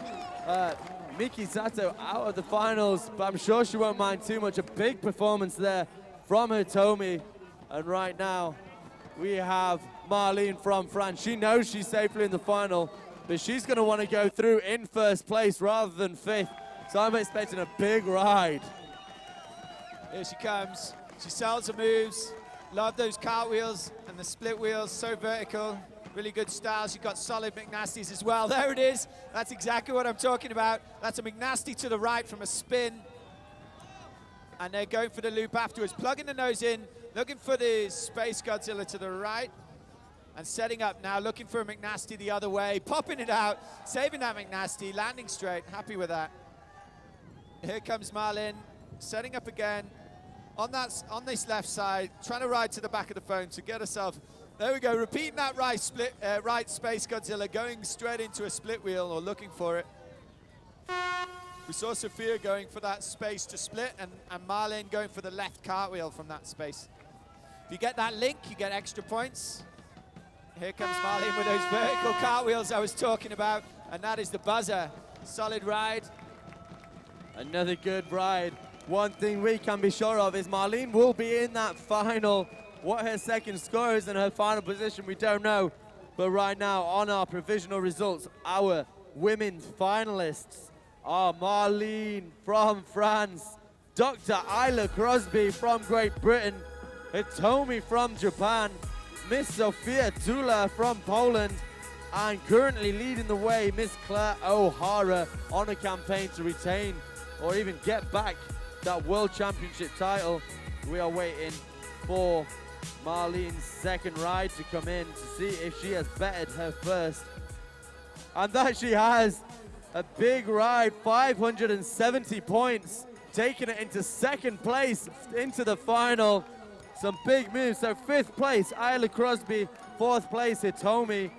Miki Sato, out of the finals, but I'm sure she won't mind too much. A big performance there from Hitomi. And right now, we have Marlene from France. She knows she's safely in the final, but she's going to want to go through in 1st place rather than 5th. So I'm expecting a big ride. Here she comes. She sells her moves. Love those cartwheels and the split wheels, so vertical. Really good style. She got solid McNasties as well. There it is. That's exactly what I'm talking about. That's a McNasty to the right from a spin. And they're going for the loop afterwards. Plugging the nose in, looking for the Space Godzilla to the right. And setting up now, looking for a McNasty the other way. Popping it out, saving that McNasty, landing straight. Happy with that. Here comes Marlene, setting up again. On this left side, trying to ride to the back of the phone to get herself. There we go, repeating that right Space Godzilla, going straight into a split wheel or looking for it. We saw Sophia going for that space to split and Marlene going for the left cartwheel from that space. If you get that link, you get extra points. Here comes Marlene with those vertical cartwheels I was talking about, and that is the buzzer. Solid ride. Another good ride. One thing we can be sure of is Marlene will be in that final. What her 2nd score is in her final position, we don't know. But right now, on our provisional results, our women's finalists are Marlene from France, Dr. Isla Crosby from Great Britain, Hitomi from Japan, Miss Sophia Tula from Poland, and currently leading the way, Miss Claire O'Hara, on a campaign to retain or even get back that World Championship title. We are waiting for Marlene's 2nd ride to come in to see if she has bettered her 1st. And that she has. A big ride, 570 points, taking it into 2nd place, into the final. Some big moves. So 5th place, Isla Crosby. 4th place, Hitomi.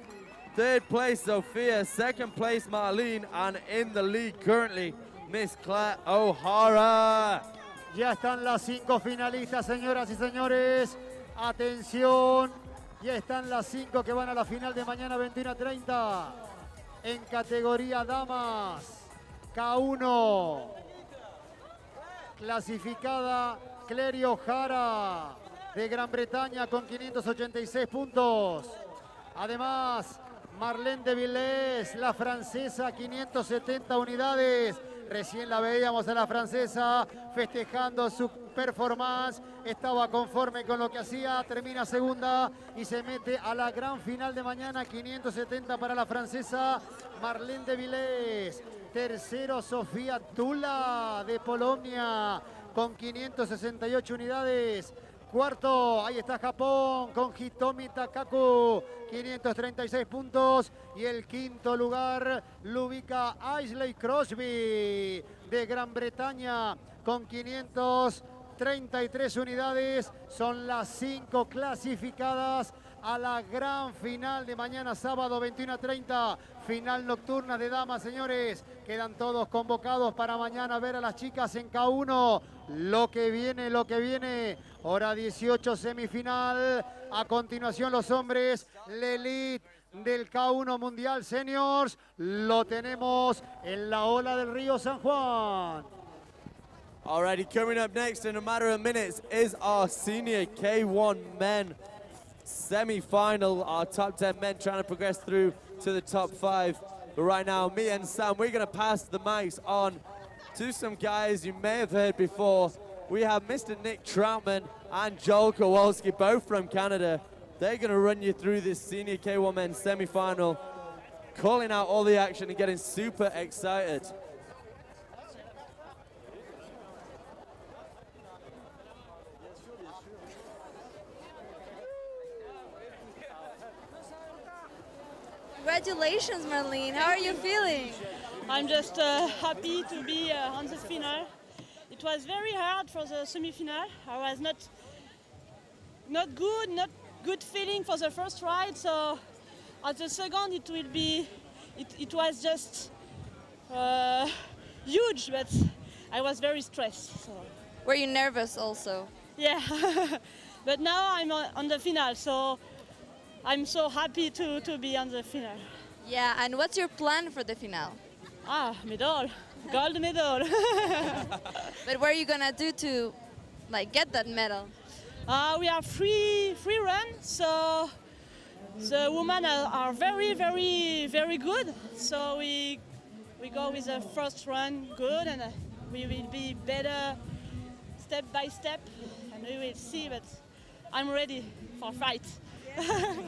3rd place, Sophia. 2nd place, Marlene. And in the lead currently, Miss Claire O'Hara. Ya están las 5 finalistas, señoras y señores. Atención. Ya están las 5 que van a la final de mañana 21:30. En categoría damas. K1. Clasificada Claire O'Hara de Gran Bretaña con 586 puntos. Además, Marlene de Villet, la francesa, 570 unidades. Recién la veíamos a la francesa festejando su performance. Estaba conforme con lo que hacía. Termina 2ª y se mete a la gran final de mañana. 570 para la francesa Marlene de Villet. 3º, Sofía Tula de Polonia con 568 unidades. 4º, ahí está Japón con Hitomi Takaku, 536 puntos. Y el 5º lugar lo ubica Isla Crosby de Gran Bretaña con 500 33 unidades. Son las 5 clasificadas a la gran final de mañana sábado 21:30. Final nocturna de damas, señores. Quedan todos convocados para mañana ver a las chicas en K1. Lo que viene, lo que viene. Hora 18, semifinal. A continuación los hombres, la elite del K1 Mundial Seniors. Lo tenemos en la ola del Río San Juan. Alrighty, coming up next in a matter of minutes is our senior K1 men semi-final. Our top 10 men trying to progress through to the top 5. But right now, me and Sam, we're going to pass the mics on to some guys you may have heard before. We have Mr. Nick Troutman and Joel Kowalski, both from Canada. They're going to run you through this senior K1 men semi-final, calling out all the action and getting super excited. Congratulations, Marlene. How are you feeling? I'm just happy to be on the final. It was very hard for the semi-final. I was not good feeling for the first ride. So at the second, it was just huge, but I was very stressed. So. Were you nervous also? Yeah, but now I'm on the final, so I'm so happy to be on the final. Yeah, and what's your plan for the final? Medal, gold medal. But what are you gonna do to, get that medal? We have free run, so the women are very, very, very good. So we go with the first run good, and we will be better step by step, and we will see. But I'm ready for fight.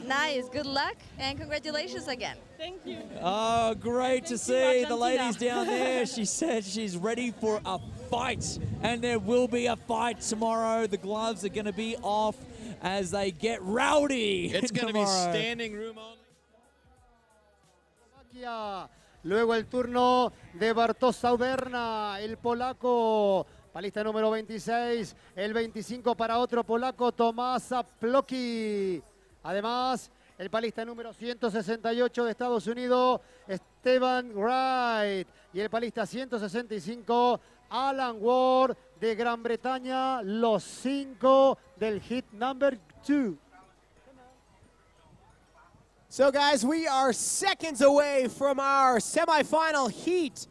Nice, good luck, and congratulations again. Thank you. Oh, great to see the ladies down there. She said she's ready for a fight, and there will be a fight tomorrow. The gloves are going to be off as they get rowdy. It's going to be standing room only. Luego el turno de Bartosz Sauderna, el polaco. Palista número 26, el 25 para otro polaco, Tomás Ploki. Además, el palista número 168 de Estados Unidos, Esteban Wright. Y el palista 165, Alan Ward de Gran Bretaña, los 5 del hit number 2. So guys, we are seconds away from our semifinal heat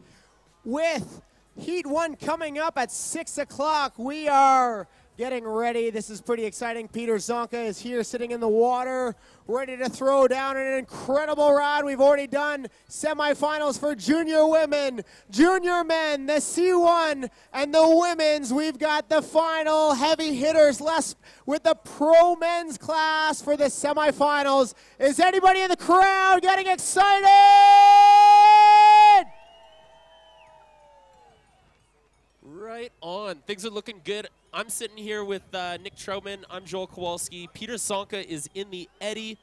with Heat 1 coming up at 6 o'clock. We are getting ready. This is pretty exciting. Peter Zonka is here sitting in the water, ready to throw down an incredible ride. We've already done semifinals for junior women, junior men, the C1, and the women's. We've got the final heavy hitters left with the pro men's class for the semifinals. Is anybody in the crowd getting excited? Right on. Things are looking good. I'm sitting here with Nick Troutman. I'm Joel Kowalski. Peter Zonka is in the eddy.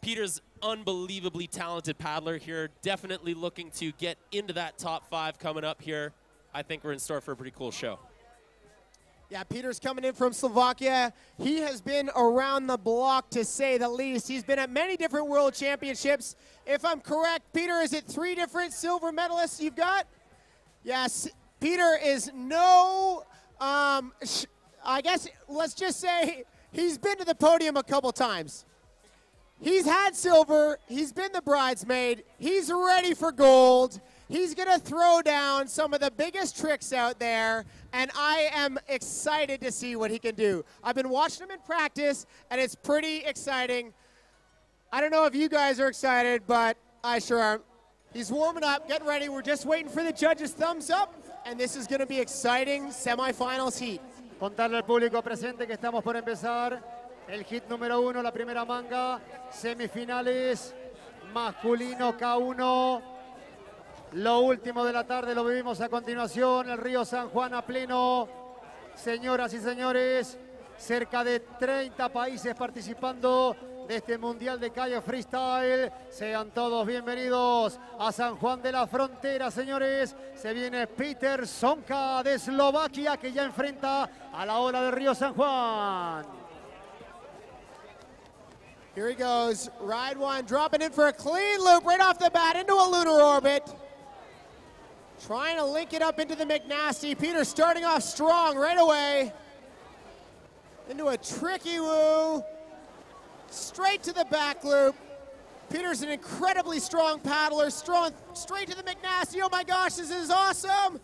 Peter's unbelievably talented paddler here. Definitely looking to get into that top 5 coming up here. I think we're in store for a pretty cool show. Yeah, Peter's coming in from Slovakia. He has been around the block, to say the least. He's been at many different world championships. If I'm correct, Peter, is it 3 different silver medalists you've got? Yes. Peter is I guess let's just say he's been to the podium a couple times. He's had silver. He's been the bridesmaid. He's ready for gold. He's going to throw down some of the biggest tricks out there, and I am excited to see what he can do. I've been watching him in practice, and it's pretty exciting. I don't know if you guys are excited, but I sure am. He's warming up, getting ready. We're just waiting for the judges' thumbs up. And this is going to be exciting semifinals heat. Contarle al público presente que estamos por empezar el hit número 1, la primera manga, semifinales, masculino K1. Lo último de la tarde lo vivimos a continuación, el Río San Juan a pleno. Señoras y señores, cerca de 30 países participando de este Mundial de Kayak Freestyle. Sean todos bienvenidos a San Juan de la Frontera, señores. Se viene Peter Sonka de Eslovaquia, que ya enfrenta a la ola de Río San Juan. Here he goes, ride one, dropping in for a clean loop right off the bat into a lunar orbit. Trying to link it up into the McNasty. Peter starting off strong right away. Into a tricky woo. Straight to the back loop. Peter's an incredibly strong paddler. Straight to the McNasty. Oh my gosh, this is awesome.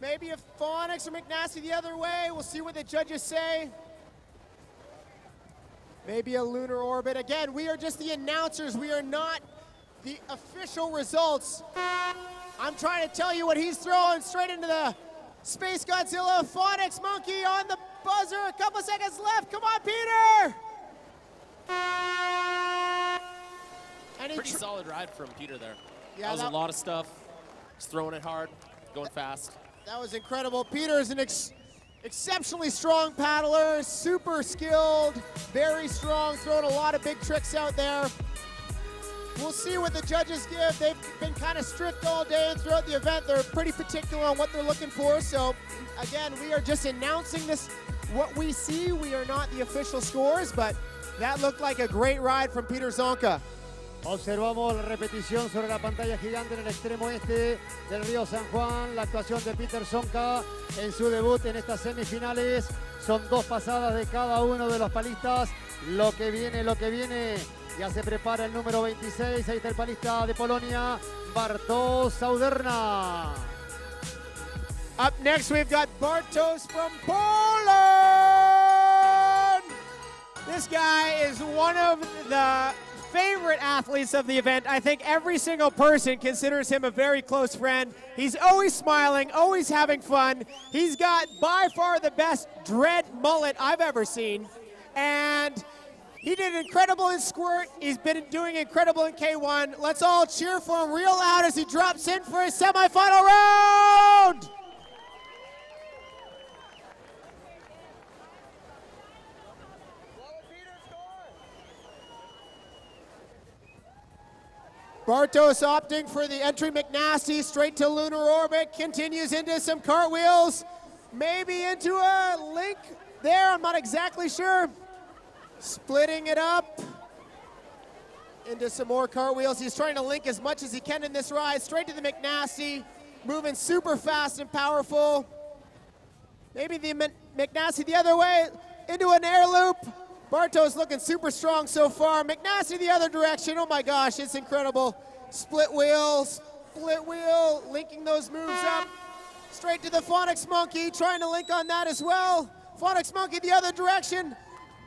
Maybe a Phonics or McNasty the other way. We'll see what the judges say. Maybe a lunar orbit. Again, we are just the announcers. We are not the official results. I'm trying to tell you what he's throwing straight into the Space Godzilla. Phonics Monkey on the buzzer. A couple seconds left. Come on, Peter! And Pretty solid ride from Peter there. Yeah, that was a lot of stuff. He's throwing it hard, going fast. That was incredible. Peter is an exceptionally strong paddler, super skilled, very strong, throwing a lot of big tricks out there. We'll see what the judges give. They've been kind of strict all day and throughout the event. They're pretty particular on what they're looking for. So again, we are just announcing this, what we see. We are not the official scores, but that looked like a great ride from Peter Sonka. Observamos la repetición sobre la pantalla gigante en el extremo este del Río San Juan. La actuación de Peter Sonka en su debut en estas semifinales. Son dos pasadas de cada uno de los palistas. Lo que viene. Ya se prepara el número 26. Ahí está el palista de Polonia, Bartosz Sauderna. Up next, we've got Bartosz from Poland. This guy is one of the favorite athletes of the event. I think every single person considers him a very close friend. He's always smiling, always having fun. He's got by far the best dread mullet I've ever seen. And he did incredible in squirt. He's been doing incredible in K1. Let's all cheer for him real loud as he drops in for his semifinal round. Bartosz opting for the entry McNasty straight to lunar orbit, continues into some cartwheels, maybe into a link there, I'm not exactly sure. Splitting it up into some more cartwheels. He's trying to link as much as he can in this ride, straight to the McNasty, moving super fast and powerful. Maybe the McNasty the other way, into an air loop. Bartosz looking super strong so far. McNasty the other direction. Oh my gosh, it's incredible. Split wheel, linking those moves up. Straight to the Phonics Monkey, trying to link on that as well. Phonics Monkey the other direction.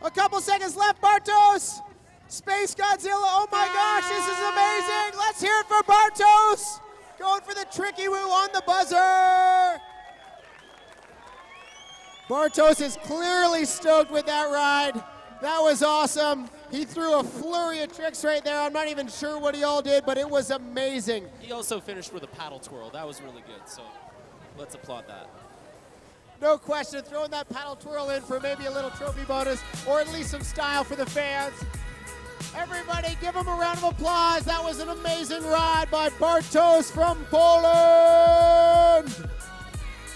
A couple seconds left, Bartosz. Space Godzilla, oh my gosh, this is amazing. Let's hear it for Bartosz. Going for the tricky woo on the buzzer. Bartosz is clearly stoked with that ride. That was awesome. He threw a flurry of tricks right there. I'm not even sure what he all did, but it was amazing. He also finished with a paddle twirl. That was really good, so let's applaud that. No question, throwing that paddle twirl in for maybe a little trophy bonus, or at least some style for the fans. Everybody give him a round of applause. That was an amazing ride by Bartosz from Poland.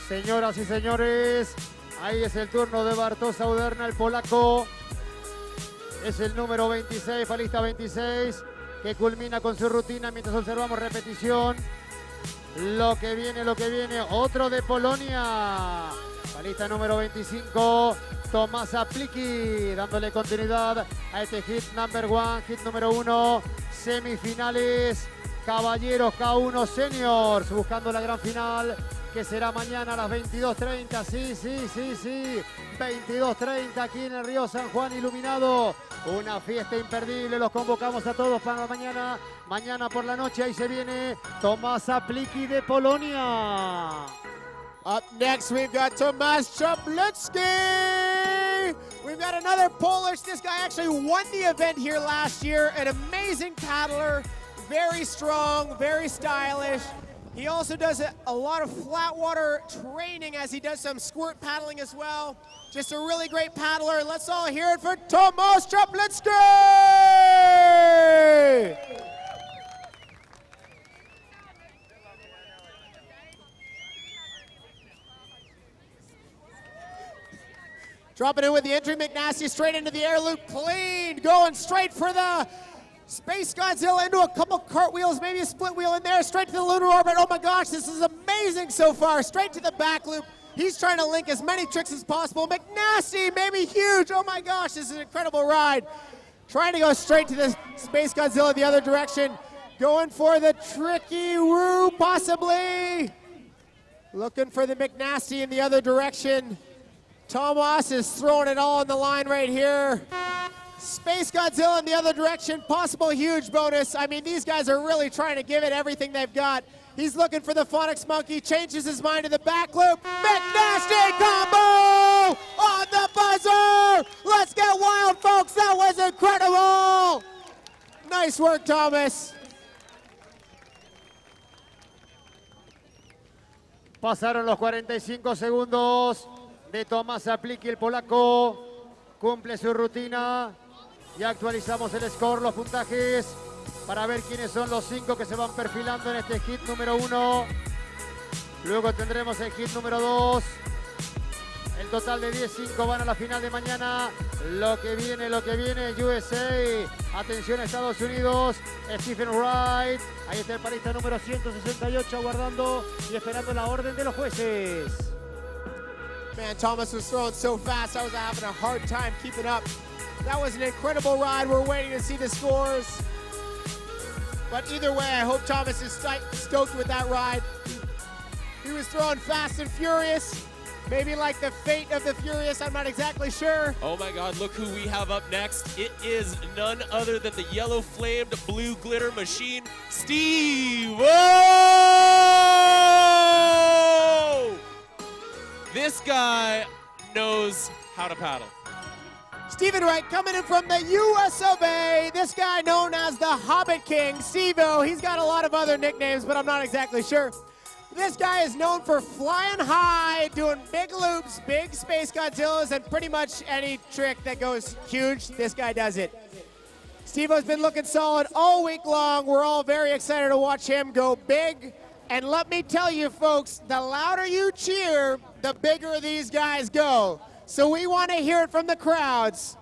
Señoras y señores, ahí es el turno de Bartosz Sauderna, el polaco. Es el número 26, palista 26, que culmina con su rutina mientras observamos repetición. Lo que viene, otro de Polonia. Palista número 25, Tomás Apliki, dándole continuidad a este hit number one, hit número 1, semifinales, caballeros K1 Seniors, buscando la gran final, que será mañana a las 22:30, sí, 22:30 aquí en el Río San Juan iluminado, una fiesta imperdible, los convocamos a todos para mañana por la noche, ahí se viene Tomás Apliki de Polonia. Up next, we've got Tomasz Czaplicki. We've got another Polish. This guy actually won the event here last year. An amazing paddler, very strong, very stylish. He also does a lot of flat water training as he does some squirt paddling as well. Just a really great paddler. Let's all hear it for Tomasz Czaplicki. Dropping in with the entry, McNasty straight into the air loop, clean, going straight for the Space Godzilla into a couple cartwheels, maybe a split wheel in there, straight to the lunar orbit. Oh my gosh, this is amazing so far. Straight to the back loop. He's trying to link as many tricks as possible. McNasty, maybe huge. Oh my gosh, this is an incredible ride. Trying to go straight to the Space Godzilla the other direction. Going for the tricky woo, possibly. Looking for the McNasty in the other direction. Tomas is throwing it all on the line right here. Space Godzilla in the other direction, possible huge bonus. I mean, these guys are really trying to give it everything they've got. He's looking for the Phonics Monkey, changes his mind to the back loop. McNasty combo on the buzzer. Let's get wild, folks. That was incredible. Nice work, Thomas. Pasaron los 45 segundos de Tomás Apliki, el polaco. Cumple su rutina. Ya actualizamos el score, los puntajes, para ver quiénes son los 5 que se van perfilando en este hit número 1. Luego tendremos el hit número 2. El total de 10-5 van a la final de mañana. Lo que viene, USA. Atención a Estados Unidos. Stephen Wright. Ahí está el parista número 168 aguardando y esperando la orden de los jueces. Man, Thomas was throwing so fast, I was having a hard time keeping up. That was an incredible ride. We're waiting to see the scores. But either way, I hope Thomas is stoked with that ride. He was throwing fast and furious. Maybe like the fate of the Furious, I'm not exactly sure. Oh my God, look who we have up next. It is none other than the yellow-flamed blue glitter machine, Steve. Whoa! This guy knows how to paddle. Stephen Wright coming in from the US of A. This guy known as the Hobbit King, Steve-O. He's got a lot of other nicknames, but I'm not exactly sure. This guy is known for flying high, doing big loops, big Space Godzillas, and pretty much any trick that goes huge, this guy does it. Steve-O's been looking solid all week long. We're all very excited to watch him go big. And let me tell you, folks, the louder you cheer, the bigger these guys go. So we want to hear it from the crowds.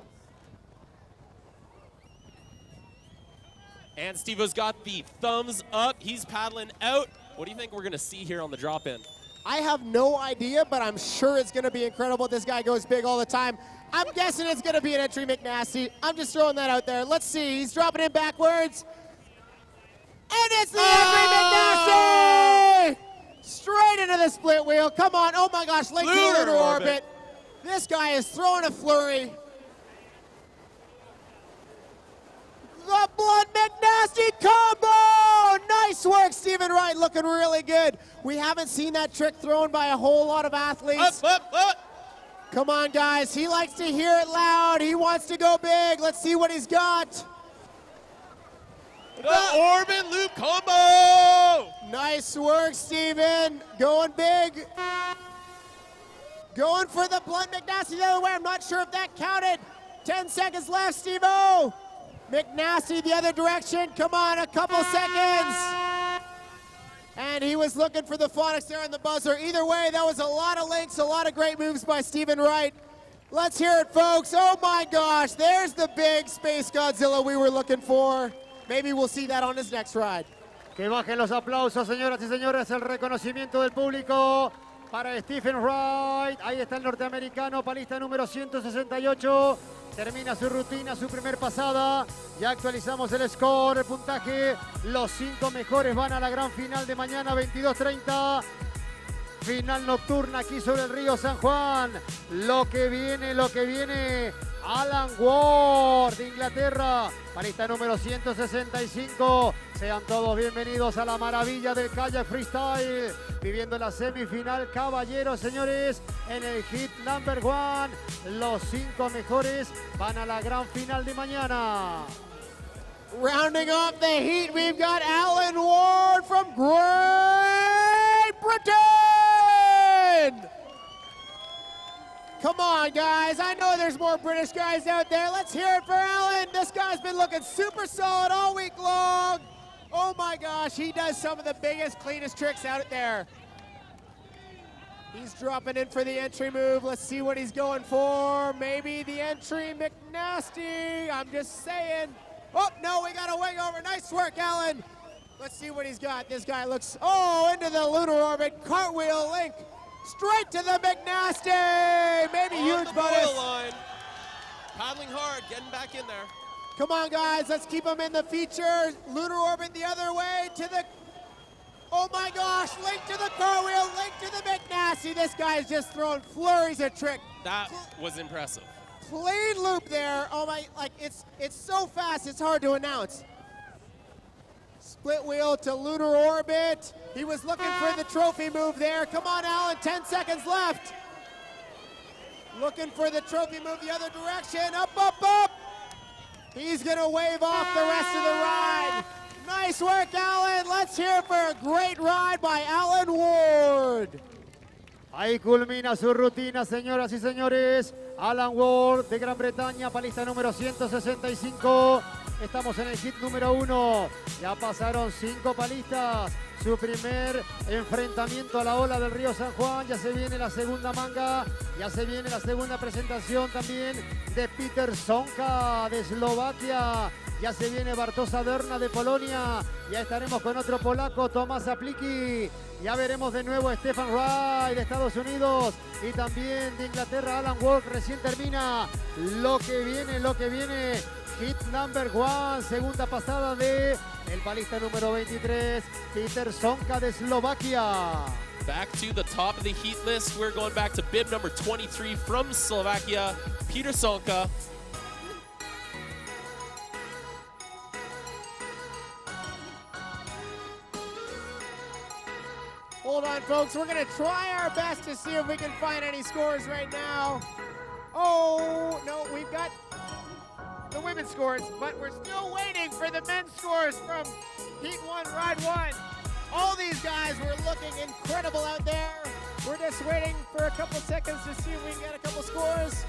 And Steve-O's got the thumbs up. He's paddling out. What do you think we're going to see here on the drop-in? I have no idea, but I'm sure it's going to be incredible. This guy goes big all the time. I'm guessing it's going to be an entry McNasty. I'm just throwing that out there. Let's see. He's dropping in backwards. And it's the entry McNasty! Straight into the split wheel. Come on. Oh, my gosh. Late to the lunar orbit. This guy is throwing a flurry. The Blood McNasty combo! Nice work, Stephen Wright, looking really good. We haven't seen that trick thrown by a whole lot of athletes. Up. Come on, guys. He likes to hear it loud. He wants to go big. Let's see what he's got. The orbit loop combo! Nice work, Stephen. Going big. Going for the Blood McNasty the other way. I'm not sure if that counted. 10 seconds left, Steve-O. McNasty the other direction. Come on, a couple seconds. And he was looking for the Phonics there on the buzzer. Either way, that was a lot of links, a lot of great moves by Stephen Wright. Let's hear it, folks. Oh my gosh, there's the big Space Godzilla we were looking for. Maybe we'll see that on his next ride. Que bajen los aplausos, señoras y señores, el reconocimiento del público para Stephen Wright. Ahí está el norteamericano, palista número 168. Termina su rutina, su primer pasada. Ya actualizamos el score, el puntaje. Los 5 mejores van a la gran final de mañana, 22:30. Final nocturna aquí sobre el Río San Juan. Lo que viene. Alan Ward de Inglaterra, palista número 165. Sean todos bienvenidos a la maravilla del Kayak Freestyle. Viviendo la semifinal, caballeros, señores, en el hit number 1. Los 5 mejores van a la gran final de mañana. Rounding up the heat, we've got Alan Ward from Great Britain. Come on, guys. I know there's more British guys out there. Let's hear it for Alan, the this guy's been looking super solid all week long. Oh my gosh, he does some of the biggest, cleanest tricks out there. He's dropping in for the entry move. Let's see what he's going for. Maybe the entry McNasty. I'm just saying. Oh, no, we got a wing over. Nice work, Alan. Let's see what he's got. This guy looks, into the lunar orbit. Cartwheel link. Straight to the McNasty. Maybe huge bonus. On the line. Paddling hard, getting back in there. Come on, guys. Let's keep him in the feature. Lunar orbit the other way to the... Oh my gosh, link to the cartwheel, link to the McNasty. This guy is just throwing flurries of trick. That was impressive. Clean loop there. Oh my, it's so fast, it's hard to announce. Split wheel to lunar orbit. He was looking for the trophy move there. Come on, Alan, 10 seconds left. Looking for the trophy move the other direction. Up, up, up. He's gonna wave off the rest of the ride. Nice work, Alan. Let's hear it for a great ride by Alan Ward. Ahí culmina su rutina, señoras y señores. Alan Ward de Gran Bretaña, palista número 165. Estamos en el hit número 1. Ya pasaron 5 palistas. Su primer enfrentamiento a la ola del Río San Juan. Ya se viene la segunda manga. Ya se viene la segunda presentación también de Peter Sonka de Eslovaquia. Ya se viene Bartosz Aderna de Polonia. Ya estaremos con otro polaco, Tomás Apliki. Ya veremos de nuevo a Stefan Wright de Estados Unidos. Y también de Inglaterra, Alan Ward. Recién termina lo que viene. Hit number 1, segunda pasada de el palista número 23, Peter Sonka de Eslovaquia. Back to the top of the heat list. We're going back to bib number 23 from Slovakia, Peter Sonka. Hold on, folks. We're going to try our best to see if we can find any scores right now. Oh, no, we've got the women's scores, but we're still waiting for the men's scores from Heat 1, Ride 1. All these guys were looking incredible out there. We're just waiting for a couple seconds to see if we can get a couple scores.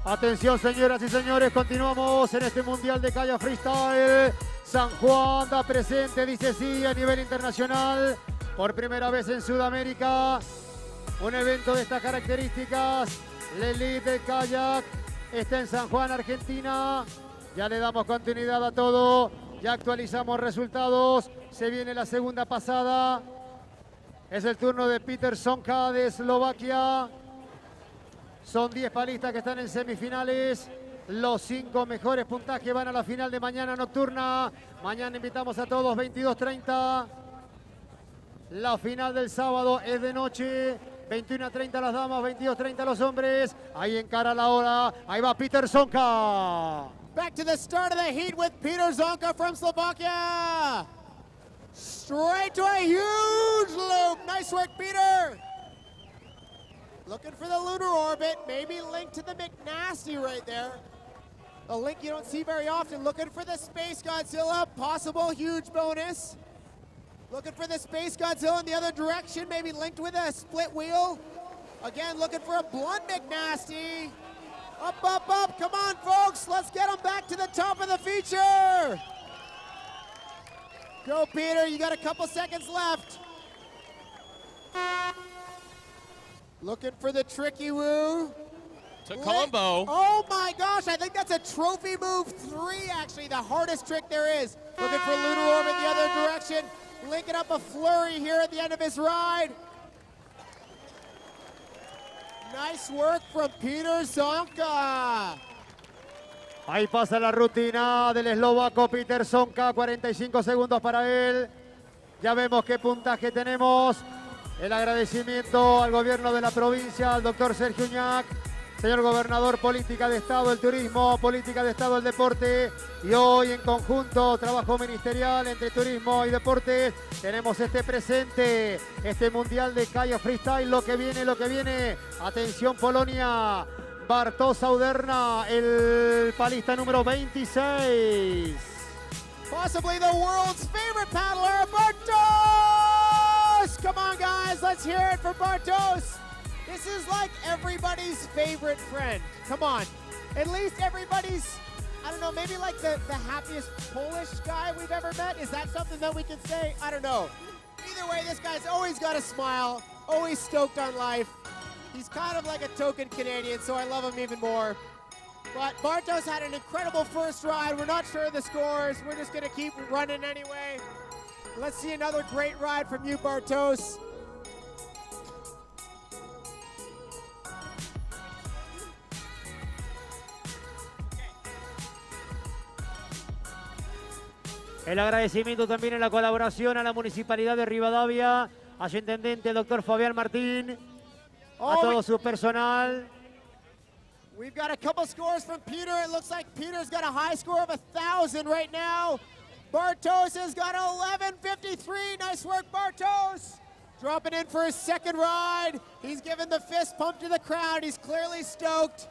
Atención, señoras y señores, continuamos en este Mundial de Kayak Freestyle. San Juan da presente, dice sí, a nivel internacional. Por primera vez en Sudamérica, un evento de estas características. La elite del kayak está en San Juan, Argentina. Ya le damos continuidad a todo. Ya actualizamos resultados. Se viene la segunda pasada. Es el turno de Peter Sonka de Eslovaquia. Son 10 palistas que están en semifinales. Los 5 mejores puntajes van a la final de mañana nocturna. Mañana invitamos a todos, 22:30. La final del sábado es de noche. 21:30 las damas, 22:30 los hombres. Ahí encara la hora. Ahí va Peter Sonka. Back to the start of the heat with Peter Sonka from Slovakia. Straight to a huge loop. Nice work, Peter. Looking for the lunar orbit. Maybe link to the McNasty right there. A link you don't see very often. Looking for the Space Godzilla. Possible huge bonus. Looking for the Space Godzilla in the other direction, maybe linked with a split wheel. Again, looking for a blunt McNasty. Up, up, up. Come on, folks. Let's get them back to the top of the feature. Go, Peter. You got a couple seconds left. Looking for the tricky woo. To combo. Oh, my gosh. I think that's a trophy move 3, actually. The hardest trick there is. Looking for lunar orbit the other direction. Linking up a flurry here at the end of his ride. Nice work from Peter Sonka. Ahí pasa la rutina del eslovaco Peter Sonka. 45 segundos para él. Ya vemos qué puntaje tenemos. El agradecimiento al gobierno de la provincia, al doctor Sergio Uñac. Señor gobernador, política de Estado, el turismo, política de Estado, el deporte. Y hoy en conjunto, trabajo ministerial entre turismo y deporte. Tenemos este presente, este Mundial de Kayak Freestyle. Lo que viene. Atención Polonia. Bartosz Aderna, el palista número 26. Possibly the world's favorite paddler, Bartosz! Come on, guys, let's hear it for Bartosz. This is like everybody's favorite friend. Come on, at least everybody's, I don't know, maybe like the happiest Polish guy we've ever met. Is that something that we can say? I don't know. Either way, this guy's always got a smile, always stoked on life. He's kind of like a token Canadian, so I love him even more. But Bartos had an incredible first ride. We're not sure of the scores. We're just going to keep running anyway. Let's see another great ride from you, Bartos. El agradecimiento también en la colaboración a la Municipalidad de Rivadavia, a su intendente, el doctor Fabián Martín, a todo su personal. We've got a couple scores from Peter. It looks like Peter's got a high score of 1,000 right now. Bartos has got 11:53. Nice work, Bartos. Dropping in for his second ride. He's giving the fist pump to the crowd. He's clearly stoked.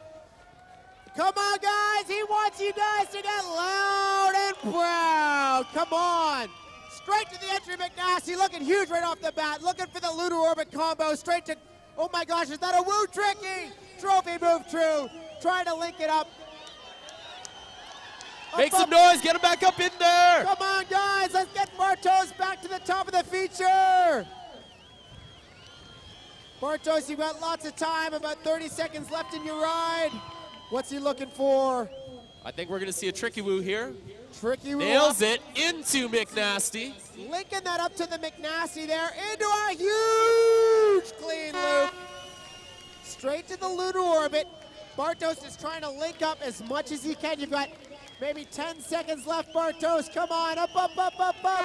Come on, guys. He wants you guys to get loud and proud. Come on. Straight to the entry, McNasty. Looking huge right off the bat. Looking for the lunar orbit combo. Straight to, oh my gosh, is that a woo tricky? Trophy move true. Trying to link it up. Make some noise. Get him back up in there. Come on, guys. Let's get Bartos back to the top of the feature. Bartos, you've got lots of time. About 30 seconds left in your ride. What's he looking for? I think we're going to see a tricky woo here. Tricky woo. Nails it into McNasty. Linking that up to the McNasty there. Into a huge clean loop. Straight to the lunar orbit. Bartos is trying to link up as much as he can. You've got maybe 10 seconds left, Bartos. Come on, up, up, up, up, up.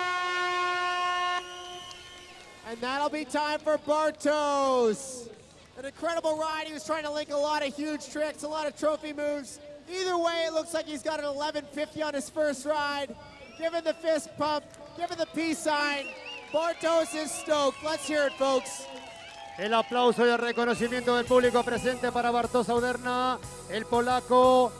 And that'll be time for Bartos. An incredible ride. He was trying to link a lot of huge tricks, a lot of trophy moves. Either way, it looks like he's got an 11:50 on his first ride. Giving the fist pump, giving the peace sign. Bartos is stoked. Let's hear it, folks. El aplauso y el reconocimiento del público presente para Bartos Auderna, el polaco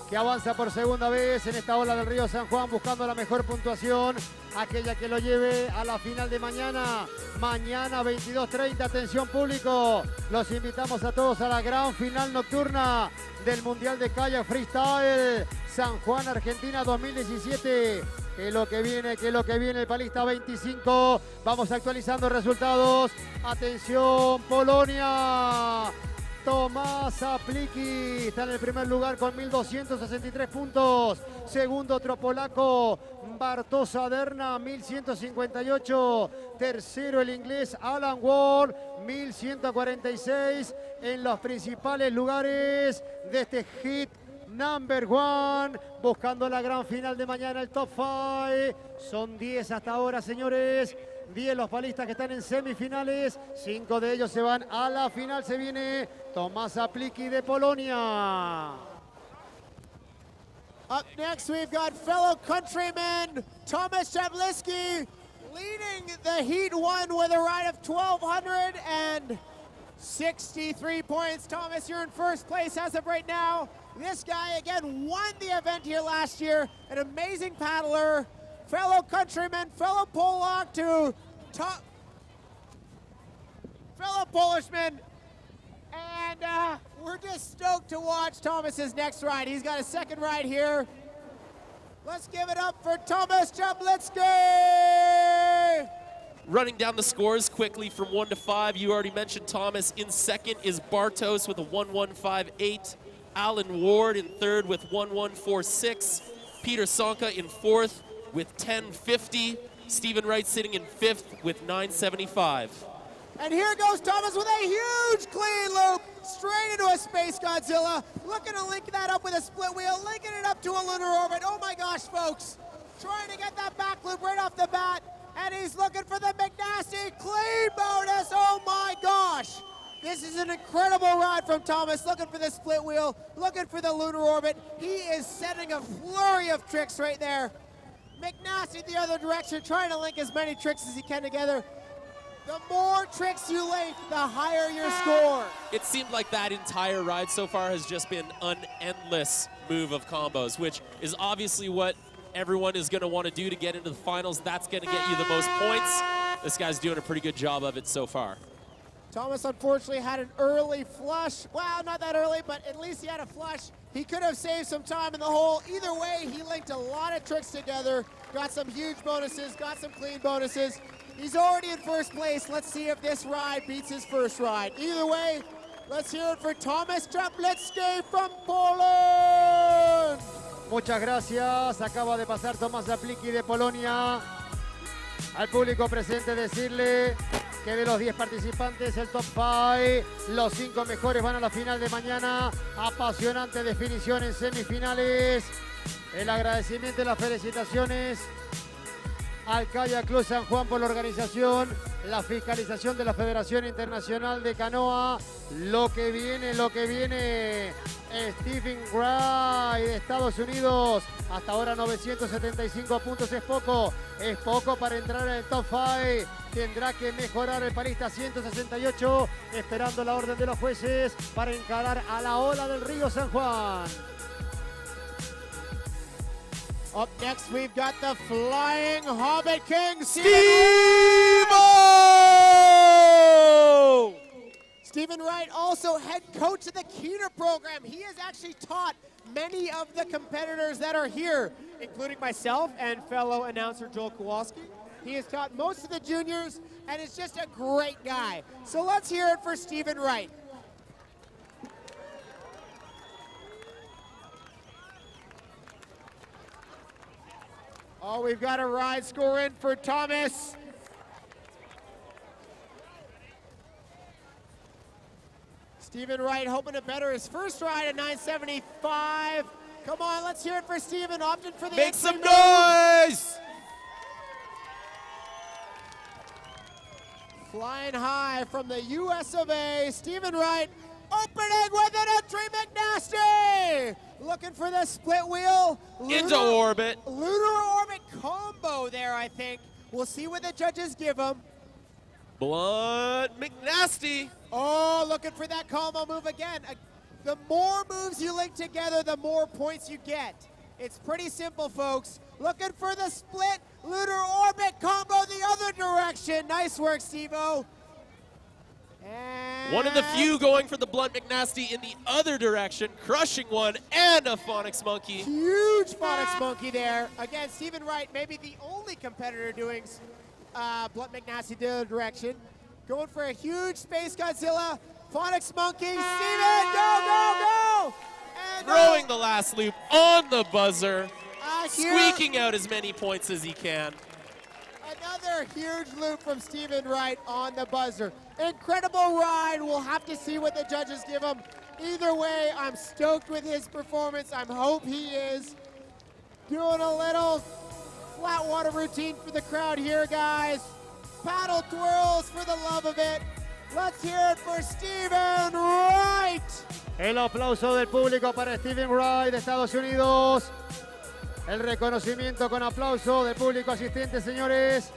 que avanza por segunda vez en esta ola del Río San Juan buscando la mejor puntuación, aquella que lo lleve a la final de mañana. Mañana 22:30, atención público, los invitamos a todos a la gran final nocturna del Mundial de Kayak Freestyle San Juan, Argentina 2017. Que es lo que viene, el palista 25. Vamos actualizando resultados. Atención, Polonia. Tomás Apliki está en el primer lugar con 1.263 puntos. Segundo, otro polaco, Bartos Auderna, 1.158. Tercero, el inglés Alan Ward, 1.146. En los principales lugares de este hit number one, buscando la gran final de mañana, el top 5. Son 10 hasta ahora, señores. 10 los palistas que están en semifinales. 5 de ellos se van a la final. Se viene Tomás Apliki de Polonia. Up next, we've got fellow countryman Thomas Chablisky leading the Heat 1 with a ride of 1,263 points. Thomas, you're in first place as of right now. This guy, again, won the event here last year. An amazing paddler. Fellow countryman, fellow Polak to fellow Polishman. And we're just stoked to watch Thomas's next ride. He's got a second ride here. Let's give it up for Thomas Chablisky. Running down the scores quickly from 1 to 5. You already mentioned Thomas. In second is Bartos with a 1,158. Alan Ward in third with 1,146. Peter Sonka in fourth with 1050. Stephen Wright sitting in fifth with 975. And here goes Thomas with a huge clean loop, straight into a Space Godzilla. Looking to link that up with a split wheel, linking it up to a lunar orbit. Oh my gosh, folks. Trying to get that back loop right off the bat. And he's looking for the McNasty clean bonus. Oh my gosh. This is an incredible ride from Thomas, looking for the split wheel, looking for the lunar orbit. He is setting a flurry of tricks right there. McNasty the other direction, trying to link as many tricks as he can together. The more tricks you link, the higher your score. It seemed like that entire ride so far has just been an endless move of combos, which is obviously what everyone is going to want to do to get into the finals. That's going to get you the most points. This guy's doing a pretty good job of it so far. Thomas unfortunately had an early flush. Well, not that early, but at least he had a flush. He could have saved some time in the hole. Either way, he linked a lot of tricks together, got some huge bonuses, got some clean bonuses. He's already in first place. Let's see if this ride beats his first ride. Either way, let's hear it for Thomas Czaplecki from Poland. Muchas gracias. Acaba de pasar Tomás Czaplecki de Polonia. Al público presente decirle que de los 10 participantes, el top 5, los 5 mejores van a la final de mañana. Apasionante definición en semifinales. El agradecimiento y las felicitaciones al Kayak Club San Juan por la organización, la fiscalización de la Federación Internacional de Canoa. Lo que viene. Stephen Wright de Estados Unidos. Hasta ahora 975 puntos es poco para entrar en el top 5. Tendrá que mejorar el parista 168, esperando la orden de los jueces para encarar a la ola del Río San Juan. Up next, we've got the Flying Hobbit King, Steve-O! Stephen Wright, also head coach of the Keener program. He has actually taught many of the competitors that are here, including myself and fellow announcer Joel Kowalski. He has taught most of the juniors, and is just a great guy. So let's hear it for Stephen Wright. Oh, we've got a ride score in for Thomas. Stephen Wright hoping to better his first ride at 975. Come on, let's hear it for Stephen. Opted for the Make some noise! Flying high from the US of A, Stephen Wright opening with an entry McNasty! Looking for the split wheel. Into orbit. Lunar orbit combo there, I think. We'll see what the judges give him. Blunt McNasty. Oh, looking for that combo move again. The more moves you link together, the more points you get. It's pretty simple, folks. Looking for the split lunar orbit combo the other direction. Nice work, Steve-O. One of the few going for the Blunt McNasty in the other direction, crushing one, and a Phonics Monkey. Huge Phonics Monkey there. Again, Stephen Wright, maybe the only competitor doing Blunt McNasty the other direction. Going for a huge Space Godzilla. Phonics Monkey. Stephen, go! And Throwing the last loop on the buzzer, squeaking out as many points as he can. Another huge loop from Stephen Wright on the buzzer. Incredible ride. We'll have to see what the judges give him. Either way, I'm stoked with his performance. I hope he is. Doing a little flat water routine for the crowd here, guys. Paddle twirls for the love of it. Let's hear it for Stephen Wright. El aplauso del público para Stephen Wright de Estados Unidos. El reconocimiento con aplauso del público asistente, señores.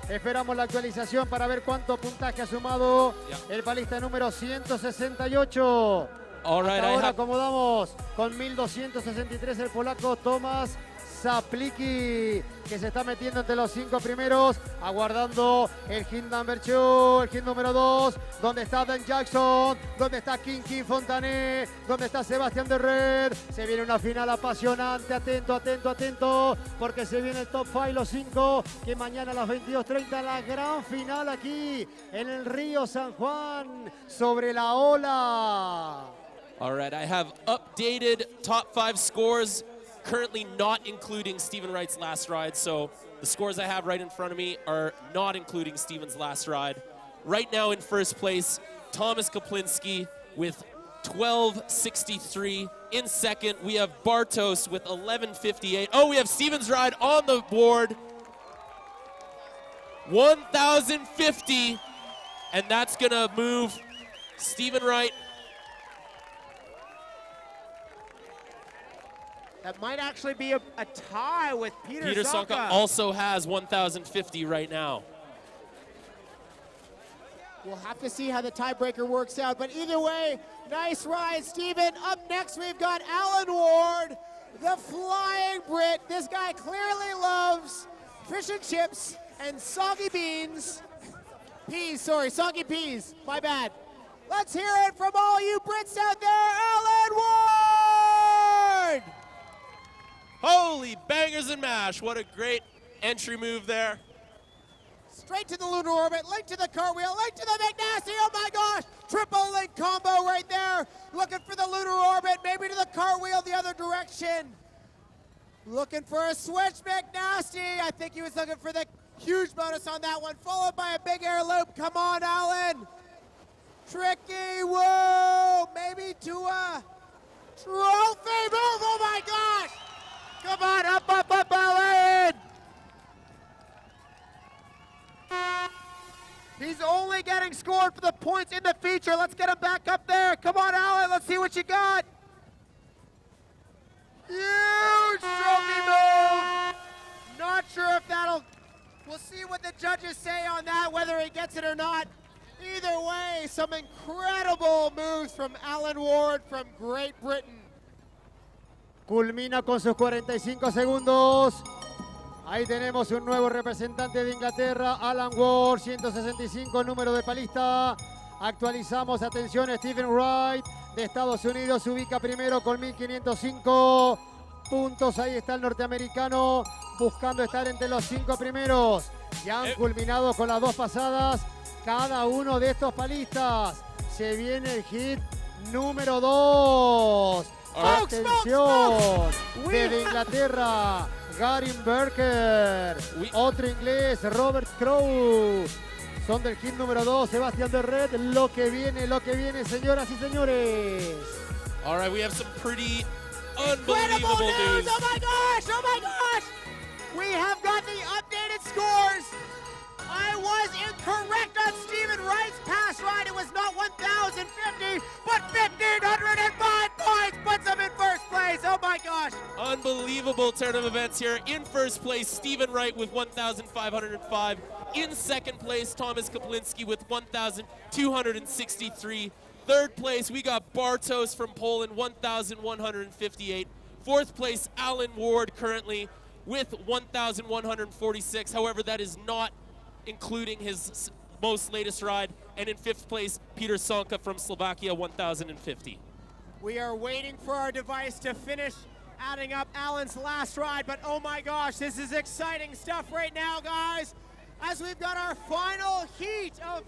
Esperamos la actualización para ver cuánto puntaje ha sumado el balista número 168. Hasta ahora acomodamos con 1263 el polaco Tomás Czaplecki, que se está metiendo entre los 5 primeros, aguardando el hit number 2, el hit número 2, donde está Dan Jackson, donde está King Fontané, donde está Sebastián de Red. Se viene una final apasionante, atento, porque se viene el top 5, los 5, que mañana a las 22:30 la gran final aquí en el Río San Juan, sobre la ola. All right, I have updated top 5 scores, currently not including Stephen Wright's last ride, so the scores I have right in front of me are not including Stephen's last ride. Right now in first place, Thomas Kaplinski with 1263. In second, we have Bartos with 1158. Oh, we have Stephen's ride on the board. 1,050, and that's gonna move Stephen Wright. That might actually be a tie with Peter Sonka also has 1,050 right now. We'll have to see how the tiebreaker works out, but either way, nice ride, Stephen. Up next, we've got Alan Ward, the Flying Brit. This guy clearly loves fish and chips and soggy beans. Peas, sorry, soggy peas. My bad. Let's hear it from all you Brits out there. Alan Ward! Holy bangers and mash. What a great entry move there. Straight to the lunar orbit, link to the cartwheel, link to the McNasty. Oh my gosh! Triple link combo right there. Looking for the lunar orbit, maybe to the cartwheel the other direction. Looking for a switch, McNasty. I think he was looking for the huge bonus on that one, followed by a big air loop. Come on, Alan. Tricky, whoa, maybe to a trophy move. Oh my gosh! Come on, up, Alan. He's only getting scored for the points in the feature. Let's get him back up there. Come on, Alan, let's see what you got. Huge trophy move. Not sure if that'll, we'll see what the judges say on that, whether he gets it or not. Either way, some incredible moves from Alan Ward from Great Britain. Culmina con sus 45 segundos. Ahí tenemos un nuevo representante de Inglaterra, Alan Ward, 165 el número de palista. Actualizamos, atención, Stephen Wright de Estados Unidos se ubica primero con 1505 puntos. Ahí está el norteamericano buscando estar entre los 5 primeros. Ya han culminado con las 2 pasadas cada uno de estos palistas. Se viene el hit número 2. Atención, desde Inglaterra, Garin Berker, otro inglés, Robert Crow. Son del hit número 2, Sebastián de Red. Lo que viene, señoras y señores. All right, we have some pretty unbelievable news. Oh my gosh! We have got the updated scores. I was incorrect on Stephen Wright's pass ride. It was not 1,050, but 1,505 points puts him in first place. Oh my gosh. Unbelievable turn of events here. In first place, Stephen Wright with 1,505. In second place, Thomas Kaplinski with 1,263. Third place, we got Bartos from Poland, 1,158. Fourth place, Alan Ward currently with 1,146. However, that is not including his most latest ride. And in fifth place, Peter Sonka from Slovakia, 1,050. We are waiting for our device to finish adding up Alan's last ride, but oh my gosh, this is exciting stuff right now, guys. As we've got our final heat of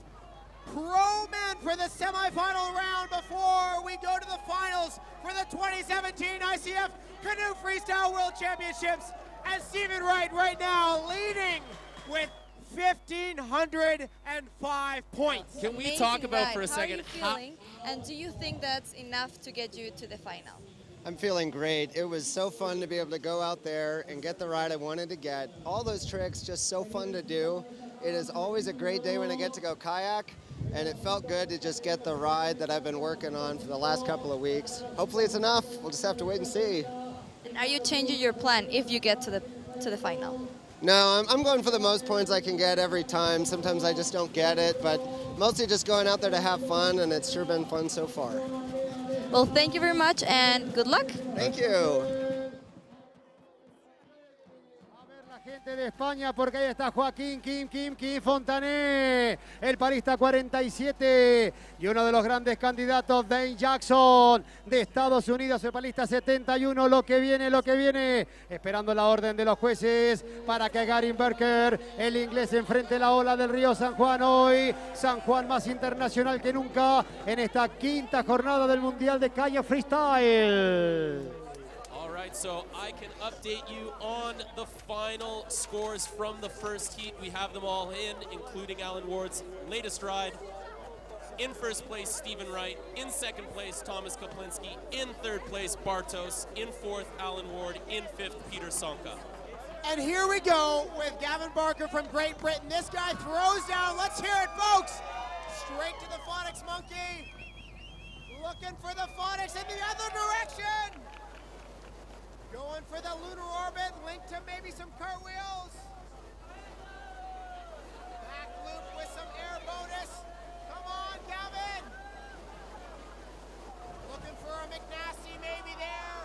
pro men for the semifinal round before we go to the finals for the 2017 ICF Canoe Freestyle World Championships. And Stephen Wright right now leading with 1,505 points. Can we talk about for a second how are you feeling, and do you think that's enough to get you to the final? I'm feeling great. It was so fun to be able to go out there and get the ride I wanted to get. All those tricks, just so fun to do. It is always a great day when I get to go kayak, and it felt good to just get the ride that I've been working on for the last couple of weeks. Hopefully it's enough. We'll just have to wait and see. And are you changing your plan if you get to the final? No, I'm going for the most points I can get every time. Sometimes I just don't get it, but mostly just going out there to have fun, and it's sure been fun so far. Well, thank you very much, and good luck. Thank you. Gente de España, porque ahí está Joaquín Kim Fontané, el palista 47 y uno de los grandes candidatos, Dane Jackson de Estados Unidos, el palista 71. Lo que viene, esperando la orden de los jueces para que Garin Berker, el inglés, enfrente la ola del Río San Juan. Hoy San Juan más internacional que nunca en esta quinta jornada del Mundial de Kayak Freestyle. All right, so I can update you on the final scores from the first heat. We have them all in, including Alan Ward's latest ride. In first place, Stephen Wright. In second place, Thomas Kaplinski. In third place, Bartos. In fourth, Alan Ward. In fifth, Peter Sonka. And here we go with Gavin Barker from Great Britain. This guy throws down. Let's hear it, folks. Straight to the phonics monkey. Looking for the phonics in the other direction. Going for the lunar orbit, linked to maybe some cartwheels. Back loop with some air bonus. Come on, Gavin. Looking for a McNasty maybe there.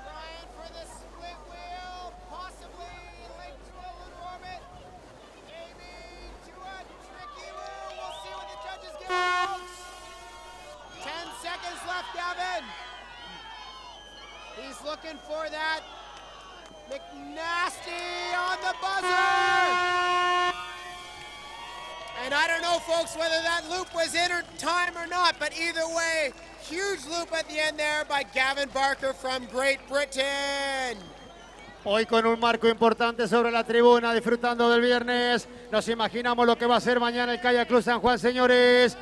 Trying for the split wheel, possibly linked to a lunar orbit. Maybe to a seconds left, Gavin. He's looking for that McNasty on the buzzer. And I don't know, folks, whether that loop was in time or not, but either way, huge loop at the end there by Gavin Barker from Great Britain. Hoy con un marco importante sobre la tribuna, disfrutando del viernes. Nos imaginamos lo que va a ser mañana el Kayak Club San Juan, señores.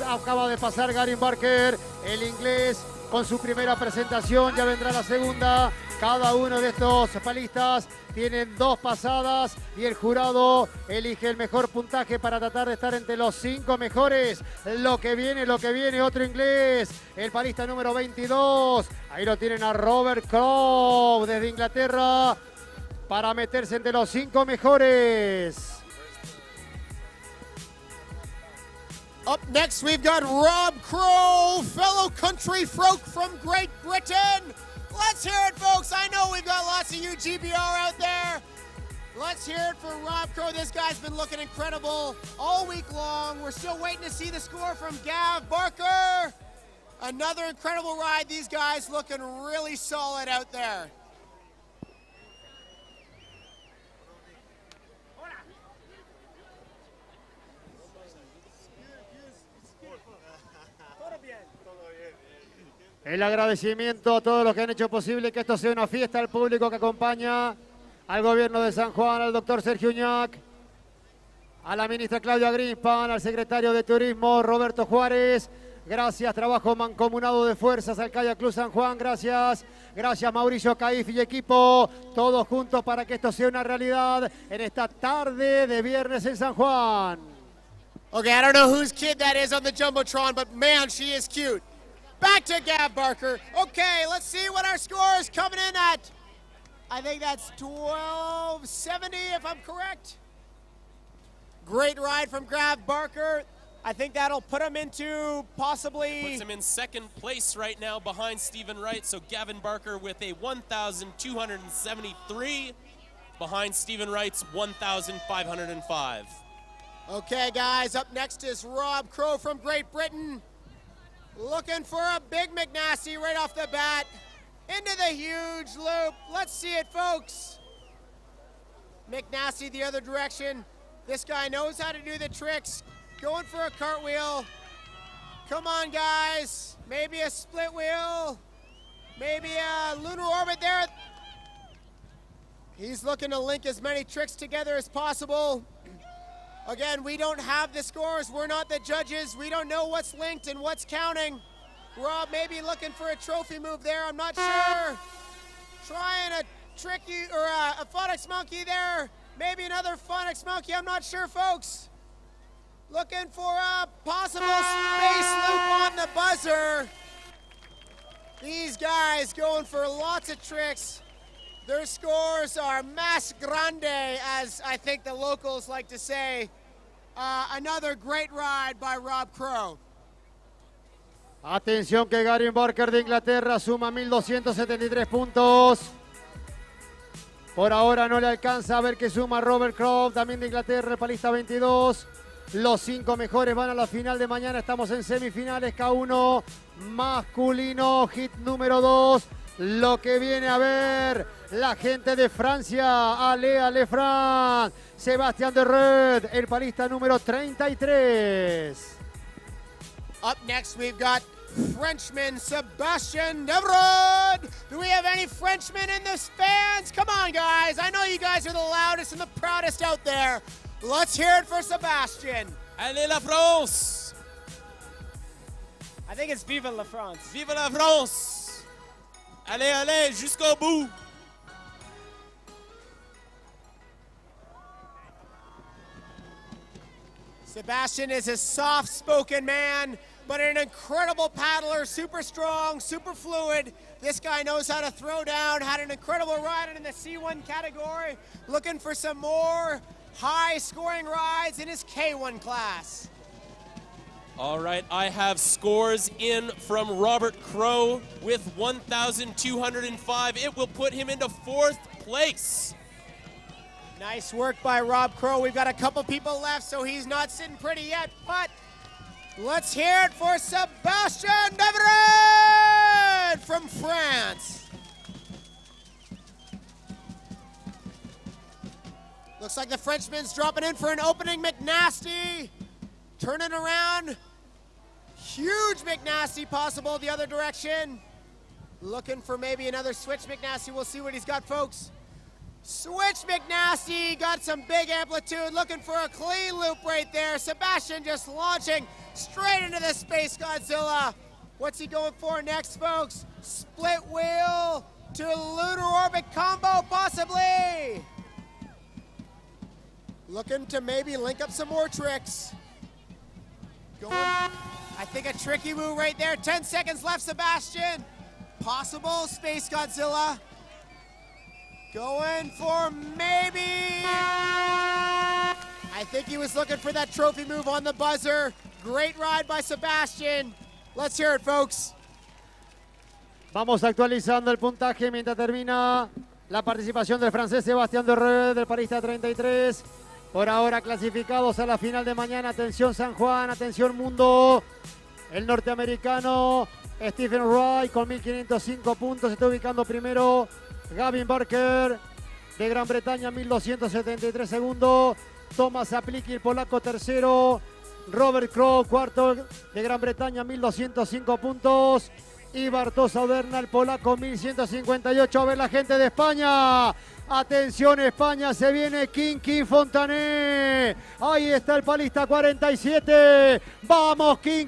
Acaba de pasar Gavin Barker, el inglés, con su primera presentación. Ya vendrá la segunda. Cada uno de estos palistas tienen 2 pasadas y el jurado elige el mejor puntaje para tratar de estar entre los 5 mejores. Lo que viene, otro inglés, el palista número 22. Ahí lo tienen a Robert Crowe desde Inglaterra para meterse entre los 5 mejores. Up next, we've got Rob Crowe, fellow country folk from Great Britain. Let's hear it, folks. I know we've got lots of you GBR out there. Let's hear it for Rob Crowe. This guy's been looking incredible all week long. We're still waiting to see the score from Gav Barker. Another incredible ride. These guys looking really solid out there. El agradecimiento a todos los que han hecho posible que esto sea una fiesta, al público que acompaña, al gobierno de San Juan, al doctor Sergio Uñac, a la ministra Claudia Greenspan, al secretario de Turismo Roberto Juárez. Gracias, trabajo mancomunado de fuerzas al Kayak Club San Juan. Gracias, gracias Mauricio Caif y equipo, todos juntos para que esto sea una realidad en esta tarde de viernes en San Juan. Okay, I don't know whose kid that is on the Jumbotron, but man, she is cute. Back to Gav Barker. Okay, let's see what our score is coming in at. I think that's 1270, if I'm correct. Great ride from Gav Barker. I think that'll put him into possibly... Puts him in second place right now behind Stephen Wright. So Gavin Barker with a 1,273 behind Stephen Wright's 1,505. Okay, guys, up next is Rob Crowe from Great Britain. Looking for a big McNasty right off the bat. Into the huge loop. Let's see it, folks. McNasty the other direction. This guy knows how to do the tricks. Going for a cartwheel. Come on, guys. Maybe a split wheel. Maybe a lunar orbit there. He's looking to link as many tricks together as possible. Again, we don't have the scores. We're not the judges. We don't know what's linked and what's counting. Rob may be looking for a trophy move there. I'm not sure. Trying a tricky or a phonics monkey there. Maybe another phonics monkey. I'm not sure, folks. Looking for a possible space loop on the buzzer. These guys going for lots of tricks. Their scores are más grande, as I think the locals like to say. Another great ride by Rob Crowe. Atención que Gavin Barker de Inglaterra suma 1.273 puntos. Por ahora no le alcanza, a ver qué suma Robert Crowe, también de Inglaterra, el palista 22. Los 5 mejores van a la final de mañana. Estamos en semifinales, K1 masculino, hit número 2. Lo que viene a ver la gente de Francia, Ale France, Sebastián de Red, el palista número 33. Up next we've got Frenchman Sebastian Devrod. Do we have any Frenchmen in the fans? Come on, guys. I know you guys are the loudest and the proudest out there. Let's hear it for Sebastian. Allez la France! I think it's Vive la France. Vive la France! Allez, allez, jusqu'au bout! Sebastian is a soft-spoken man, but an incredible paddler, super strong, super fluid. This guy knows how to throw down, had an incredible ride in the C1 category, looking for some more high-scoring rides in his K1 class. All right, I have scores in from Robert Crowe with 1,205. It will put him into 4th place. Nice work by Rob Crowe. We've got a couple people left, so he's not sitting pretty yet, but let's hear it for Sebastian Devrod. like the Frenchman's dropping in for an opening McNasty. Turning around. Huge McNasty possible the other direction. Looking for maybe another switch McNasty. We'll see what he's got, folks. Switch McNasty, got some big amplitude. Looking for a clean loop right there. Sebastian just launching straight into the Space Godzilla. What's he going for next, folks? Split wheel to lunar orbit combo, possibly. Looking to maybe link up some more tricks. Going, I think a tricky move right there. 10 seconds left, Sebastian. Possible Space Godzilla. Going for maybe. I think he was looking for that trophy move on the buzzer. Great ride by Sebastian. Let's hear it, folks. Vamos actualizando el puntaje mientras termina la participación del francés Sebastián Doré, del parista 33. Por ahora clasificados a la final de mañana. Atención San Juan, atención mundo. El norteamericano Stephen Wright con 1.505 puntos. Se está ubicando primero. Gavin Barker de Gran Bretaña, 1.273 segundos. Thomas Aplicki, el polaco, tercero. Robert Crow, cuarto, de Gran Bretaña, 1.205 puntos. Y Bartosz Oderna, el polaco, 1.158. A ver la gente de España. Atención España, se viene King Fontané. Ahí está el palista 47. Vamos King,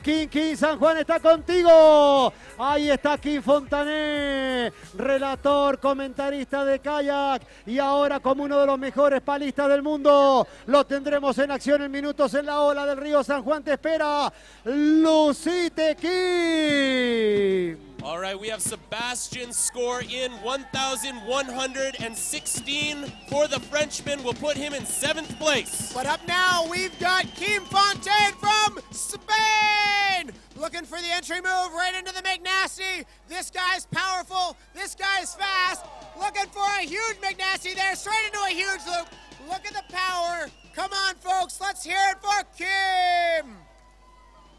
San Juan está contigo. Ahí está King Fontané, relator, comentarista de kayak. Y ahora como uno de los mejores palistas del mundo. Lo tendremos en acción en minutos en la ola del Río San Juan. Te espera Lucite King. All right, we have Sebastian's score in 1,116 for the Frenchman. Will put him in 7th place. But up now, we've got Kim Fontaine from Spain. Looking for the entry move right into the McNasty. This guy's powerful. This guy's fast. Looking for a huge McNasty there, straight into a huge loop. Look at the power. Come on, folks. Let's hear it for Kim.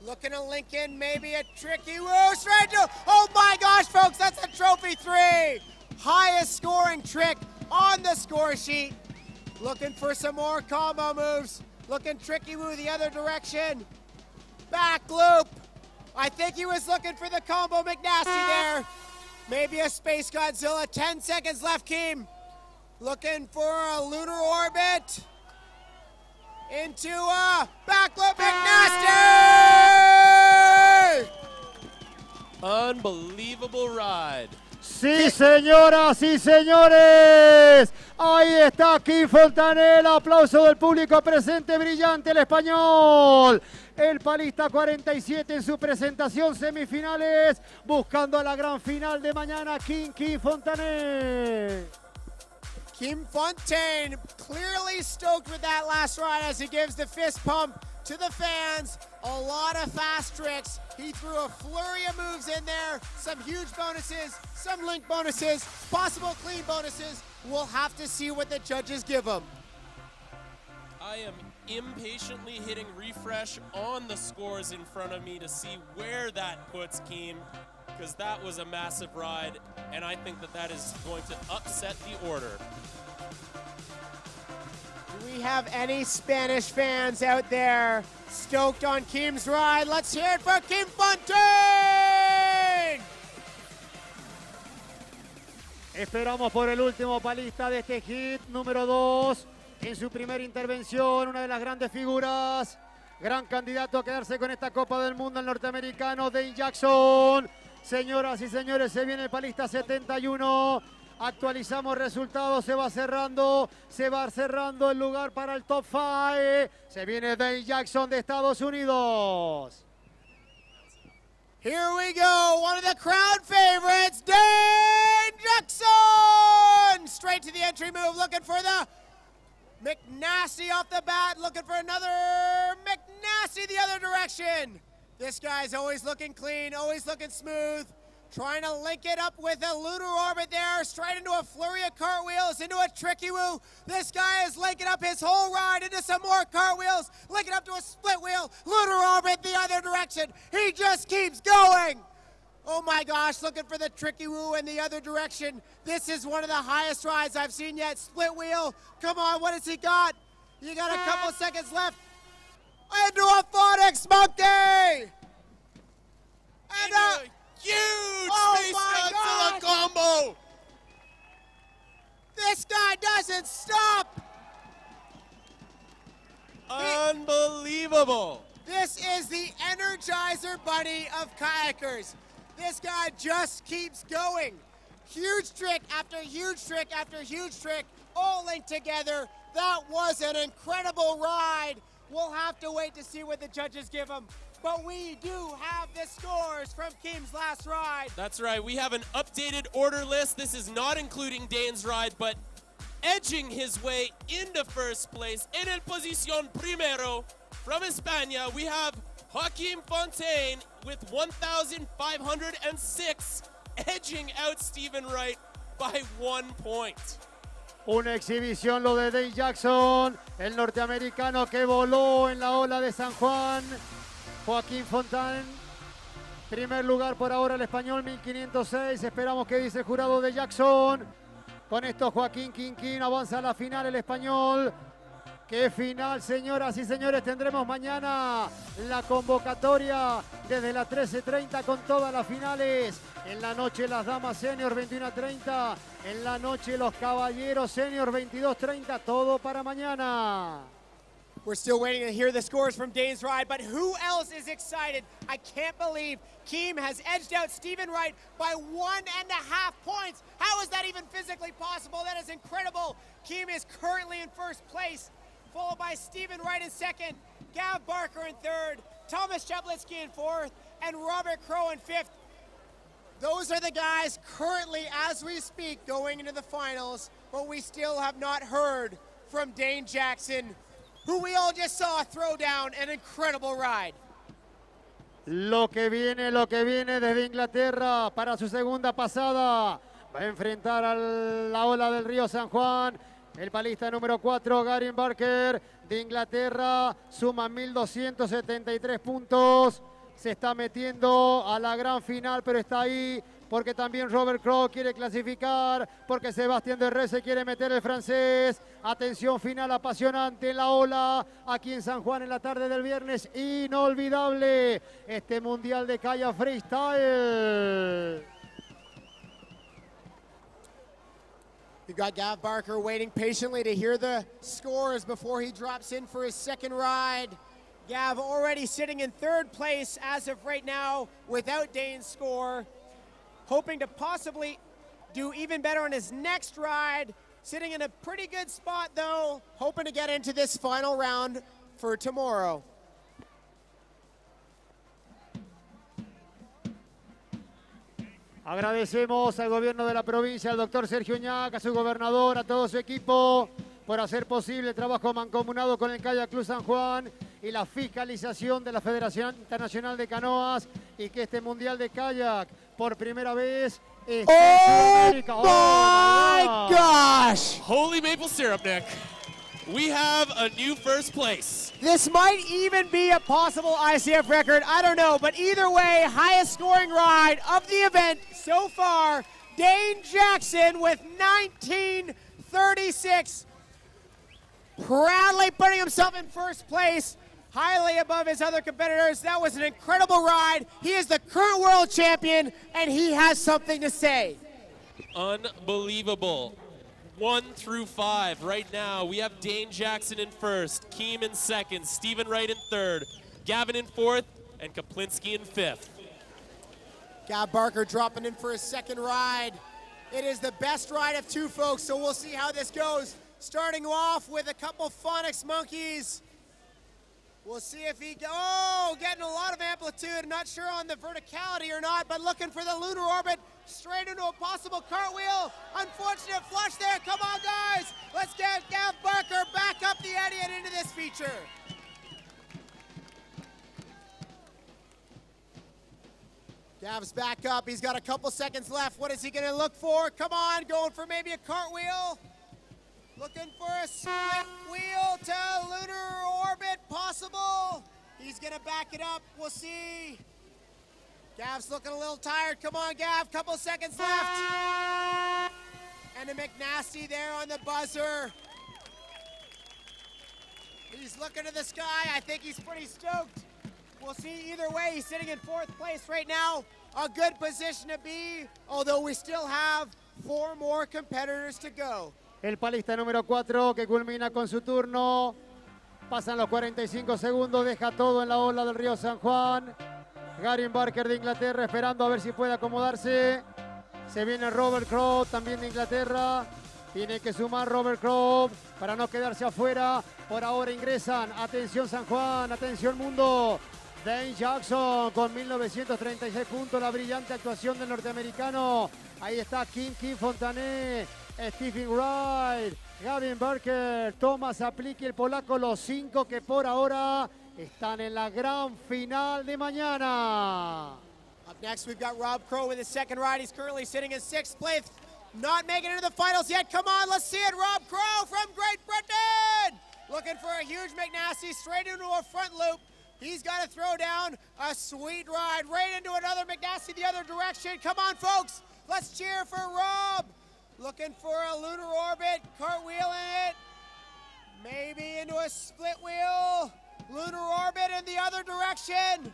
Looking to link in maybe a tricky woo straight to, oh my gosh, folks, that's a trophy 3. Highest scoring trick on the score sheet. Looking for some more combo moves. Looking tricky woo the other direction. Back loop. I think he was looking for the combo McNasty there. Maybe a Space Godzilla. 10 seconds left, Keem. Looking for a lunar orbit. Into a back loop McNasty! Unbelievable ride. Sí, señoras y señores. Ahí está King Fontané. El aplauso del público presente, brillante el español. El palista 47 en su presentación semifinales. Buscando a la gran final de mañana, King Fontané. Kim Fontaine clearly stoked with that last ride as he gives the fist pump to the fans. A lot of fast tricks. He threw a flurry of moves in there. Some huge bonuses, some link bonuses, possible clean bonuses. We'll have to see what the judges give him. I am impatiently hitting refresh on the scores in front of me to see where that puts Keem, because that was a massive ride, and I think that that is going to upset the order. Do we have any Spanish fans out there stoked on Keem's ride? Let's hear it for Kim Fontaine! Esperamos por el último palista de este hit, número 2. En su primera intervención, una de las grandes figuras. Gran candidato a quedarse con esta Copa del Mundo, el norteamericano Dane Jackson. Señoras y señores, se viene el palista 71. Actualizamos resultados, se va cerrando el lugar para el top 5. Se viene Dane Jackson de Estados Unidos. Here we go, one of the crowd favorites, Dane Jackson! Straight to the entry move, looking for the McNasty off the bat, looking for another McNasty the other direction. This guy's always looking clean, always looking smooth. Trying to link it up with a lunar orbit there, straight into a flurry of cartwheels, into a tricky woo. This guy is linking up his whole ride into some more cartwheels, linking up to a split wheel, lunar orbit the other direction. He just keeps going. Oh my gosh, looking for the tricky woo in the other direction. This is one of the highest rides I've seen yet. Split wheel, come on, what has he got? You got a couple seconds left. Into a phonics monkey! And a huge space Godzilla combo! This guy doesn't stop! Unbelievable! This is the Energizer Bunny of kayakers. This guy just keeps going. Huge trick after huge trick after huge trick, all linked together. That was an incredible ride. We'll have to wait to see what the judges give him. But we do have the scores from Kim's last ride. That's right, we have an updated order list. This is not including Dane's ride, but edging his way into first place, en el posición primero, from España, we have Joaquin Fontaine with 1,506, edging out Stephen Wright by 1 point. Una exhibición lo de Dane Jackson, el norteamericano que voló en la ola de San Juan. Joaquín Fontaine, primer lugar por ahora el español, 1506. Esperamos que dice el jurado de Jackson. Con esto Joaquín Quinquín avanza a la final el español. ¡Qué final, señoras y señores! Tendremos mañana la convocatoria desde las 13:30 con todas las finales. En la noche las damas senior 21:30. En la noche los caballeros senior 22:30. Todo para mañana. We're still waiting to hear the scores from Dane's ride, but who else is excited? I can't believe Keem has edged out Stephen Wright by 1.5 points. How is that even physically possible? That is incredible. Keem is currently in first place, followed by Stephen Wright in second, Gav Barker in third, Thomas Chablitsky in fourth, and Robert Crow in fifth. Those are the guys currently, as we speak, going into the finals, but we still have not heard from Dane Jackson, who we all just saw throw down an incredible ride. Lo que viene desde Inglaterra para su segunda pasada. Va a enfrentar a la ola del Río San Juan. El palista número 4, Gary Barker, de Inglaterra, suma 1.273 puntos. Se está metiendo a la gran final, pero está ahí porque también Robert Crow quiere clasificar, porque Sebastián Derré se quiere meter el francés. Atención, final apasionante en la ola, aquí en San Juan en la tarde del viernes. Inolvidable este Mundial de Kayak Freestyle. We've got Gav Barker waiting patiently to hear the scores before he drops in for his second ride. Gav already sitting in third place as of right now without Dane's score. Hoping to possibly do even better on his next ride. Sitting in a pretty good spot though. Hoping to get into this final round for tomorrow. Agradecemos al gobierno de la provincia, al doctor Sergio Ñac, a su gobernador, a todo su equipo, por hacer posible el trabajo mancomunado con el Kayak Club San Juan y la fiscalización de la Federación Internacional de Canoas, y que este Mundial de Kayak por primera vez esté en Sudamérica. Oh my gosh! Holy maple syrup, Nick. We have a new first place. This might even be a possible ICF record. I don't know, but either way, highest scoring ride of the event so far. Dane Jackson with 1936. Proudly putting himself in first place, highly above his other competitors. That was an incredible ride. He is the current world champion, and he has something to say. Unbelievable. 1 through 5 right now. We have Dane Jackson in first, Keem in second, Stephen Wright in third, Gavin in fourth, and Kaplinski in fifth. Gav Barker dropping in for his second ride. It is the best ride of two folks, so we'll see how this goes. Starting off with a couple phonics monkeys. We'll see if he, getting a lot of amplitude. Not sure on the verticality or not, but looking for the lunar orbit. Straight into a possible cartwheel. Unfortunate flush there. Come on, guys. Let's get Gav Barker back up the eddy and into this feature. Gav's back up. He's got a couple seconds left. What is he going to look for? Come on, going for maybe a cartwheel. Looking for a split wheel to lunar orbit possible. He's going to back it up. We'll see. Gav's looking a little tired. Come on, Gav. Couple seconds left. And a McNasty there on the buzzer. He's looking to the sky. I think he's pretty stoked. We'll see either way. He's sitting in 4th place right now. A good position to be, although we still have 4 more competitors to go. El palista número 4 que culmina con su turno. Pasan los 45 segundos, deja todo en la ola del Río San Juan. Gavin Barker de Inglaterra esperando a ver si puede acomodarse. Se viene Robert Crowe también de Inglaterra. Tiene que sumar Robert Crowe para no quedarse afuera. Por ahora ingresan. Atención San Juan, atención mundo. Dane Jackson con 1936 puntos. La brillante actuación del norteamericano. Ahí está Kim Fontané, Stephen Wright, Gavin Barker, Thomas Apliki, el polaco. Los 5 que por ahora están en la gran final de mañana. Up next, we've got Rob Crowe with his second ride. He's currently sitting in 6th place, not making it into the finals yet. Come on, let's see it. Rob Crowe from Great Britain. Looking for a huge McNasty straight into a front loop. He's got to throw down a sweet ride right into another McNasty the other direction. Come on, folks. Let's cheer for Rob. Looking for a lunar orbit, cartwheeling it. Maybe into a split wheel. Lunar orbit in the other direction.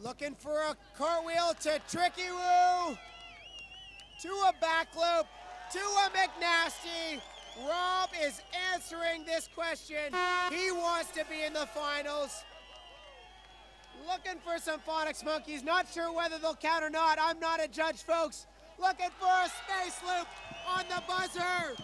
Looking for a cartwheel to Tricky Woo. To a back loop. To a McNasty. Rob is answering this question. He wants to be in the finals. Looking for some phonics monkeys. Not sure whether they'll count or not. I'm not a judge, folks. Looking for a space loop on the buzzer.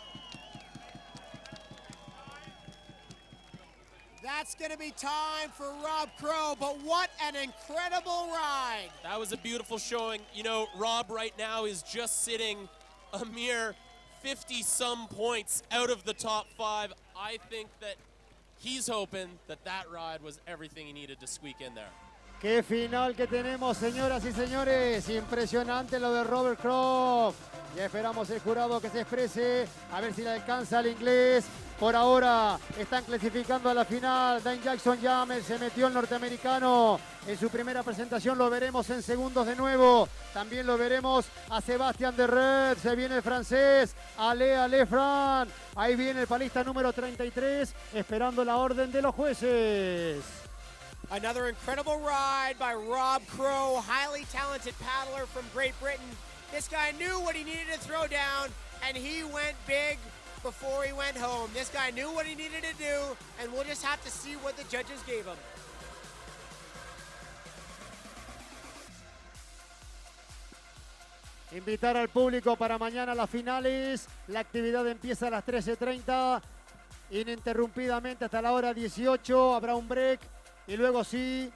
That's going to be time for Rob Crowe, but what an incredible ride. That was a beautiful showing. You know, Rob right now is just sitting a mere 50-some points out of the top 5. I think that he's hoping that that ride was everything he needed to squeak in there. Qué final que tenemos, señoras y señores. Impresionante lo de Robert Crowe. Ya esperamos el jurado que se exprese, a ver si le alcanza al inglés. Por ahora están clasificando a la final. Dane Jackson Jamel, se metió el norteamericano en su primera presentación. Lo veremos en segundos de nuevo. También lo veremos a Sebastián de Red. Se viene el francés, Ale Fran. Ahí viene el palista número 33, esperando la orden de los jueces. Another incredible ride by Rob Crowe, highly talented paddler from Great Britain. This guy knew what he needed to throw down, and he went big before he went home. This guy knew what he needed to do, and we'll just have to see what the judges gave him. Invitar al público para mañana las finales. La actividad empieza a las 13:30, ininterrumpidamente hasta la hora 18. Habrá un break y luego sí,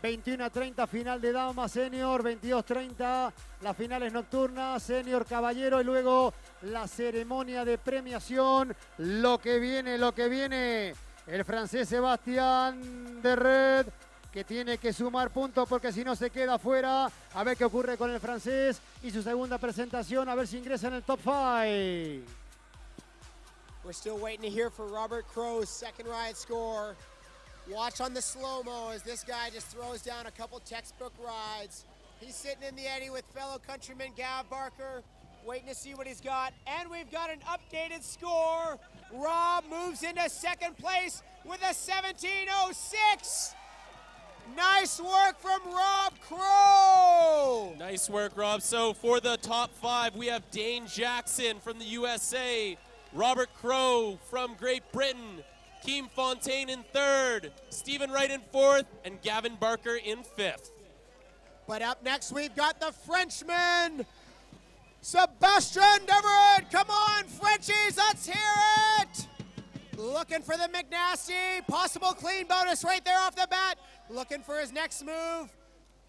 21:30 final de damas senior, 22:30 las finales nocturnas senior caballero y luego la ceremonia de premiación. Lo que viene. El francés Sebastián de Red, que tiene que sumar puntos porque si no se queda fuera. A ver qué ocurre con el francés y su segunda presentación, a ver si ingresa en el top 5. We're still waiting to hear for Robert Crowe's second ride score. Watch on the slow-mo as this guy just throws down a couple textbook rides. He's sitting in the eddy with fellow countryman Gav Barker, waiting to see what he's got. And we've got an updated score. Rob moves into second place with a 17:06. Nice work from Rob Crowe. Nice work, Rob. So for the top 5, we have Dane Jackson from the USA, Robert Crowe from Great Britain, Kim Fontaine in 3rd, Stephen Wright in 4th, and Gavin Barker in 5th. But up next, we've got the Frenchman, Sebastian Deverett. Come on, Frenchies, let's hear it. Looking for the McNasty, possible clean bonus right there off the bat. Looking for his next move.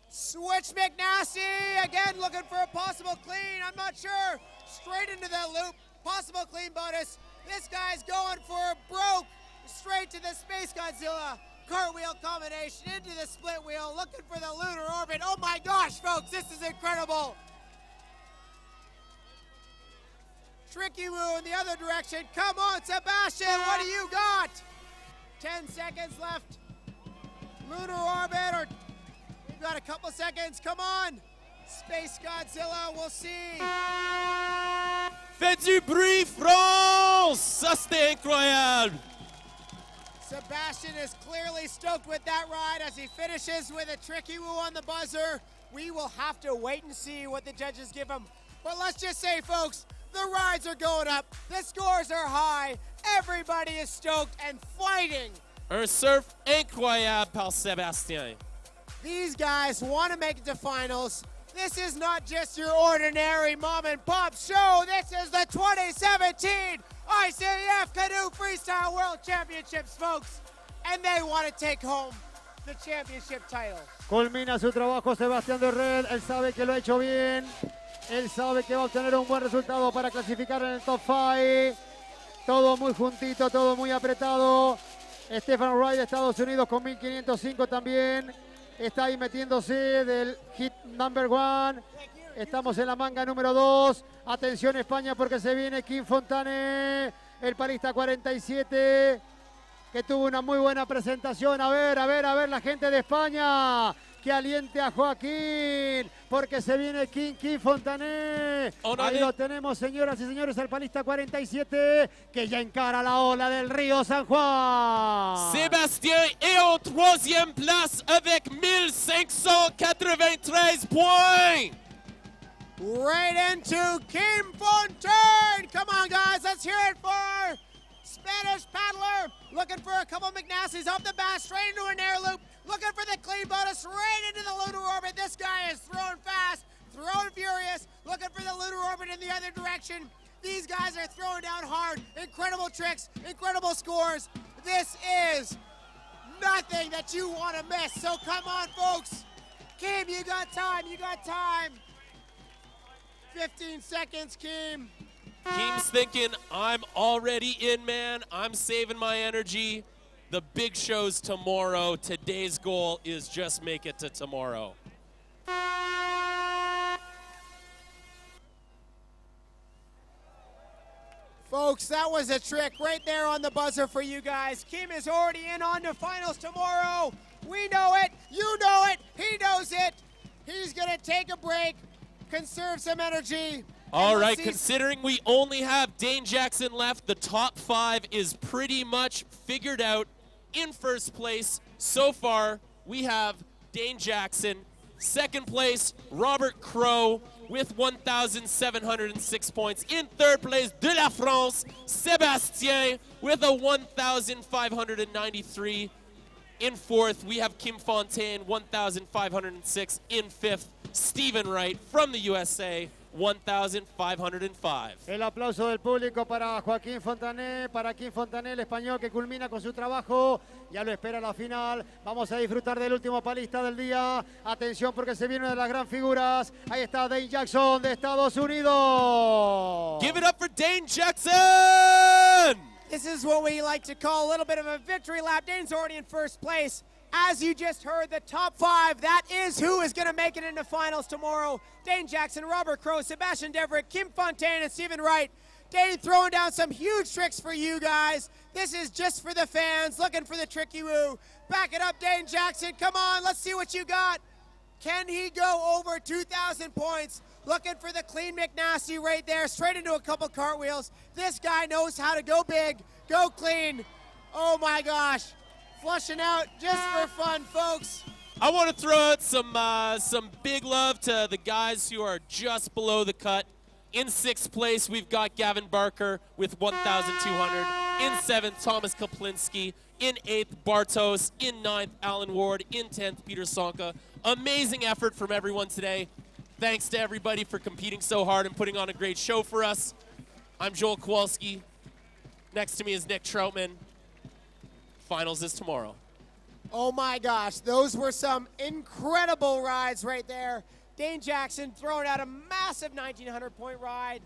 Switch McNasty, again looking for a possible clean, I'm not sure. Straight into that loop, possible clean bonus. This guy's going for a broke, straight to the Space Godzilla. Cartwheel combination into the split wheel, looking for the lunar orbit. Oh my gosh, folks, this is incredible. Tricky Woo in the other direction. Come on, Sebastian, what do you got? 10 seconds left. Lunar orbit, or we've got a couple seconds. Come on. Space Godzilla, we'll see. Faites du bruit, France! Ça, c'était incroyable! Sebastian is clearly stoked with that ride as he finishes with a tricky woo on the buzzer. We will have to wait and see what the judges give him. But let's just say, folks, the rides are going up, the scores are high, everybody is stoked and fighting. Un surf incroyable par Sébastien. These guys want to make it to finals. This is not just your ordinary mom and pop show. This is the 2017 ICF Canoe Freestyle World Championships, folks. And they want to take home the championship title. Culmina su trabajo Sebastián de Red. Él sabe que lo ha hecho bien. Él sabe que va a obtener un buen resultado para clasificar en el top 5. Todo muy juntito, todo muy apretado. Stephen Wright de Estados Unidos con 1505 también. Está ahí metiéndose del hit number 1. Estamos en la manga número 2. Atención España porque se viene Kim Fontane, el parista 47, que tuvo una muy buena presentación. A ver la gente de España. Que aliente a Joaquín, porque se viene Kim Fontane. Ahí lo tenemos, señoras y señores, el palista 47, que ya encara la ola del Río San Juan. Sébastien est en troisième place avec 1593 points. Right into Kim Fontane. Come on, guys, let's hear it for Spanish paddler. Looking for a couple McNasty's off the bat, straight into an air loop. Looking for the clean bonus right into the lunar orbit. This guy is throwing fast, throwing furious, looking for the lunar orbit in the other direction. These guys are throwing down hard. Incredible tricks, incredible scores. This is nothing that you want to miss. So come on, folks. Kim, you got time, 15 seconds, Kim. Kim's thinking, I'm already in, man. I'm saving my energy. The big show's tomorrow. Today's goal is just make it to tomorrow. Folks, that was a trick right there on the buzzer for you guys. Kim is already in on to finals tomorrow. We know it. You know it. He knows it. He's going to take a break, conserve some energy. All right, considering we only have Dane Jackson left, the top 5 is pretty much figured out. In first place, so far, we have Dane Jackson. Second place, Robert Crow with 1,706 points. In third place, De La France, Sébastien with a 1,593. In fourth, we have Kim Fontane, 1,506. In fifth, Stephen Wright from the USA, 1,505. El aplauso del público para Joaquín Fontané, para Kim Fontané, el español que culmina con su trabajo. Ya lo espera la final. Vamos a disfrutar del último palista del día. Atención porque se viene una de las gran figuras. Ahí está Dane Jackson de Estados Unidos. Give it up for Dane Jackson! This is what we like to call a little bit of a victory lap. Dane's already in first place. As you just heard, the top 5, that is who is going to make it into finals tomorrow. Dane Jackson, Robert Crow, Sebastian Deverett, Kim Fontane, and Stephen Wright. Dane throwing down some huge tricks for you guys. This is just for the fans, looking for the tricky woo. Back it up, Dane Jackson. Come on, let's see what you got. Can he go over 2,000 points? Looking for the clean McNasty right there, straight into a couple cartwheels. This guy knows how to go big, go clean. Oh my gosh. Flushing out just for fun, folks. I want to throw out some big love to the guys who are just below the cut. In 6th place, we've got Gavin Barker with 1,200. In 7th, Thomas Kaplinski. In 8th, Bartos. In 9th, Alan Ward. In 10th, Peter Sonka. Amazing effort from everyone today. Thanks to everybody for competing so hard and putting on a great show for us. I'm Joel Kowalski. Next to me is Nick Troutman. Finals is tomorrow. Oh my gosh, those were some incredible rides right there. Dane Jackson throwing out a massive 1,900-point ride.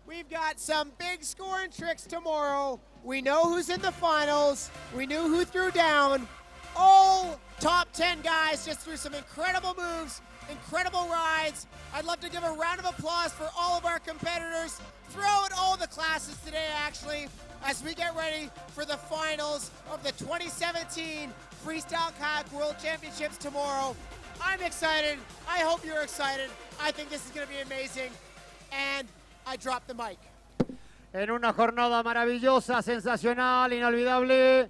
We've got some big scoring tricks tomorrow. We know who's in the finals. We knew who threw down. All top 10 guys just threw some incredible moves, incredible rides. I'd love to give a round of applause for all of our competitors throughout all the classes today, actually, as we get ready for the finals of the 2017 Freestyle Kayak World Championships tomorrow. I'm excited. I hope you're excited. I think this is going to be amazing. And I dropped the mic. En una jornada maravillosa, sensacional, inolvidable.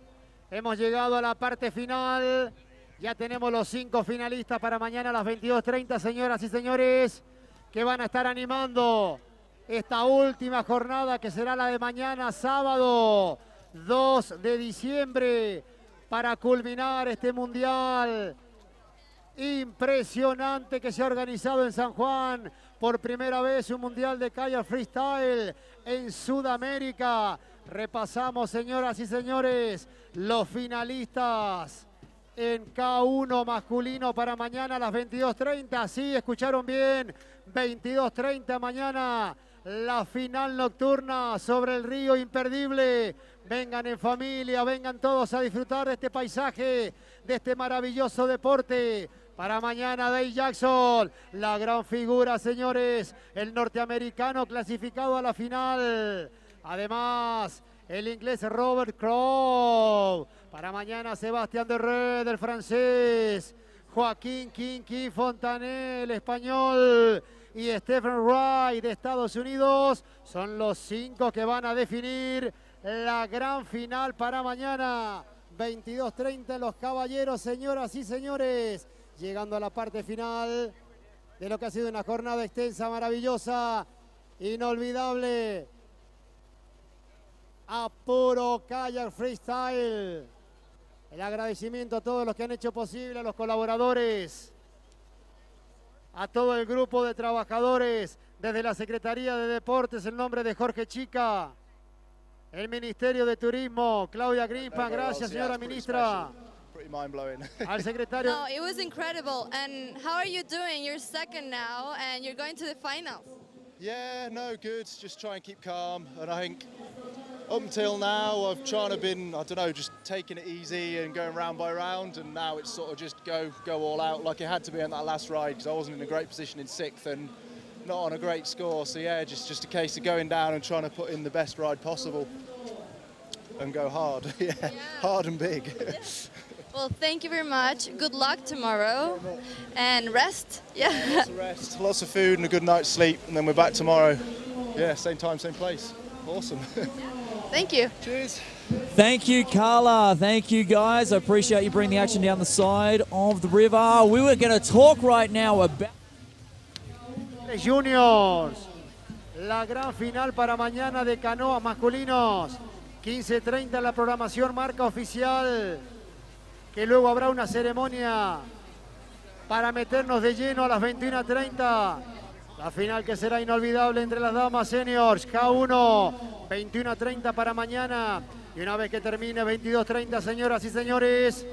Hemos llegado a la parte final. Ya tenemos los 5 finalistas para mañana a las 22:30, señoras y señores, que van a estar animando esta última jornada que será la de mañana, sábado 2 de diciembre, para culminar este mundial impresionante que se ha organizado en San Juan. Por primera vez un mundial de kayak freestyle en Sudamérica. Repasamos, señoras y señores, los finalistas en K1 masculino para mañana a las 22:30. Sí, escucharon bien, 22:30 mañana, la final nocturna sobre el río imperdible. Vengan en familia, vengan todos a disfrutar de este paisaje, de este maravilloso deporte. Para mañana, Dave Jackson, la gran figura, señores, el norteamericano clasificado a la final. Además, el inglés Robert Crow. Para mañana, Sebastián Derré, del francés. Joaquín Kinky Fontané, el español. Y Stephen Wright, de Estados Unidos. Son los 5 que van a definir la gran final para mañana. 22:30 los caballeros, señoras y señores. Llegando a la parte final de lo que ha sido una jornada extensa, maravillosa, inolvidable. A puro kayak freestyle. El agradecimiento a todos los que han hecho posible, a los colaboradores, a todo el grupo de trabajadores, desde la Secretaría de Deportes, en nombre de Jorge Chica, el Ministerio de Turismo, Claudia Grimpan, gracias, señora ministra. Al secretario. No, it was incredible. And how are you doing? You're second now, and you're going to the finals. Yeah, no, good. Just try and keep calm. And I think up until now, I've tried to been, I don't know, just taking it easy and going round by round. And now it's sort of just go all out like it had to be on that last ride, because I wasn't in a great position in 6th and not on a great score. So yeah, just a case of going down and trying to put in the best ride possible and go hard. Yeah, hard and big. Well, thank you very much. Good luck tomorrow and rest. Yeah. Lots of rest, lots of food and a good night's sleep, and then we're back tomorrow. Yeah, same time, same place. Awesome. Thank you. Cheers. Thank you, Carla. Thank you, guys. I appreciate you bringing the action down the side of the river. We were going to talk right now about Juniors. La gran final para mañana de canoas masculinos. 15:30 la programación marca oficial. Que luego habrá una ceremonia para meternos de lleno a las 21:30. La final que será inolvidable entre las damas seniors. K1, 21:30 para mañana. Y una vez que termine 22:30, señoras y señores,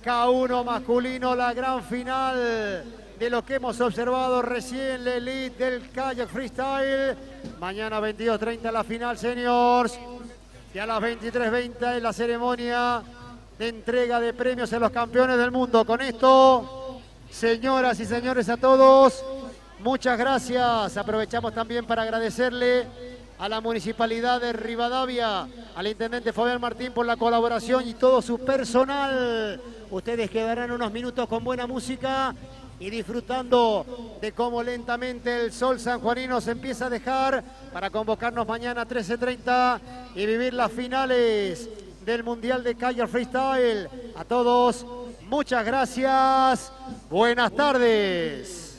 K1 masculino, la gran final de lo que hemos observado recién, la elite del kayak freestyle. Mañana 22:30 la final seniors. Y a las 23:20 la ceremonia de entrega de premios a los campeones del mundo. Con esto, señoras y señores, a todos, muchas gracias. Aprovechamos también para agradecerle a la Municipalidad de Rivadavia, al Intendente Fabián Martín por la colaboración y todo su personal. Ustedes quedarán unos minutos con buena música y disfrutando de cómo lentamente el sol sanjuanino se empieza a dejar para convocarnos mañana a 13:30 y vivir las finales del Mundial de Kayak Freestyle. A todos, muchas gracias. Buenas tardes.